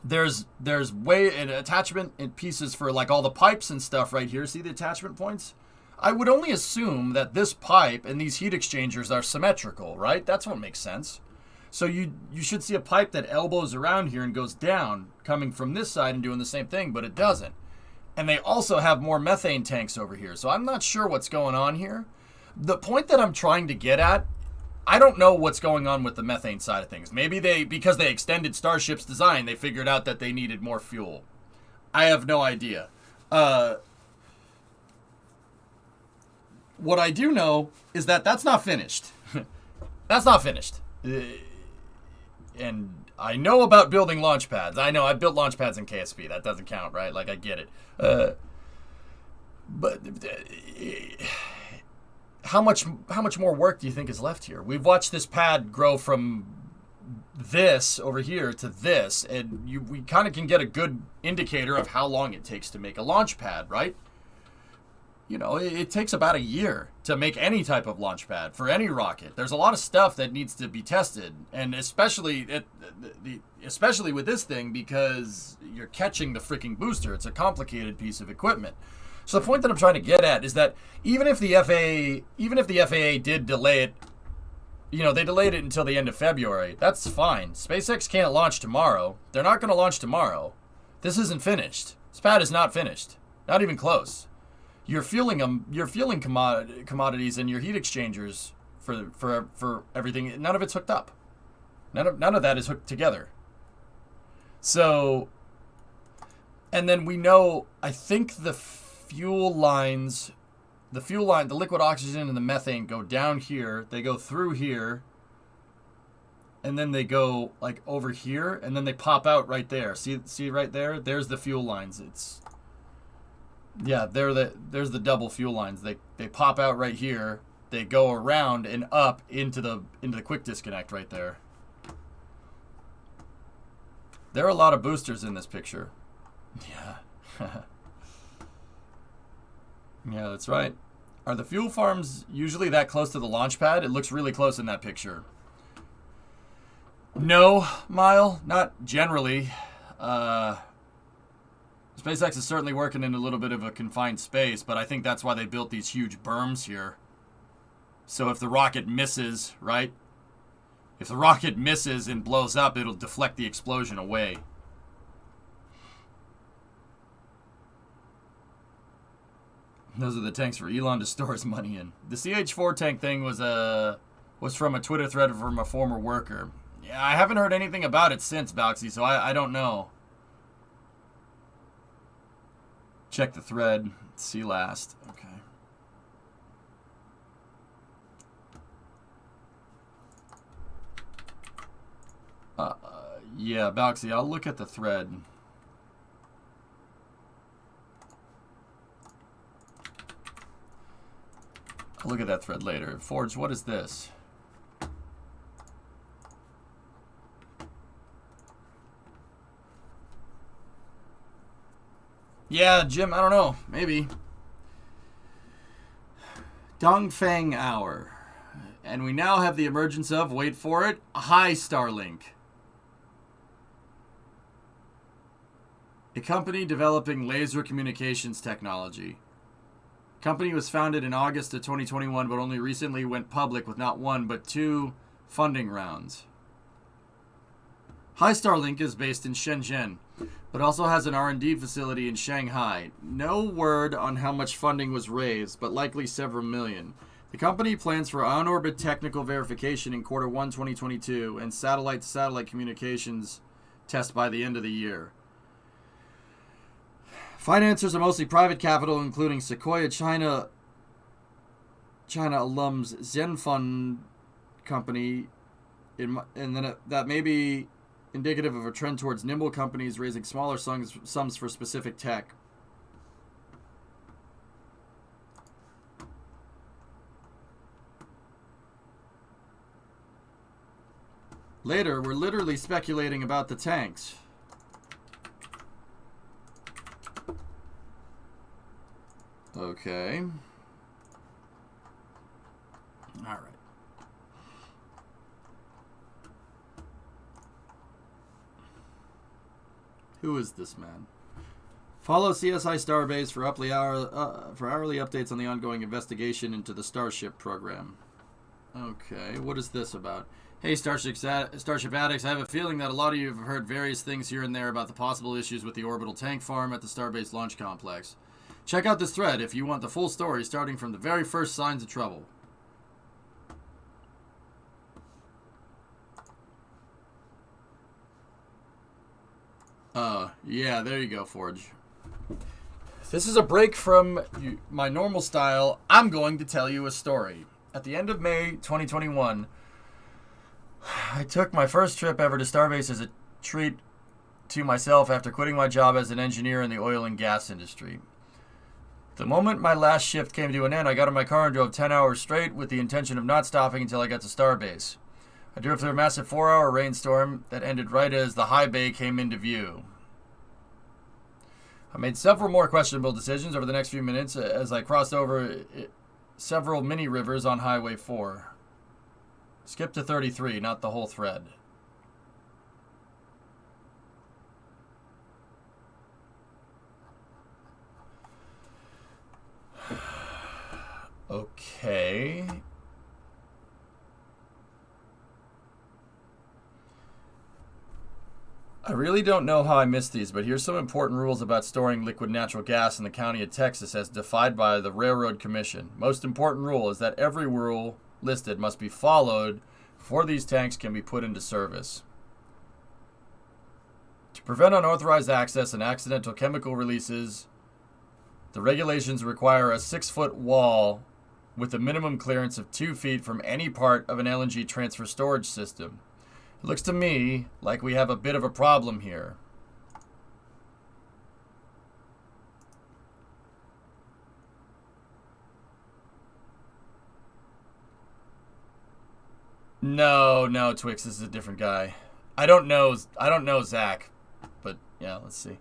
There's an attachment in pieces for like all the pipes and stuff right here. See the attachment points? I would only assume that this pipe and these heat exchangers are symmetrical, right? That's what makes sense. So you should see a pipe that elbows around here and goes down, coming from this side and doing the same thing, but it doesn't. And they also have more methane tanks over here. So I'm not sure what's going on here. The point that I'm trying to get at, I don't know what's going on with the methane side of things. Maybe because they extended Starship's design, they figured out that they needed more fuel. I have no idea. What I do know is that that's not finished. That's not finished. And I know about building launch pads. I know I built launch pads in KSP. That doesn't count, right? Like, I get it. But how much more work do you think is left here? We've watched this pad grow from this over here to this, and we kind of can get a good indicator of how long it takes to make a launch pad, right? you know, it takes about a year to make any type of launch pad for any rocket. There's a lot of stuff that needs to be tested, and especially with this thing, because you're catching the freaking booster. It's a complicated piece of equipment. So the point that I'm trying to get at is that even if the FAA did delay it, you know, they delayed it until the end of February, that's fine. SpaceX can't launch tomorrow. They're not going to launch tomorrow. This isn't finished. This pad is not finished. Not even close. You're fueling them. You're fueling commodities and your heat exchangers for everything. None of it's hooked up. None of that is hooked together. So, and then we know, I think the fuel lines, the liquid oxygen and the methane go down here. They go through here. And then they go like over here, and then they pop out right there. See right there? There's the fuel lines. There's the double fuel lines. They pop out right here. They go around and up into the quick disconnect right there. There are a lot of boosters in this picture. Yeah. Yeah, that's right. Are the fuel farms usually that close to the launch pad? It looks really close in that picture. No, Mile, not generally. SpaceX is certainly working in a little bit of a confined space, but I think that's why they built these huge berms here. So if the rocket misses, right? If the rocket misses and blows up, it'll deflect the explosion away. Those are the tanks for Elon to store his money in. The CH-4 tank thing was from a Twitter thread from a former worker. Yeah, I haven't heard anything about it since, Boxy, so I don't know. Check the thread. See last. Okay. Yeah, Boxy, I'll look at the thread. I'll look at that thread later. Forge, what is this? Yeah, Jim, I don't know. Maybe. Dongfang Hour. And we now have the emergence of, wait for it, Hi Starlink. A company developing laser communications technology. The company was founded in August of 2021, but only recently went public with not one, but two funding rounds. Hi Starlink is based in Shenzhen, but also has an R&D facility in Shanghai. No word on how much funding was raised, but likely several million. The company plans for on-orbit technical verification in Q1 2022 and satellite-to-satellite communications test by the end of the year. Financiers are mostly private capital, including Sequoia China alums Zenfund Company, and then that may be indicative of a trend towards nimble companies raising smaller sums for specific tech. Later, we're literally speculating about the tanks. Okay. All right. Who is this man? Follow CSI Starbase for hourly updates on the ongoing investigation into the Starship program. Okay, what is this about? Hey, Starship Addicts, I have a feeling that a lot of you have heard various things here and there about the possible issues with the orbital tank farm at the Starbase Launch Complex. Check out this thread if you want the full story, starting from the very first signs of trouble. Yeah, there you go, Forge. This is a break from my normal style. I'm going to tell you a story. At the end of May 2021, I took my first trip ever to Starbase as a treat to myself after quitting my job as an engineer in the oil and gas industry. The moment my last shift came to an end, I got in my car and drove 10 hours straight with the intention of not stopping until I got to Starbase. I drove through a massive 4-hour rainstorm that ended right as the high bay came into view. I made several more questionable decisions over the next few minutes as I crossed over several mini rivers on Highway 4. Skip to 33, not the whole thread. Okay. I really don't know how I missed these, but here's some important rules about storing liquid natural gas in the county of Texas as defined by the Railroad Commission. Most important rule is that every rule listed must be followed before these tanks can be put into service. To prevent unauthorized access and accidental chemical releases, the regulations require a 6-foot wall with a minimum clearance of 2 feet from any part of an LNG transfer storage system. It looks to me like we have a bit of a problem here. No, Twix, this is a different guy. I don't know Zach, but yeah, let's see.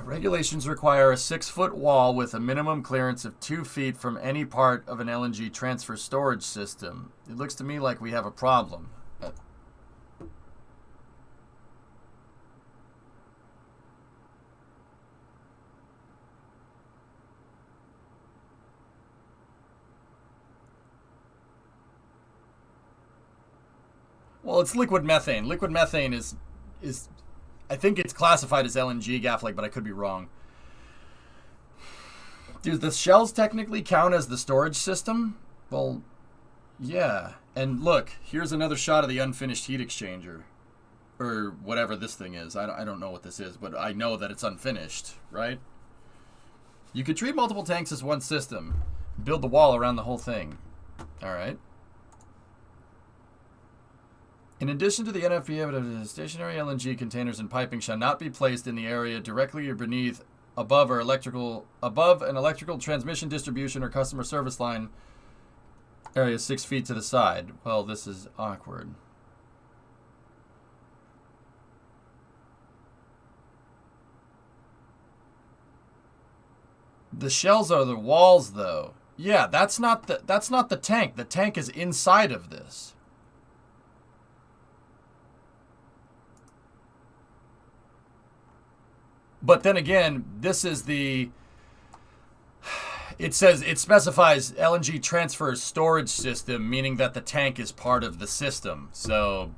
Regulations require a 6-foot wall with a minimum clearance of 2 feet from any part of an LNG transfer storage system. It looks to me like we have a problem. Well, it's liquid methane. Liquid methane is I think it's classified as LNG, Gafflake, but I could be wrong. Do the shells technically count as the storage system? Well, yeah. And look, here's another shot of the unfinished heat exchanger. Or whatever this thing is. I don't know what this is, but I know that it's unfinished, right? You could treat multiple tanks as one system. Build the wall around the whole thing. All right. In addition to the NFPA, stationary LNG containers and piping shall not be placed in the area directly or beneath, above an electrical transmission distribution or customer service line area 6 feet to the side. Well, this is awkward. The shells are the walls, though. Yeah, that's not the tank. The tank is inside of this. But then again, this is it specifies LNG transfer storage system, meaning that the tank is part of the system. So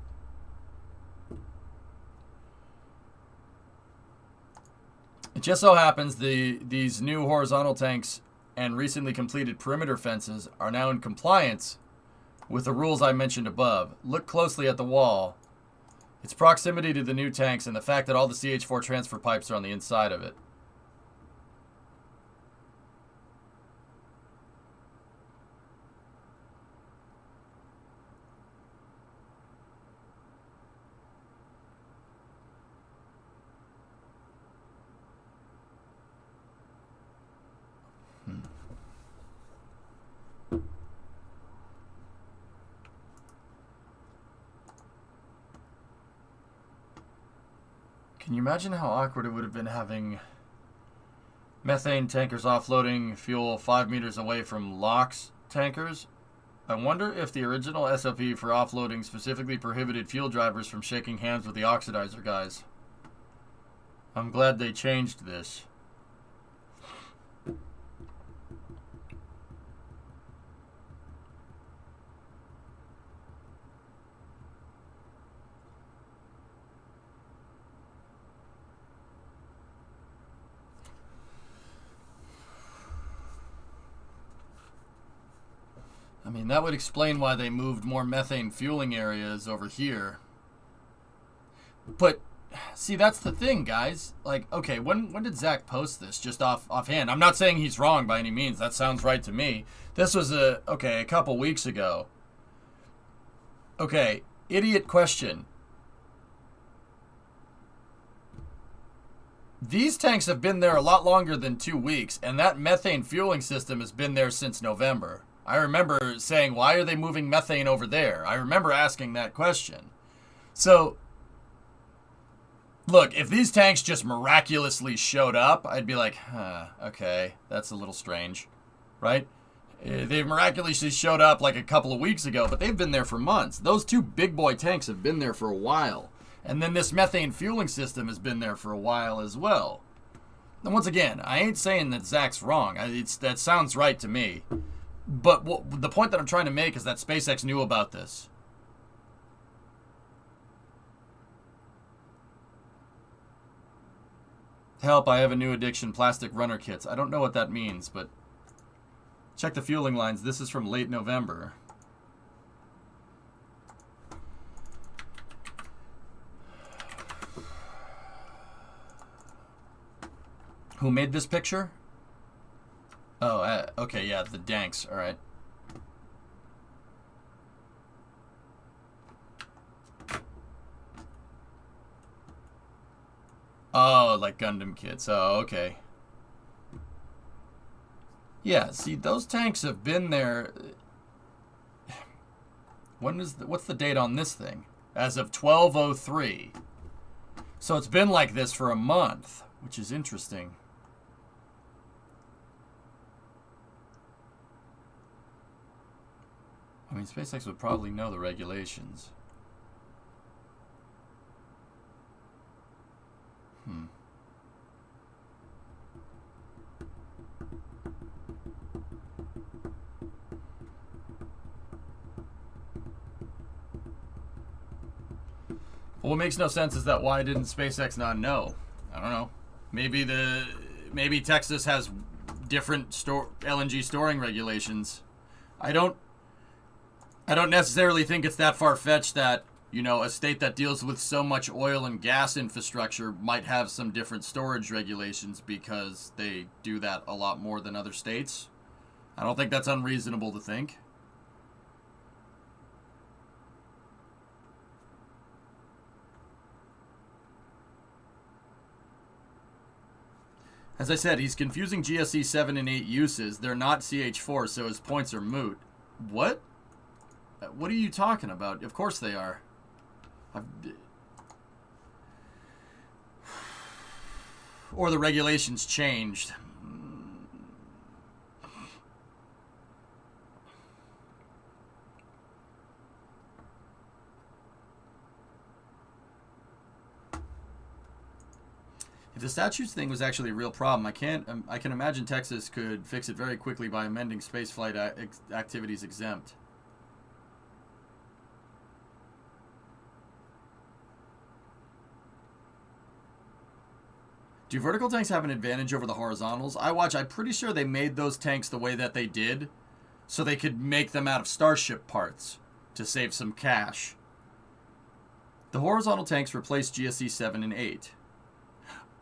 it just so happens these new horizontal tanks and recently completed perimeter fences are now in compliance with the rules I mentioned above. Look closely at the wall. Its proximity to the new tanks and the fact that all the CH4 transfer pipes are on the inside of it. Can you imagine how awkward it would have been having methane tankers offloading fuel 5 meters away from LOX tankers? I wonder if the original SOP for offloading specifically prohibited fuel drivers from shaking hands with the oxidizer guys. I'm glad they changed this. I mean, that would explain why they moved more methane fueling areas over here. But, see, that's the thing, guys. Like, okay, when did Zach post this? Just offhand. I'm not saying he's wrong by any means. That sounds right to me. This was, a couple weeks ago. Okay, idiot question. These tanks have been there a lot longer than 2 weeks, and that methane fueling system has been there since November. I remember saying, why are they moving methane over there? I remember asking that question. So, Look, if these tanks just miraculously showed up, I'd be like, okay, that's a little strange, right? They miraculously showed up like a couple of weeks ago, but they've been there for months. Those two big boy tanks have been there for a while. And then this methane fueling system has been there for a while as well. And once again, I ain't saying that Zach's wrong. That sounds right to me. But the point that I'm trying to make is that SpaceX knew about this. Help, I have a new addiction, plastic runner kits. I don't know what that means, but check the fueling lines. This is from late November. Who made this picture? Oh, okay, yeah, the Danks, all right. Oh, like Gundam kits. Oh, okay. Yeah, see, those tanks have been there. What's the date on this thing? As of 12/03. So it's been like this for a month, which is interesting. I mean, SpaceX would probably know the regulations. Well, what makes no sense is that why didn't SpaceX not know? I don't know. Maybe Texas has different LNG storing regulations. I don't necessarily think it's that far-fetched that, you know, a state that deals with so much oil and gas infrastructure might have some different storage regulations because they do that a lot more than other states. I don't think that's unreasonable to think. As I said, he's confusing GSE 7 and 8 uses. They're not CH4, so his points are moot. What? What are you talking about? Of course they are. Or the regulations changed. If the statutes thing was actually a real problem, I can imagine Texas could fix it very quickly by amending spaceflight activities exempt. Do vertical tanks have an advantage over the horizontals? I'm pretty sure they made those tanks the way that they did so they could make them out of Starship parts to save some cash. The horizontal tanks replaced GSE 7 and 8.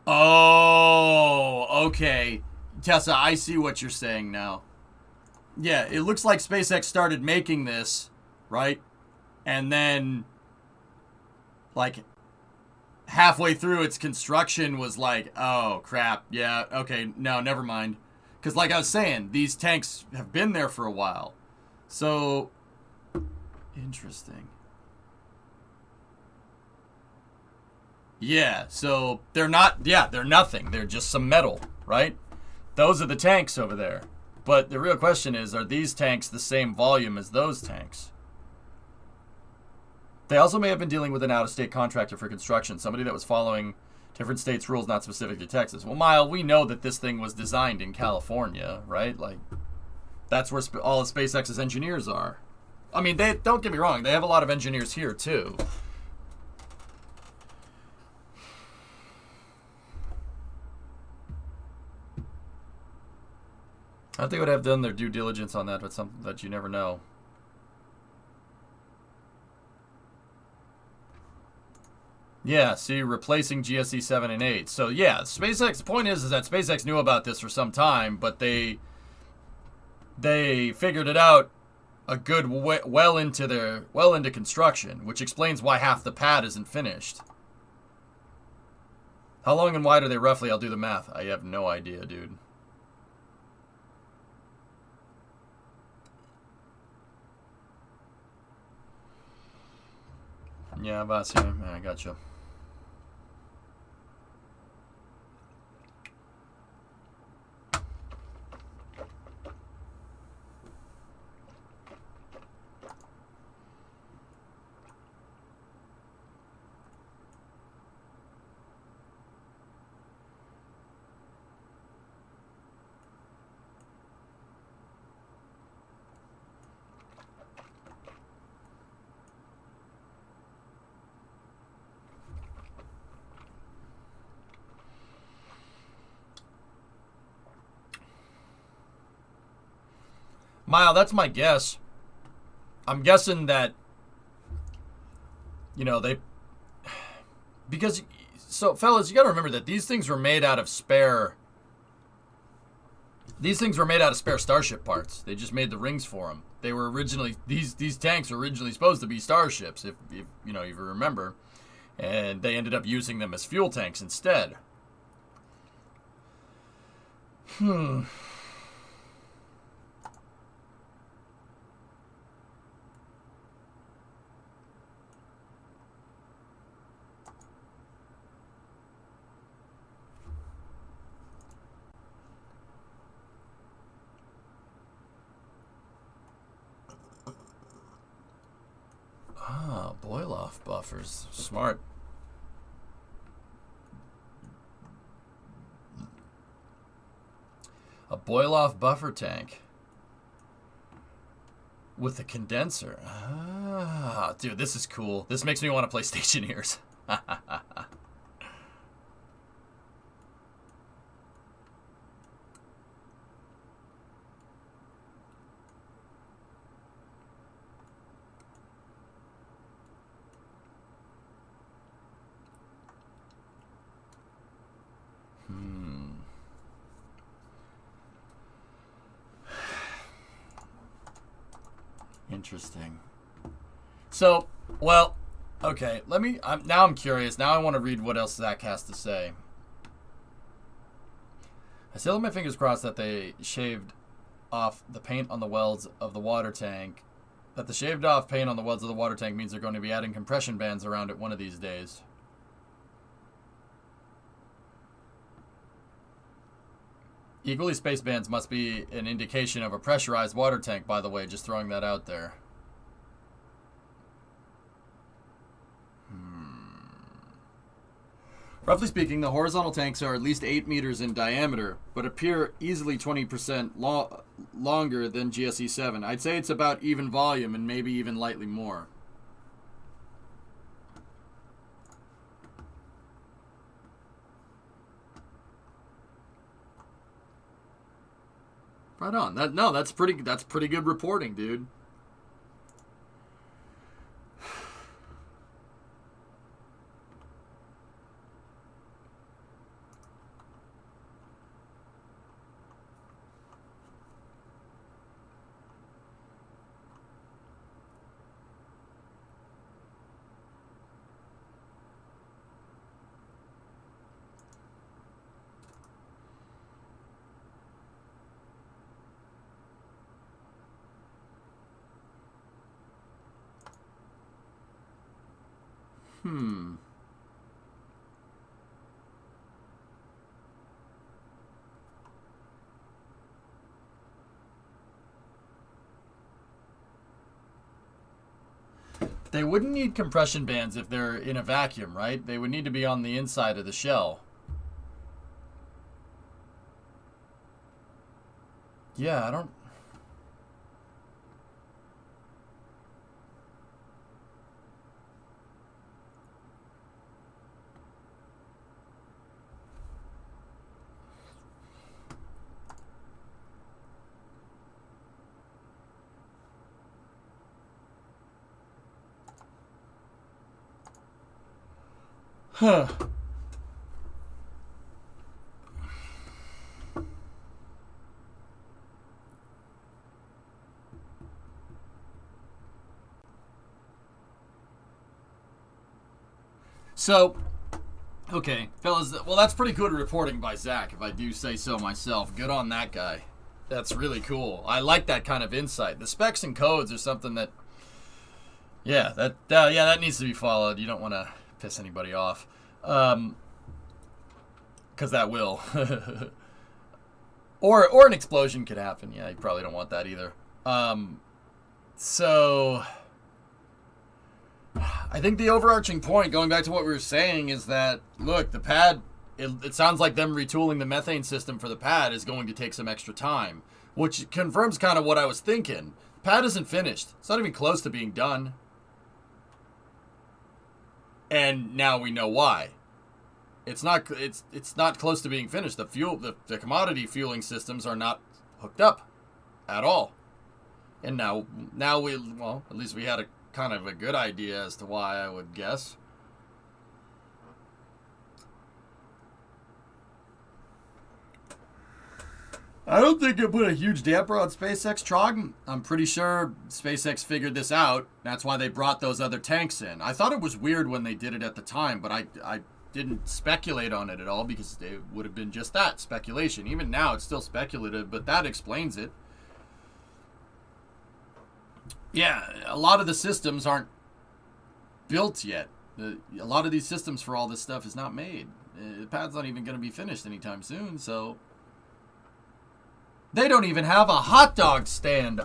Oh, okay. Tessa, I see what you're saying now. Yeah, it looks like SpaceX started making this, right? And then, like, halfway through its construction was like, oh, crap, yeah, okay, no, never mind. Because like I was saying, these tanks have been there for a while. So, interesting. Yeah, so they're nothing. They're just some metal, right? Those are the tanks over there. But the real question is, are these tanks the same volume as those tanks? They also may have been dealing with an out-of-state contractor for construction, somebody that was following different states' rules not specific to Texas. Well, Mile, we know that this thing was designed in California, right? Like, that's where all of SpaceX's engineers are. I mean, don't get me wrong, they have a lot of engineers here, too. I think they would have done their due diligence on that, but something that you never know. Yeah, see, replacing GSE 7 and 8. So, yeah, SpaceX, the point is that SpaceX knew about this for some time, but they figured it out a good well into construction, which explains why half the pad isn't finished. How long and wide are they roughly? I'll do the math. I have no idea, dude. Yeah, boss, yeah, I gotcha. Mile, that's my guess. I'm guessing that, because, so fellas, you got to remember that these things were made out of spare Starship parts. They just made the rings for them. They were originally, these tanks were originally supposed to be starships, if you remember, and they ended up using them as fuel tanks instead. Boil-off buffers. Smart. A boil-off buffer tank with a condenser. Ah, dude, this is cool. This makes me want to play Stationeers. Interesting. So, well, okay, now I'm curious. Now I want to read what else Zach has to say. I still have my fingers crossed that they shaved off the paint on the welds of the water tank. That the shaved off paint on the welds of the water tank means they're going to be adding compression bands around it one of these days. Equally spaced bands must be an indication of a pressurized water tank, by the way, just throwing that out there. Roughly speaking, the horizontal tanks are at least 8 meters in diameter, but appear easily 20% longer than GSE-7. I'd say it's about even volume and maybe even lightly more. Right on. That's pretty good reporting, dude. They wouldn't need compression bands if they're in a vacuum, right? They would need to be on the inside of the shell. Yeah, I don't... Huh. So, okay, fellas, well, that's pretty good reporting by Zach, if I do say so myself. Good on that guy. That's really cool. I like that kind of insight. The specs and codes are something that, yeah, that needs to be followed. You don't want to piss anybody off, because that will. or an explosion could happen. Yeah, you probably don't want that either. So I think the overarching point, going back to what we were saying, is that, look, the pad, it sounds like them retooling the methane system for the pad is going to take some extra time, which confirms kind of what I was thinking. The pad isn't finished. It's not even close to being done. And now we know why. It's not close to being finished. The commodity fueling systems are not hooked up at all. And now we, well, at least we had a kind of a good idea as to why, I would guess. I don't think it put a huge damper on SpaceX, Trog. I'm pretty sure SpaceX figured this out. That's why they brought those other tanks in. I thought it was weird when they did it at the time, but I didn't speculate on it at all because it would have been just that, speculation. Even now, it's still speculative, but that explains it. Yeah, a lot of the systems aren't built yet. A lot of these systems for all this stuff is not made. The pad's not even going to be finished anytime soon, so... They don't even have a hot dog stand.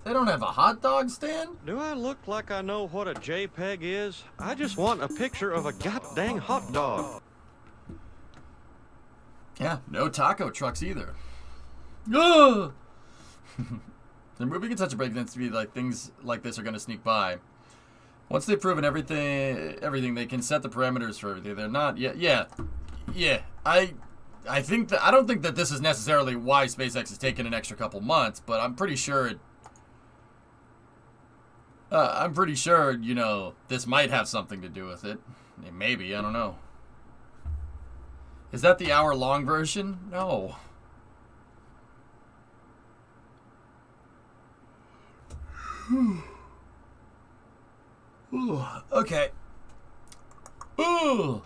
They don't have a hot dog stand? Do I look like I know what a JPEG is? I just want a picture of a goddamn hot dog. Yeah, no taco trucks either. Ugh! They're moving at such a breakneck speed, like things like this are going to sneak by. Once they've proven everything, they can set the parameters for everything. They're not yet. Yeah. I think that I don't think that this is necessarily why SpaceX has taken an extra couple months, but I'm pretty sure you know, this might have something to do with it. Maybe, I don't know. Is that the hour-long version? No. Ooh, okay. Ooh.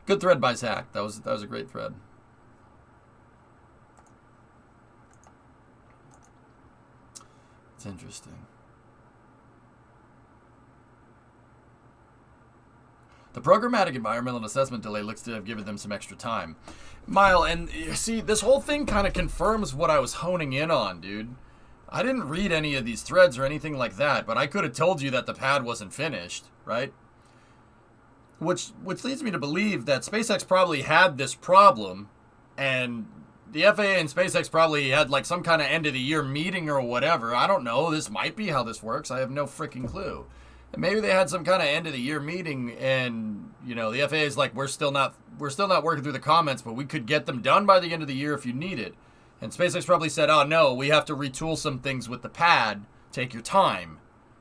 Good thread by Zach. That was a great thread. It's interesting. The programmatic environmental assessment delay looks to have given them some extra time. Mile, and see, this whole thing kind of confirms what I was honing in on, dude. I didn't read any of these threads or anything like that, but I could have told you that the pad wasn't finished, right? Which leads me to believe that SpaceX probably had this problem, and the FAA and SpaceX probably had like some kind of end-of-the-year meeting or whatever. I don't know. This might be how this works. I have no freaking clue. And maybe they had some kind of end-of-the-year meeting, and you know the FAA is like, we're still not working through the comments, but we could get them done by the end of the year if you need it. And SpaceX probably said, oh, no, we have to retool some things with the pad. Take your time.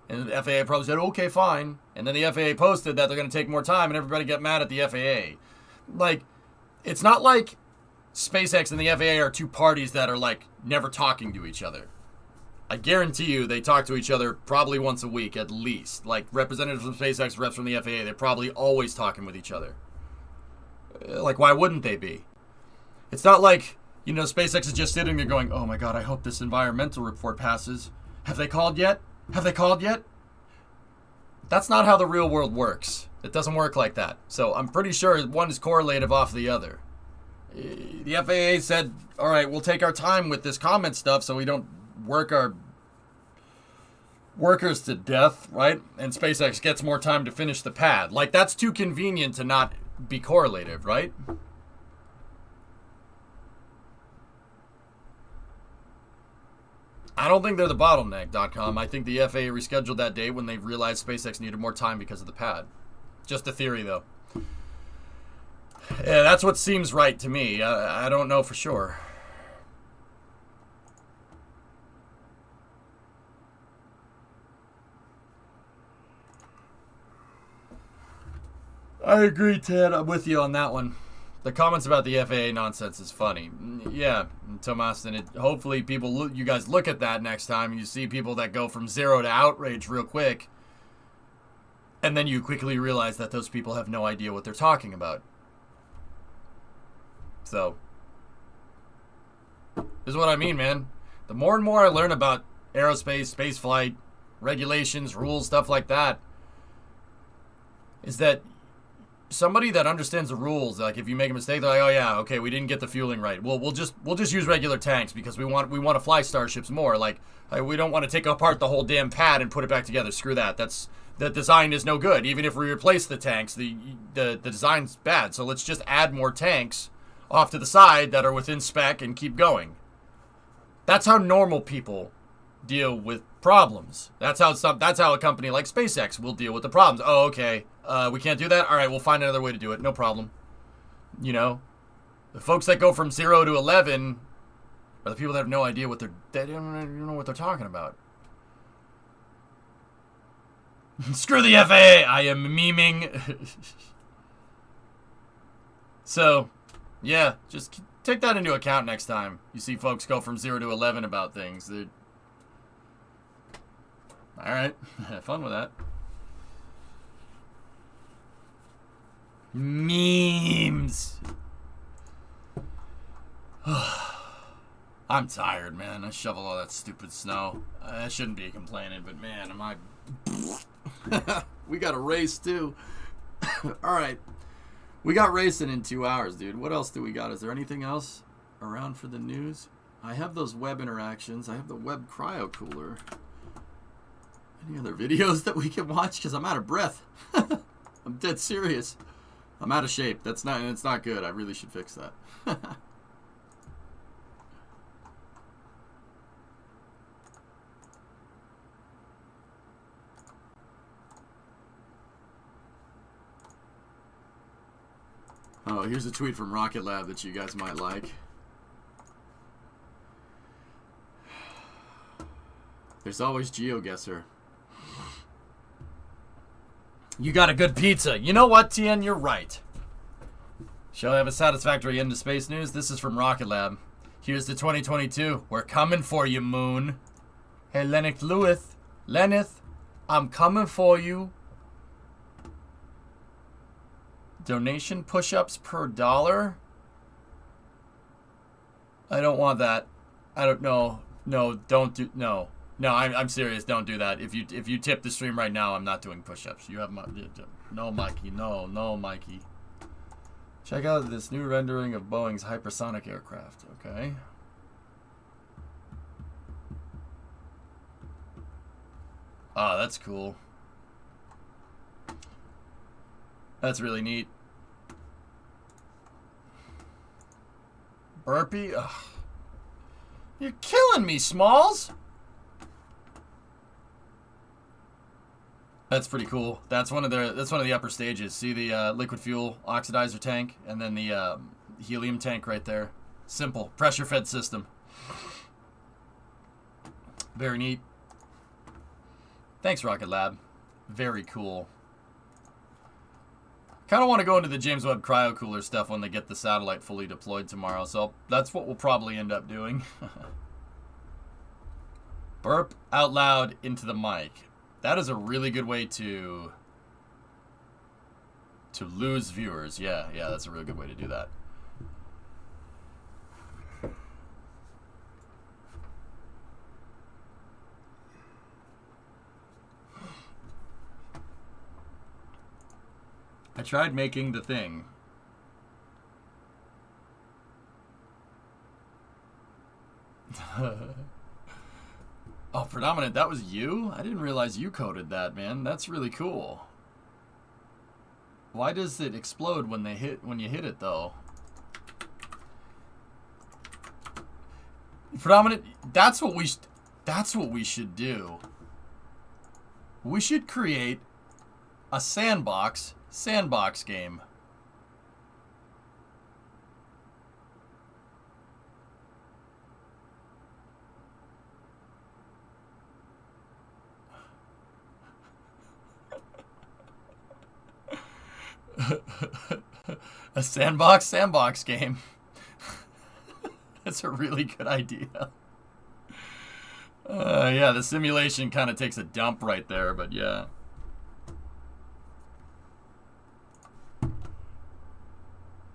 And the FAA probably said, okay, fine. And then the FAA posted that they're going to take more time, and everybody got mad at the FAA. Like, it's not like SpaceX and the FAA are two parties that are, like, never talking to each other. I guarantee you they talk to each other probably once a week at least. Like, representatives from SpaceX, reps from the FAA, they're probably always talking with each other. Like, why wouldn't they be? It's not like... You know, SpaceX is just sitting there going, oh my god, I hope this environmental report passes. Have they called yet? Have they called yet? That's not how the real world works. It doesn't work like that. So I'm pretty sure one is correlative off the other. The FAA said, all right, we'll take our time with this comment stuff so we don't work our workers to death, right? And SpaceX gets more time to finish the pad. Like, that's too convenient to not be correlative, right? I don't think they're the bottleneck.com. I think the FAA rescheduled that date when they realized SpaceX needed more time because of the pad. Just a theory, though. Yeah, that's what seems right to me. I don't know for sure. I agree, Ted. I'm with you on that one. The comments about the FAA nonsense is funny. Yeah, Tomas, and hopefully you guys look at that next time and you see people that go from zero to outrage real quick. And then you quickly realize that those people have no idea what they're talking about. So, this is what I mean, man. The more and more I learn about aerospace, spaceflight, regulations, rules, stuff like that, is that somebody that understands the rules, like if you make a mistake, they're like, oh yeah, okay, we didn't get the fueling right. Well, we'll just use regular tanks because we want to fly starships more. Like we don't want to take apart the whole damn pad and put it back together. Screw that. The design is no good. Even if we replace the tanks, the design's bad. So let's just add more tanks off to the side that are within spec and keep going. That's how normal people deal with problems. That's how a company like SpaceX will deal with the problems. Oh, okay. We can't do that? All right, we'll find another way to do it. No problem. You know, the folks that go from 0 to 11 Or the people that have no idea what they don't even know what they're talking about. Screw the FAA! I am memeing. So, yeah, just take that into account next time you see folks go from 0 to 11 about things. Alright, have fun with that. Memes. I'm tired, man. I shovel all that stupid snow. I shouldn't be complaining, but man, am I... We got a race, too. Alright. We got racing in 2 hours, dude. What else do we got? Is there anything else around for the news? I have those web interactions. I have the web cryo cooler. Any other videos that we can watch? Because I'm out of breath. I'm dead serious. I'm out of shape. It's not good. I really should fix that. Oh, here's a tweet from Rocket Lab that you guys might like. There's always GeoGuessr. You got a good pizza. You know what, Tien? You're right. Shall I have a satisfactory end to space news? This is from Rocket Lab. Here's the 2022. We're coming for you, Moon. Hey, Lenneth, I'm coming for you. Donation push-ups per $1? I don't want that. I don't know. No, don't do... No. No, I'm serious. Don't do that. If you tip the stream right now, I'm not doing push-ups. You have my... No, Mikey. No, Mikey. Check out this new rendering of Boeing's hypersonic aircraft. Okay. Oh, that's cool. That's really neat. Burpee? Ugh. You're killing me, Smalls! That's pretty cool. That's one of the upper stages. See the liquid fuel oxidizer tank and then the helium tank right there. Simple. Pressure fed system. Very neat. Thanks, Rocket Lab. Very cool. Kind of want to go into the James Webb cryo cooler stuff when they get the satellite fully deployed tomorrow, so that's what we'll probably end up doing. Burp out loud into the mic. That is a really good way to lose viewers. Yeah, that's a really good way to do that. I tried making the thing. Oh, Predominant, that was you? I didn't realize you coded that, man. That's really cool. Why does it explode when you hit it though? Predominant, that's what we should do. We should create a sandbox game. A sandbox game. That's a really good idea. Yeah, the simulation kind of takes a dump right there, but yeah.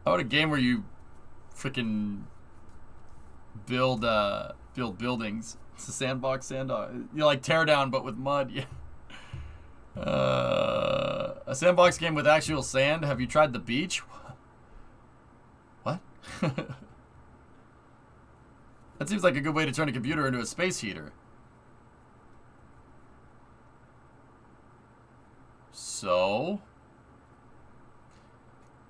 How about a game where you freaking build buildings? It's a sandbox. You like tear down, but with mud. Yeah. A sandbox game with actual sand. Have you tried the beach? What? That seems like a good way to turn a computer into a space heater. So,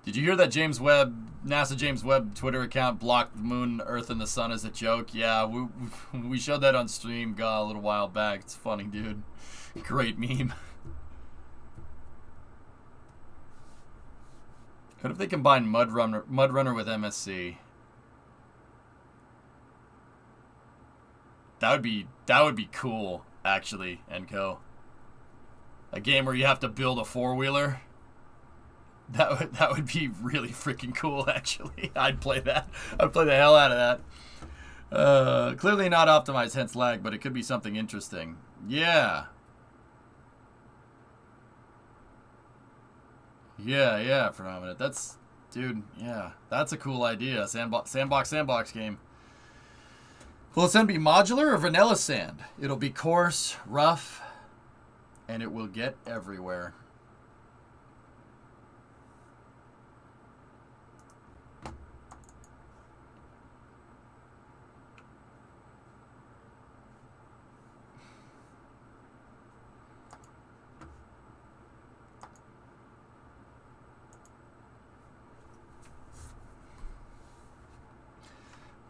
did you hear that NASA James Webb Twitter account blocked the moon, Earth, and the sun as a joke? Yeah, we showed that on stream a little while back. It's funny, dude. Great meme. What if they combine Mud Runner with MSC? That would be cool, actually, Enco. A game where you have to build a four-wheeler. That would be really freaking cool, actually. I'd play that. I'd play the hell out of that. Clearly not optimized, hence lag, but it could be something interesting. Yeah. Yeah, Phenomena. That's, dude, yeah. That's a cool idea. Sandbox game. Will it then be modular or vanilla sand? It'll be coarse, rough, and it will get everywhere.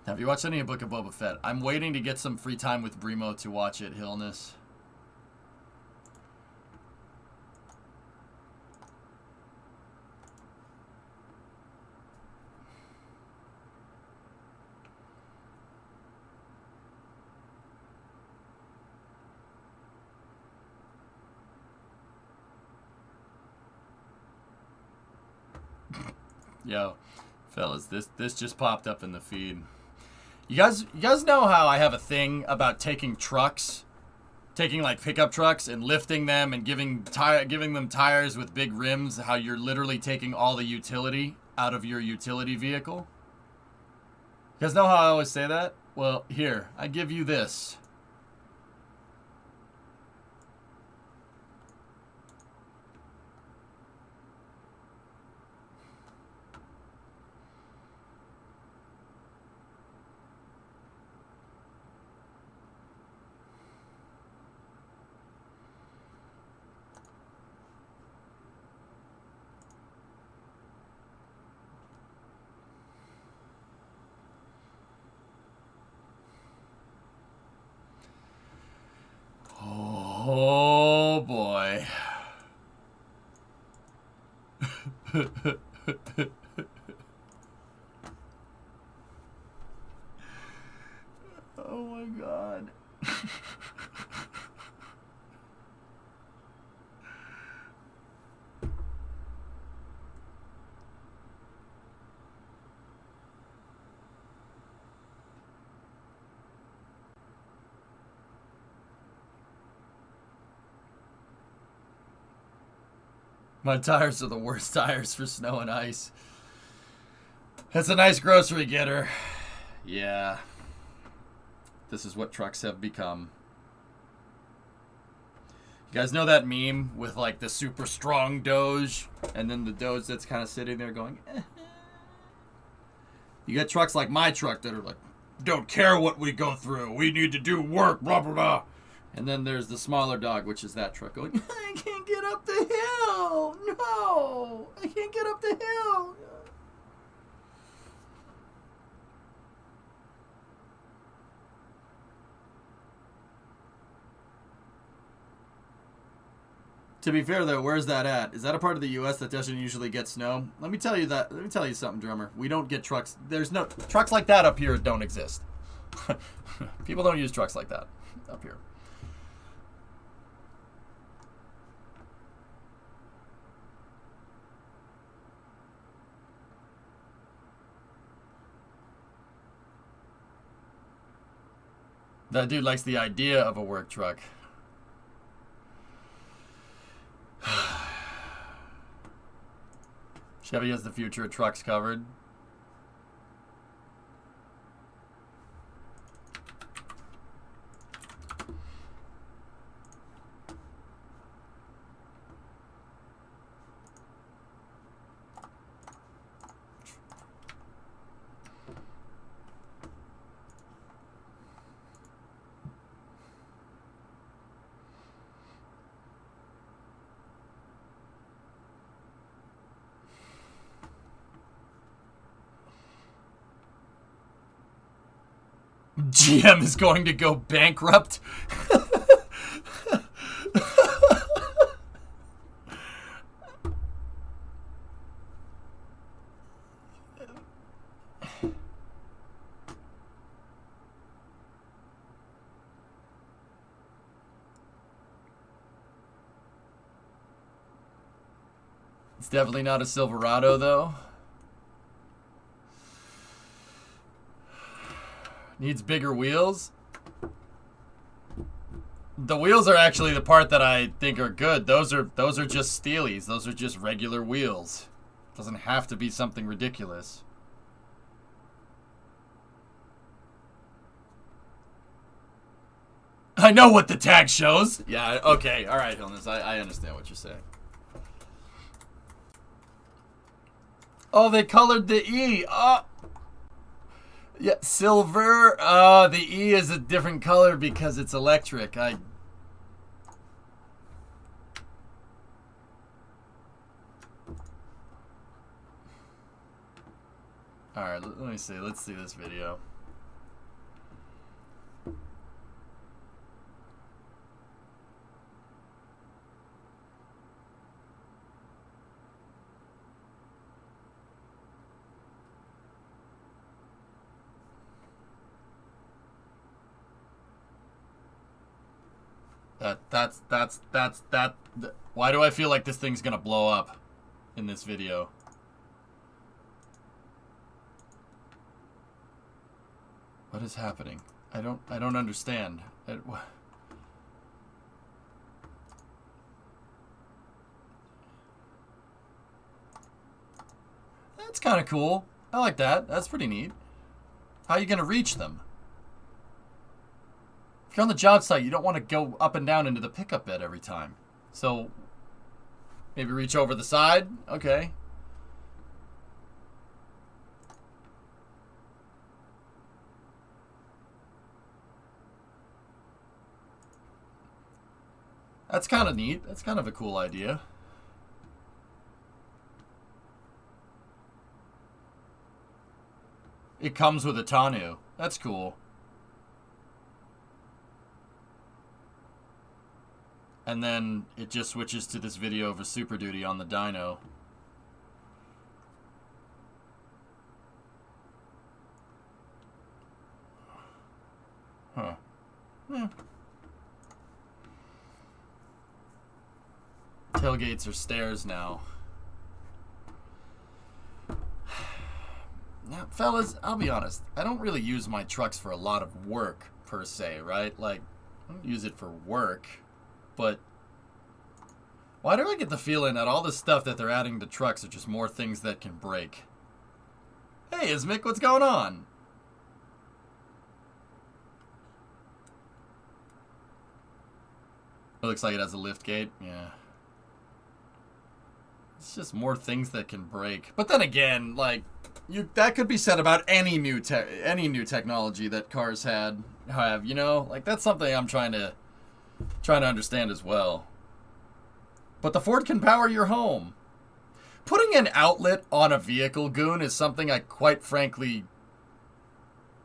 Have you watched any of Book of Boba Fett? I'm waiting to get some free time with Brimo to watch it, Hillness. Yo, fellas, this just popped up in the feed. You guys know how I have a thing about taking trucks, taking like pickup trucks and lifting them and giving them tires with big rims, how you're literally taking all the utility out of your utility vehicle? You guys know how I always say that? Well, here, I give you this. Oh boy. Oh my god. My tires are the worst tires for snow and ice. That's a nice grocery getter. Yeah. This is what trucks have become. You guys know that meme with like the super strong Doge and then the Doge that's kind of sitting there going, eh. You get trucks like my truck that are like, don't care what we go through. We need to do work, blah, blah, blah. And then there's the smaller dog, which is that truck going, I can't get up the hill. No, I can't get up the hill. To be fair, though, where's that at? Is that a part of the U.S. that doesn't usually get snow? Let me tell you something, drummer. We don't get trucks. There's no trucks like that up here. Don't exist. People don't use trucks like that up here. That dude likes the idea of a work truck. Chevy has the future of trucks covered. GM is going to go bankrupt. It's definitely not a Silverado, though. Needs bigger wheels. The wheels are actually the part that I think are good. Those are just steelies. Those are just regular wheels. Doesn't have to be something ridiculous. I know what the tag shows. Yeah, okay. All right, Hilness. I understand what you're saying. Oh, they colored the E. Oh. Yeah, silver. The E is a different color because it's electric. Alright, let me see. Let's see this video. Why do I feel like this thing's gonna blow up in this video? What is happening? I don't understand. That's kind of cool. I like that. That's pretty neat. How are you gonna reach them? If you're on the job site, you don't want to go up and down into the pickup bed every time. So, maybe reach over the side? Okay. That's kind of neat. That's kind of a cool idea. It comes with a tonneau. That's cool. And then it just switches to this video of a Super Duty on the dyno. Huh. Yeah. Tailgates are stairs now. Now, fellas, I'll be honest. I don't really use my trucks for a lot of work, per se, right? Like, I don't use it for work. But why do I get the feeling that all the stuff that they're adding to trucks are just more things that can break? Hey, Ismic, what's going on? It looks like it has a lift gate. Yeah. It's just more things that can break. But then again, like, that could be said about any new technology that cars have, you know? Like, that's something I'm trying to understand as well. But the Ford can power your home. Putting an outlet on a vehicle, Goon, is something I quite frankly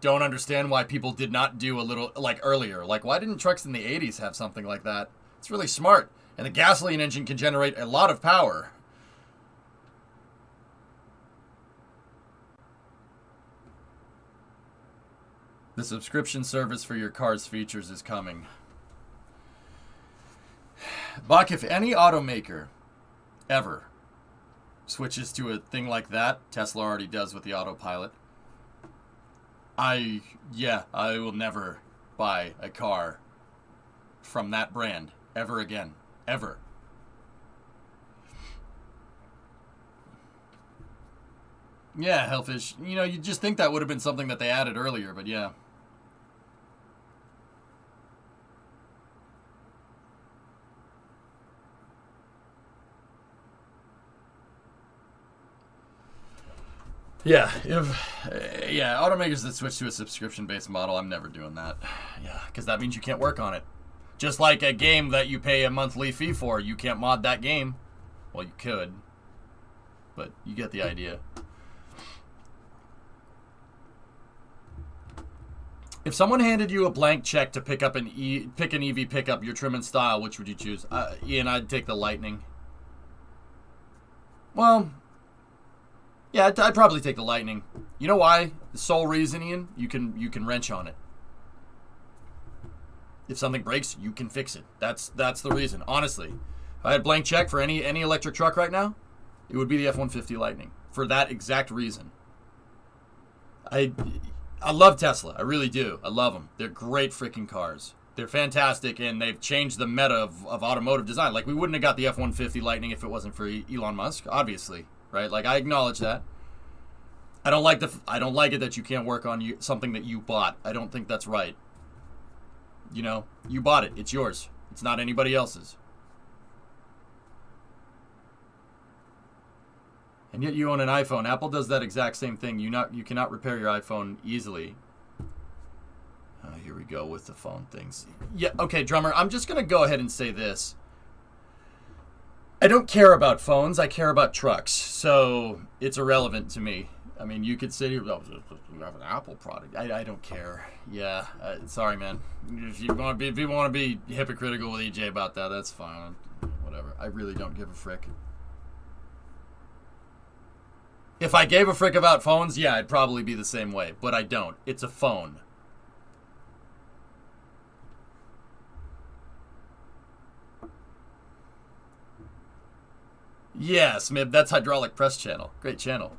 don't understand why people did not do a little, like, earlier. Like, why didn't trucks in the 80s have something like that? It's really smart. And the gasoline engine can generate a lot of power. The subscription service for your car's features is coming. Buck, if any automaker ever switches to a thing like that, Tesla already does with the autopilot, I will never buy a car from that brand ever again. Ever. Yeah, Hellfish. You know, you'd just think that would have been something that they added earlier, but yeah. Yeah, automakers that switch to a subscription-based model, I'm never doing that. Yeah, because that means you can't work on it. Just like a game that you pay a monthly fee for, you can't mod that game. Well, you could, but you get the idea. If someone handed you a blank check to pick an EV pickup, your trim and style, which would you choose? Ian, I'd take the Lightning. Well, yeah, I'd probably take the Lightning. You know why? The sole reason, Ian, you can wrench on it. If something breaks, you can fix it. That's the reason. Honestly, if I had a blank check for any electric truck right now, It would be the F-150 Lightning for that exact reason. I love Tesla. I really do. I love them. They're great freaking cars. They're fantastic, and they've changed the meta of automotive design. Like, we wouldn't have got the F-150 Lightning if it wasn't for Elon Musk, obviously, right? Like, I acknowledge that. I don't like it that you can't work on something that you bought. I don't think that's right. You know, you bought it. It's yours. It's not anybody else's. And yet you own an iPhone. Apple does that exact same thing. You cannot repair your iPhone easily. Here we go with the phone things. Yeah, okay, drummer, I'm just going to go ahead and say this. I don't care about phones. I care about trucks. So it's irrelevant to me. I mean, you could say, you have an Apple product. I don't care. Yeah, sorry, man. If you want to be hypocritical with EJ about that, that's fine. Whatever. I really don't give a frick. If I gave a frick about phones, yeah, I'd probably be the same way. But I don't. It's a phone. Yeah, Smib, that's Hydraulic Press Channel. Great channel.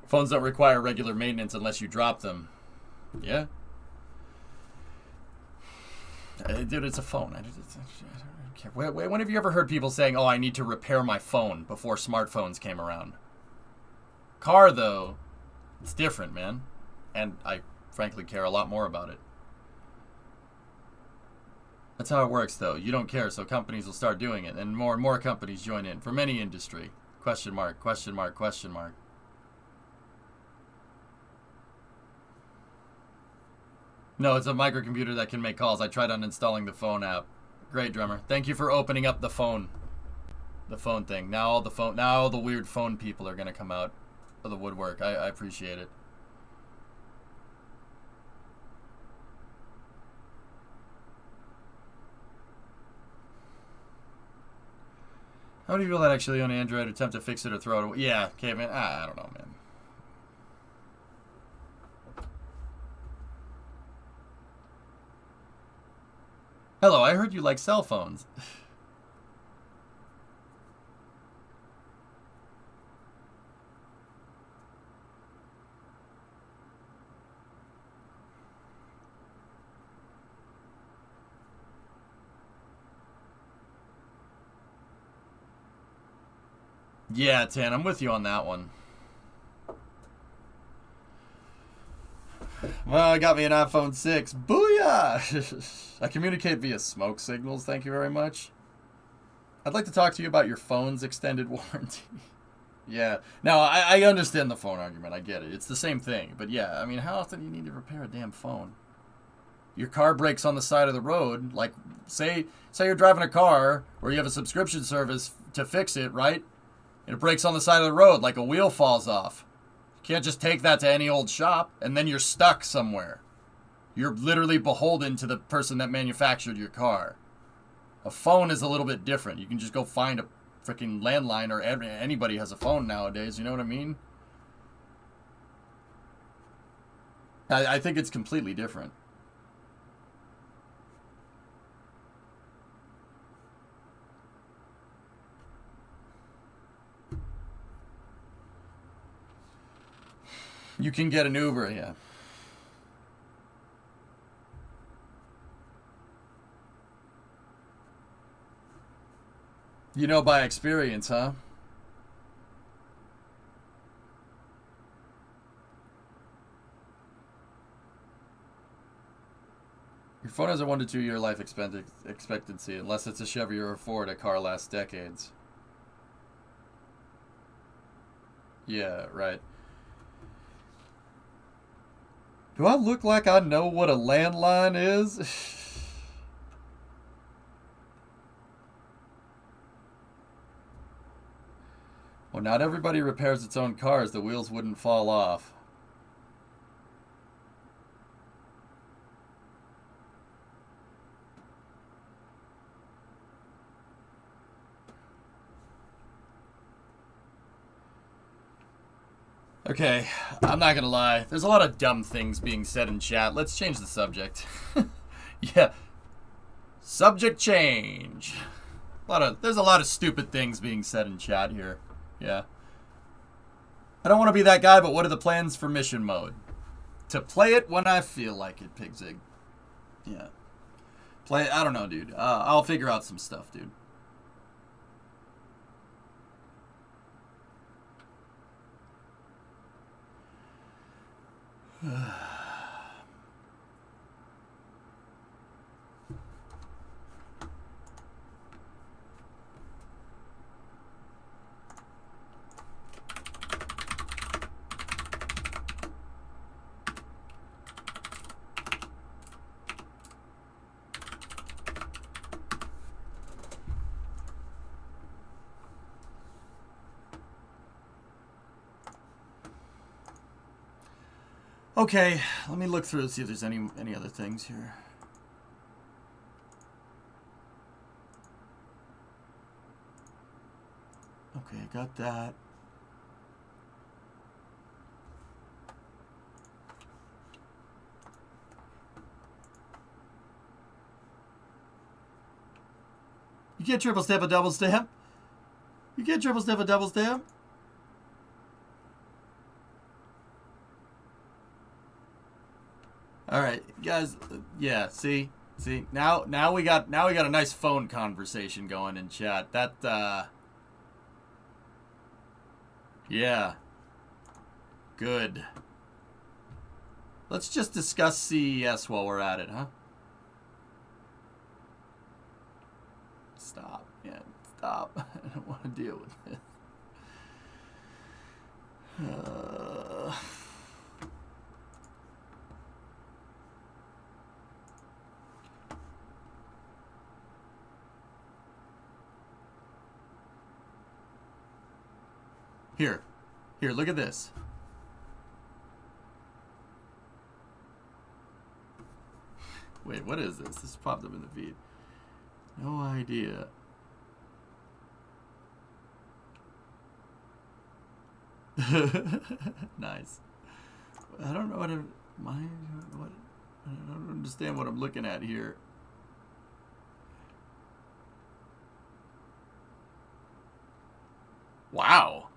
Phones don't require regular maintenance unless you drop them. Yeah. Dude, it's a phone. I don't care. When have you ever heard people saying, oh, I need to repair my phone before smartphones came around? Car, though, it's different, man. And I, frankly, care a lot more about it. That's how it works, though. You don't care, so companies will start doing it. And more companies join in from any industry. Question mark, question mark, question mark. No, it's a microcomputer that can make calls. I tried uninstalling the phone app. Great, drummer. Thank you for opening up the phone thing. Now all the weird phone people are gonna come out of the woodwork. I appreciate it. How many people that actually own Android attempt to fix it or throw it away? Yeah, okay, man. I don't know, man. Hello, I heard you like cell phones. Yeah, Tan, I'm with you on that one. Well, I got me an iPhone 6. Booyah! I communicate via smoke signals, thank you very much. I'd like to talk to you about your phone's extended warranty. Yeah. Now, I understand the phone argument. I get it. It's the same thing. But yeah, I mean, how often do you need to repair a damn phone? Your car breaks on the side of the road. Like, say you're driving a car where you have a subscription service to fix it, right? And it breaks on the side of the road, like a wheel falls off. You can't just take that to any old shop, and then you're stuck somewhere. You're literally beholden to the person that manufactured your car. A phone is a little bit different. You can just go find a freaking landline, or anybody has a phone nowadays, you know what I mean? I think it's completely different. You can get an Uber, yeah. You know by experience, huh? Your phone has a 1 to 2 year life expectancy, unless it's a Chevy or a Ford. A car lasts decades. Yeah, right. Do I look like I know what a landline is? Well, not everybody repairs its own cars. The wheels wouldn't fall off. Okay, I'm not gonna lie. There's a lot of dumb things being said in chat. Let's change the subject. Yeah. Subject change. There's a lot of stupid things being said in chat here. Yeah. I don't want to be that guy, but what are the plans for mission mode? To play it when I feel like it, Pigzig. Yeah. I don't know, dude. I'll figure out some stuff, dude. Okay, let me look through and see if there's any other things here. Okay, I got that. You can't triple step a double stamp. You can't triple step a double stamp. All right, guys. Yeah, see, now we got a nice phone conversation going in chat. Yeah, good. Let's just discuss CES while we're at it, huh? Stop, yeah, stop. I don't want to deal with this. Here, look at this. Wait, what is this? This popped up in the feed. No idea. Nice. I don't know what I don't understand what I'm looking at here. Wow.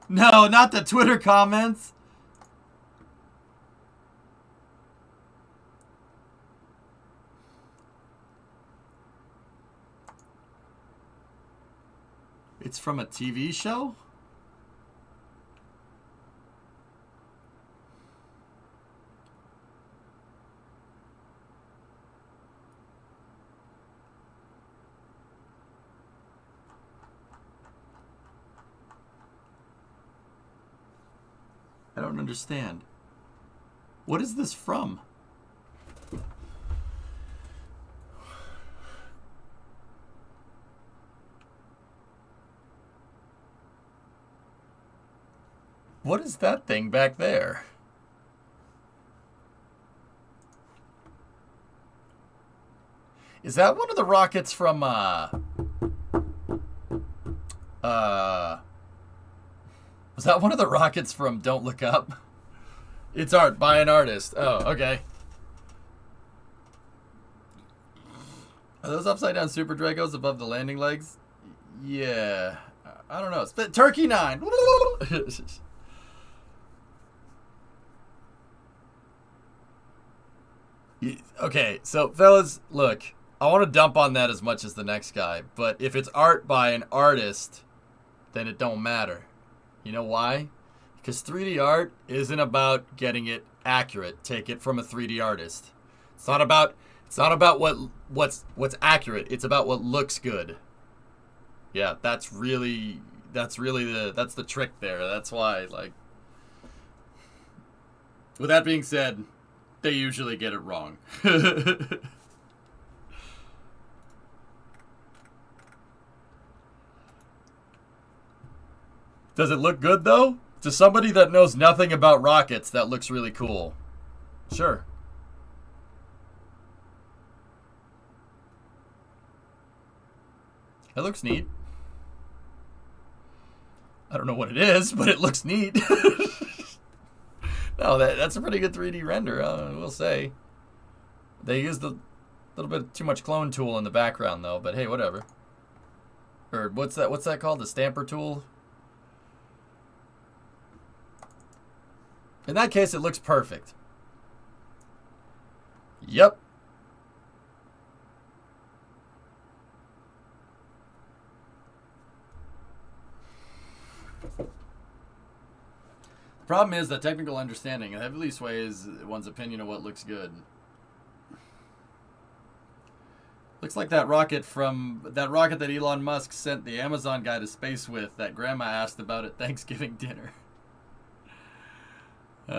No, not the Twitter comments. It's from a TV show? I don't understand. What is this from? What is that thing back there? Is that one of the rockets from, was that one of the rockets from Don't Look Up? It's art by an artist. Oh, okay. Are those upside down Super Dragos above the landing legs? Yeah. I don't know. Turkey 9. Okay, so fellas, look. I want to dump on that as much as the next guy, but if it's art by an artist, then it don't matter. You know why? Because 3D art isn't about getting it accurate. Take it from a 3D artist. It's not about what's accurate. It's about what looks good. Yeah, that's really the trick there. That's why, like, with that being said, they usually get it wrong. Does it look good, though? To somebody that knows nothing about rockets, that looks really cool. Sure. It looks neat. I don't know what it is, but it looks neat. No, that's a pretty good 3D render, I will say. They used a little bit too much clone tool in the background, though, but hey, whatever. Or what's that called? The stamper tool? In that case, it looks perfect. Yep. The problem is that technical understanding heavily sways one's opinion of what looks good. Looks like that rocket that Elon Musk sent the Amazon guy to space with that Grandma asked about at Thanksgiving dinner. Boy.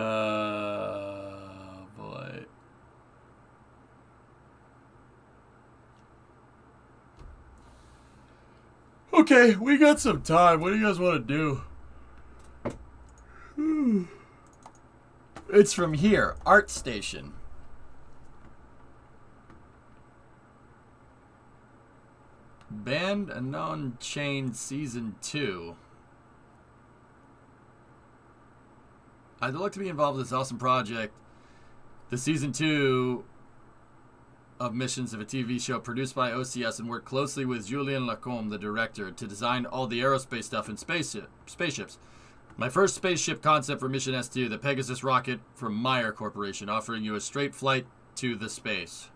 Okay, we got some time. What do you guys want to do? It's from here, Art Station. Band Unknown Chain Season 2. I'd like to be involved in this awesome project. The Season 2 of missions of a TV show produced by OCS and work closely with Julien Lacombe, the director, to design all the aerospace stuff in spaceships. My first spaceship concept for Mission S2, the Pegasus rocket from Meyer Corporation, offering you a straight flight to the space.